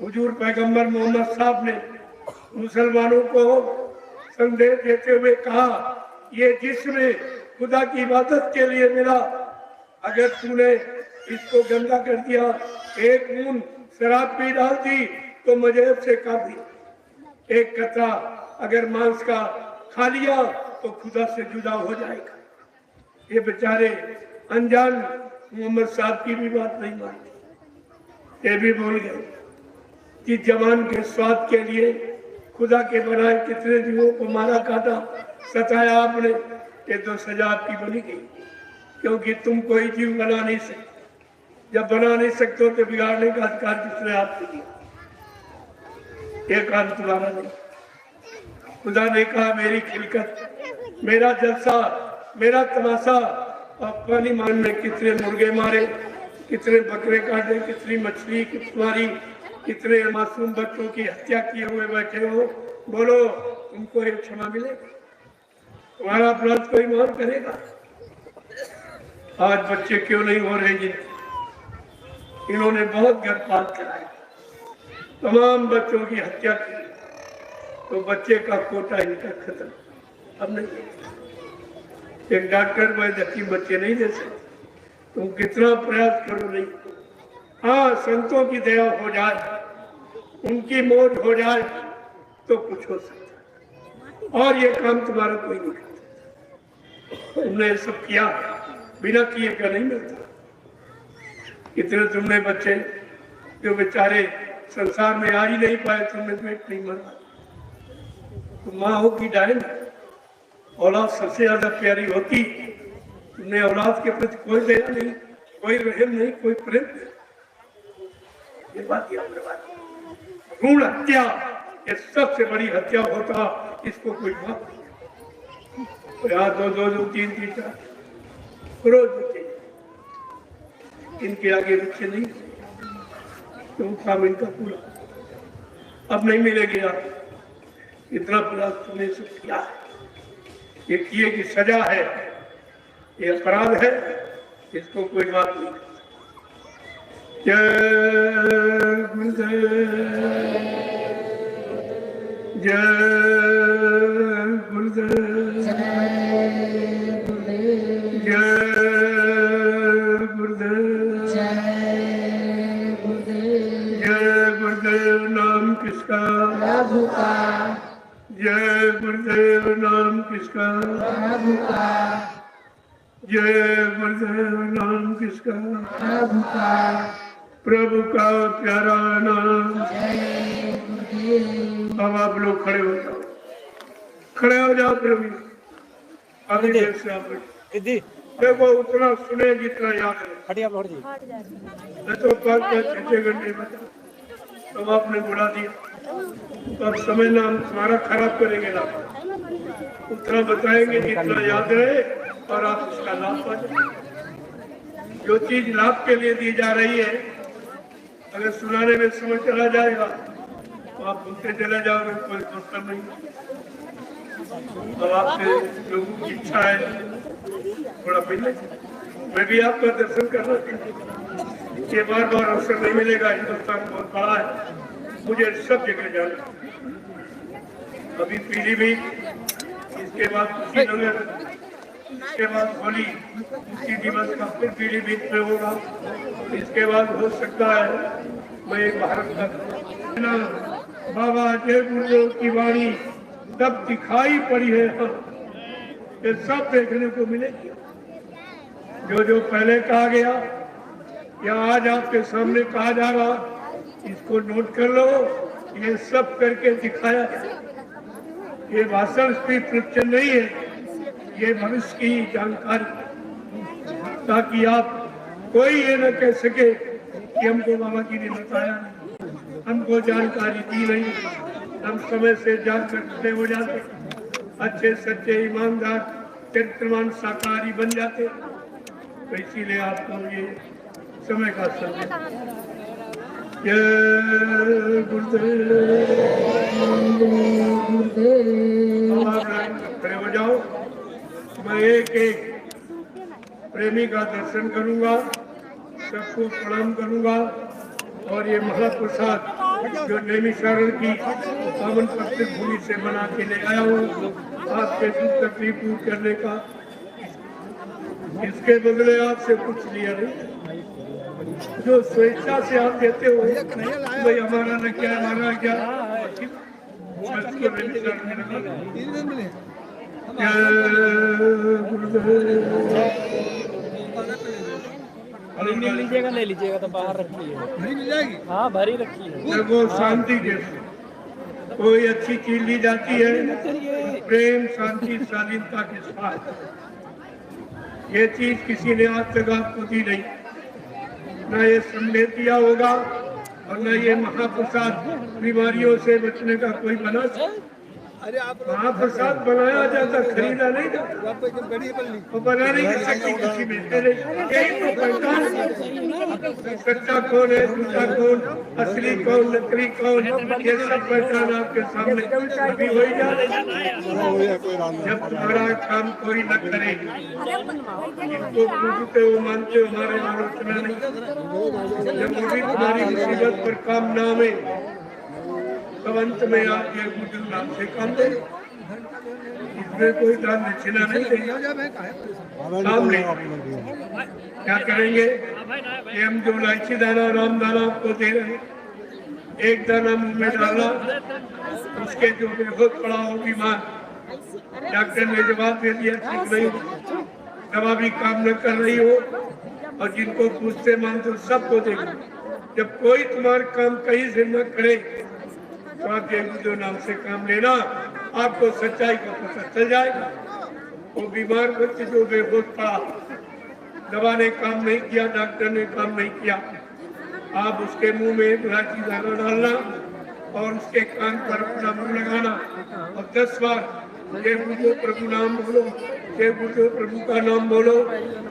हुजूर पैगंबर मोहम्मद साहब ने मुसलमानों को संदेश देते हुए कहा, ये जिस्म खुदा की इबादत के लिए मिला, अगर तूने इसको गंदा कर दिया, 1 बूंद शराब पी डाल दी तो मजहब से काट दी, 1 कतरा अगर मांस का खा लिया तो खुदा से जुदा हो जाएगा। ये बेचारे अनजान मोहम्मद साहब की भी बात नहीं मानी, ये भी बोल गए कि जवान के स्वाद के लिए खुदा के बनाए कितने जीवों को मारा काटा सताया आपने, ये तो सजा आपकी बनी गई, क्योंकि तुम कोई जीव बना नहीं सकते। जब बना नहीं सकते तो बिगाड़ने का अधिकार किसने आपको दिया? ये काम तुम्हारा नहीं। खुदा ने कहा, मेरी खिलकत, मेरा जलसा, मेरा तमाशा। और पानी मान में कितने मुर्गे मारे, कितने बकरे काटे, कितनी मछली मारी, कितने मासूम बच्चों की हत्या किए हुए बैठे हो। बोलो, तुमको एक क्षमा मिलेगा? तुम्हारा अपराध कोई माफ करेगा? आज बच्चे क्यों नहीं हो रहे जिनके इन्होंने बहुत गर्भपात कराया, तमाम बच्चों की हत्या की, तो बच्चे का कोटा इनका खत्म। अब नहीं, एक डॉक्टर वैद्य बच्चे नहीं दे सकते, तुम कितना प्रयास करो नहीं। हाँ, संतों की दया हो जाए, उनकी मौज हो जाए तो कुछ हो सकता है, और ये काम तुम्हारा कोई नहीं करता। तुमने सब किया, बिना किए का नहीं मिलता। कितने तुमने बच्चे जो बेचारे संसार में आ ही नहीं पाए, तुमने पेट नहीं मरा। तुम माँ हो की डायन, औलाद सबसे ज्यादा प्यारी होती, तुमने औलाद के प्रति कोई दया नहीं, कोई रहम नहीं, कोई प्रेम नहीं। ये बात याद रखना। भ्रूण हत्या ये सबसे बड़ी हत्या होता, इसको कोई बात नहीं। यहाँ 2, 3, 4 रोज बच्चे, इनके आगे बच्चे नहीं, तुम काम इनका पूरा अब नहीं मिलेगी। आप इतना प्रयास तुमने सब किया है, ये किए की सजा है, ये अपराध है, इसको कोई बात नहीं। जय गुरुदेव, जय गुरुदेव, जय गुरुदेव, जय गुरुदेव। नाम किसका? प्रभु का। जय गुरुदेव। नाम किसका? प्रभु का। जय गुरुदेव नाम किसका? प्रभु का। प्रभु का प्यारा नाम। जय गुरुदेव। अब आप लोग खड़े हो जाओ, खड़े हो जाओ प्रभु। अभी देर से आप देखो उतना सुने जितना याद है। मैं तो 5-6 घंटे बता तब आपने बुला दिया, तो अब समय ना हमारा खराब करेंगे ना, उतना बताएंगे जितना याद रहे और आप उसका लाभ पा जाए। जो चीज लाभ के लिए दी जा रही है, अगर सुनाने में समय चला जाएगा तो आप भूलते चले जाओगे, कोई मतलब नहीं। अब आपसे लोगों की इच्छा है थोड़ा मिले, मैं भी आपका दर्शन करना चाहूँ। ये बार बार अवसर नहीं मिलेगा, हिंदुस्तान बहुत बड़ा है, मुझे सब जगह जाना। अभी पीलीभीत, इसके बाद कुशीनगर, इसके बाद होली, उसी दिवस का फिर पीलीभीत में होगा। इसके बाद हो सकता है मैं भारत का बाबा जय गुरुदेव की वाणी तब दिखाई पड़ी है, ये सब देखने को मिलेगी। जो जो पहले कहा गया या आज आपके सामने कहा जा रहा, इसको नोट कर लो, ये सब करके दिखाया है। ये भाषण स्क्रिप्ट प्रवचन नहीं है, ये भविष्य की जानकारी, ताकि आप कोई ये न कह सके कि हमको बाबा जी ने बताया नहीं, हमको जानकारी दी नहीं, हम समय से जानकर खड़े हो जाते, अच्छे सच्चे ईमानदार चरित्रवान शाकाहारी बन जाते। तो इसीलिए आपको ये समय का संदेश। जय गुरुदेव। खड़े हो जाओ, मैं एक एक प्रेमी का दर्शन करूंगा, सबको प्रणाम करूंगा और ये महाप्रसाद जो नैमिषारण की पावन पवित्र भूमि से बना के ले आया हूँ आपके दुख तकलीफ दूर करने का। इसके बदले आपसे कुछ लिया नहीं, जो स्वेच्छा से आप देते हो भाई हमारा न क्या हमारा क्या, ले लीजिएगा तो बाहर रखी है, भरी मिल जाएगी। हाँ भरी रखी है। वो शांति के कोई अच्छी चीज ली जाती है प्रेम शांति शालीनता के साथ। ये चीज किसी ने आज तक आपको दी नहीं, न ये संदेश दिया होगा और न ये महाप्रसाद बीमारियों से बचने का कोई बना। महाप्रसाद बनाया जाता, खरीदा नहीं जाता, वो बनाने की शक्ति किसी में नहीं। यही तो पहचान, सच्चा कौन है, झूठा कौन, असली कौन, नकली कौन, ये सब पहचान आपके सामने अभी हो ही जा रही। जब तुम्हारा काम कोई न करे, जिनको पूछते हो मानते हो, हमारे आलोचना नहीं, जब भी तुम्हारी मुसीबत पर काम ना आवे तब अंत में आप ये गुरुदेव नाम से काम दे। इसमें कोई दान दक्षिणा नहीं देंगे, काम नहीं। क्या करेंगे कि हम जो इलायची दाना राम दाना आपको दे रहे हैं, एक दाना मुंह में डाला, उसके जो बेहोश पड़ा हो बीमार, डॉक्टर ने जवाब दे दिया ठीक नहीं, दवा भी काम न कर रही हो और जिनको पूछते मानते सबको देंगे। जब कोई तुम्हारा काम कहीं से न करे तो आप जय गुरुदेव नाम से काम लेना, आपको सच्चाई का पता चल जाएगा। वो बीमार व्यक्ति जो बेहोश पड़ा, दवा ने काम नहीं किया, डॉक्टर ने काम नहीं किया, आप उसके मुंह में इलायची दाना डालना और उसके कान पर अपना मुंह लगाना और 10 बार जय गुरुदेव प्रभु नाम बोलो, जय गुरुदेव प्रभु का नाम बोलो,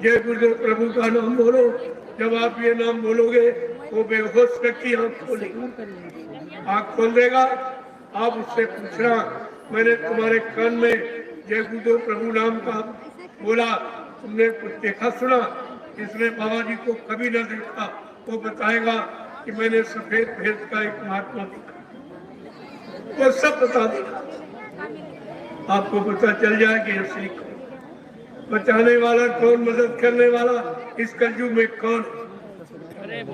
जय गुरुदेव प्रभु का नाम बोलो। जब आप ये नाम बोलोगे वो बेहोश व्यक्ति आँख खोलेगा, आँख खोल देगा। आप उससे पूछना मैंने तुम्हारे कान में जय गुरुदेव प्रभु नाम का बोला, तुमने कुछ देखा सुना? इसने बाबा जी को कभी न देखा, वो बताएगा कि मैंने सफेद भेद का एक महात्मा देखा, वो सब बता देगा। आपको पता चल जाए कि असली कौन, बचाने वाला कौन, मदद करने वाला इस कलयुग में कौन,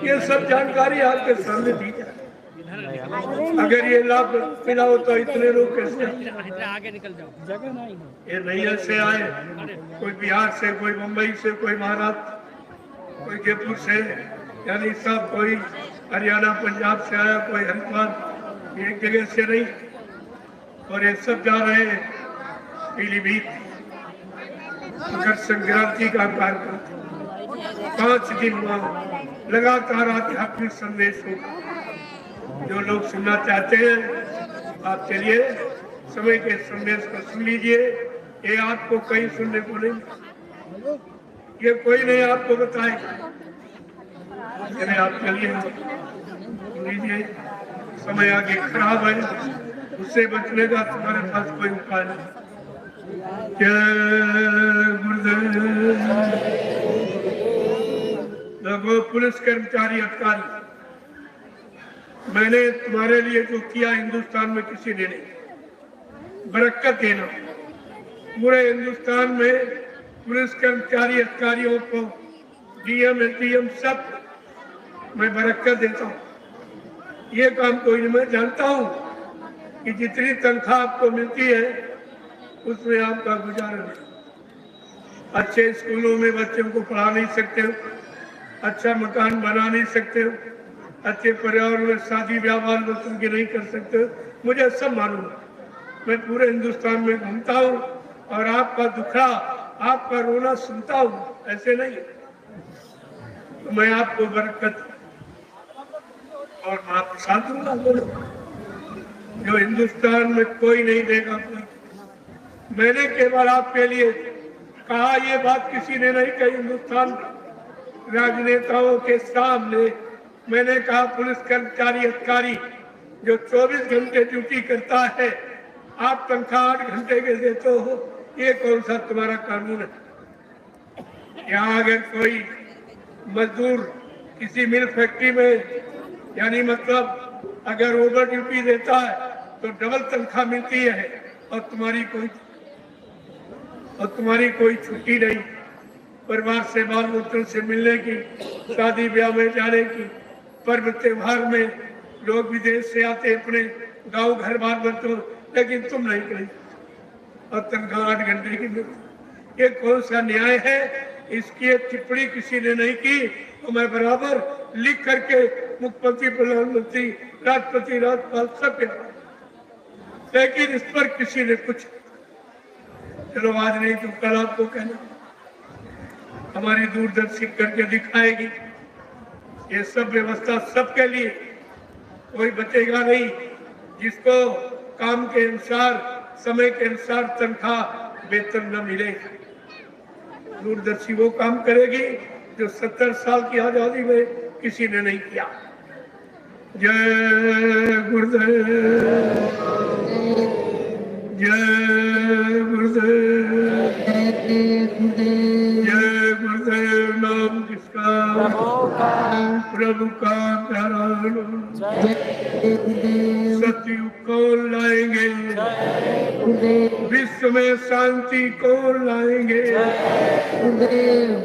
ये सब जानकारी आपके सामने दी जाए। अगर ये लाभ मिला हो तो इतने लोग कैसे आगे निकल जाओ, जगह नहीं है। ये नैया से आए, कोई बिहार से, कोई मुंबई से, कोई महाराष्ट्र, कोई जयपुर से, यानी सब कोई हरियाणा पंजाब से आया, कोई हरिद्वार, एक जगह से नहीं। और ये सब जा रहे हैं पीलीभीत मकर संक्रांति का कार्यक्रम 5 दिन वहाँ लगातार आध्यात्मिक संदेश होगा। जो लोग सुनना चाहते हैं आप चलिए, समय के संदेश को सुन लीजिए। ये आपको कहीं सुनने को नहीं, ये कोई नहीं आपको बताएगा। चलिए आप चलिए सुन लीजिए। समय आगे खराब है, उससे बचने का तुम्हारे पास कोई उपाय नहीं। जय गुरुदेव। लोगों, पुलिस कर्मचारी अधिकारी, मैंने तुम्हारे लिए जो किया हिंदुस्तान में किसी ने नहीं। बरकत देना पूरे हिंदुस्तान में पुलिस कर्मचारी अधिकारियों को, डीएम एसडीएम सब मैं बरकत देता हूँ। ये काम कोई नहीं। मैं जानता हूँ कि जितनी तनख्वाह आपको मिलती है उसमें आपका गुजारा नहीं। अच्छे स्कूलों में बच्चों को पढ़ा नहीं सकते हो, अच्छा मकान बना नहीं सकते हो, अच्छे पर्यावरण में शादी ब्याह बाल बच्चों की नहीं कर सकते हो। मुझे सब मालूम है। मैं पूरे हिंदुस्तान में घूमता हूँ और आपका दुखड़ा, आपका रोना सुनता हूँ, ऐसे नहीं। तो मैं आपको बरकत और महाप्रसाद दूंगा, बोलो, जो हिंदुस्तान में कोई नहीं देगा। कोई, मैंने केवल आपके लिए कहा, ये बात किसी ने नहीं कही हिंदुस्तान राजनेताओं के सामने। मैंने कहा पुलिस कर्मचारी अधिकारी जो 24 घंटे ड्यूटी करता है, आप तनख्वाह 8 घंटे के देते हो, ये कौन सा तुम्हारा कानून है? यहाँ अगर कोई मजदूर किसी मिल फैक्ट्री में, यानी मतलब अगर ओवर ड्यूटी देता है तो डबल तनख्वाह मिलती है और तुम्हारी कोई छुट्टी नहीं। परिवार से, बाल बच्चों से मिलने की, शादी ब्याह में जाने की, पर्व त्योहार में लोग विदेश से आते अपने गांव घर बाल बच्चों, लेकिन तुम नहीं करी और तनख्वाह 8 घंटे की मिलती। ये कौन सा न्याय है? इसकी टिप्पणी किसी ने नहीं की तो मैं बराबर लिख करके मुख्यमंत्री, प्रधानमंत्री, राष्ट्रपति, राज्यपाल सब, लेकिन इस पर किसी ने कुछ, चलो आज नहीं तो कल आपको कहना, हमारी दूरदर्शी करके दिखाएगी। ये सब व्यवस्था सबके लिए, कोई बचेगा नहीं जिसको काम के अनुसार, समय के अनुसार तनख्वाह वेतन न मिले। दूरदर्शी वो काम करेगी जो 70 साल की आजादी में किसी ने नहीं किया। जय गुरुदेव, जय गुरुदेव, जय गुरुदेव। नाम किसका? प्रभु का प्यारा नाम। सतयुग कौन लाएंगे? विश्व में शांति कौन लाएंगे?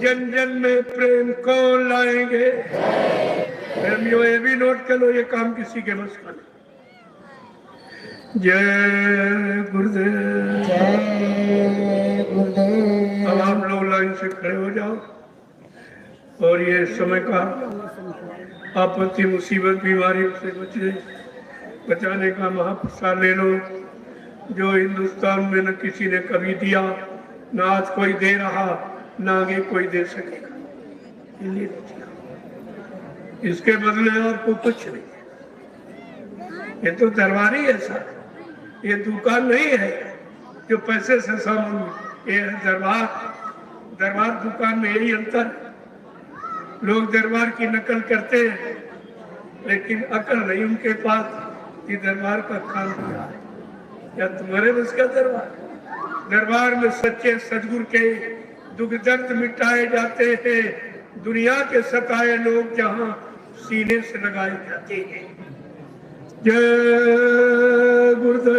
जन जन में प्रेम कौन लाएंगे? प्रेमियों, ये भी नोट कर लो, ये काम किसी के बस का नहीं। जय गुरुदेव, जय गुरुदेव। अब आप लोग लाइन से खड़े हो जाओ और ये समय का आपत्ति, मुसीबत, बीमारी से बचाने का महाप्रसाद ले लो, जो हिंदुस्तान में न किसी ने कभी दिया, न आज कोई दे रहा, न आगे कोई दे सकेगा। इसके बदले आपको कुछ नहीं। ये तो दरबारी है सर, ये दुकान नहीं है जो पैसे से सामान। ये दरबार, दरबार दुकान में यही अंतर। लोग दरबार की नकल करते हैं लेकिन अकल नहीं उनके पास कि दरबार का काम क्या है। या तुम्हारे बस का दरबार? दरबार में सच्चे सदगुरु के दुख दर्द मिटाए जाते हैं। दुनिया के सताए लोग जहां सीने से लगाए जाते हैं। जय गुरुदेव।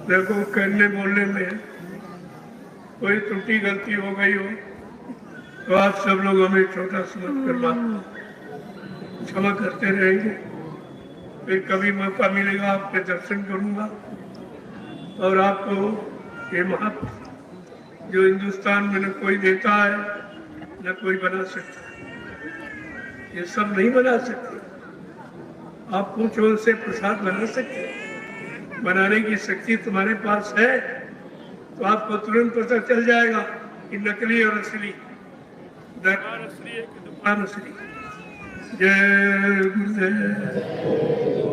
देखो, कहने बोलने में कोई त्रुटि गलती हो गई हो तो आप सब लोग हमें छोटा समझ कर क्षमा करते रहेंगे। फिर कभी मौका मिलेगा आपके दर्शन करूंगा और आपको ये महत्व जो हिंदुस्तान में न कोई देता है न कोई बना सकता, ये सब नहीं बना सकते। आप पूछो उनसे प्रसाद बना सकते, बनाने की शक्ति तुम्हारे पास है तो आपको तुरंत पता चल जाएगा कि नकली और असली, दरबार असली है कि दुकान असली। जय गुरुदेव।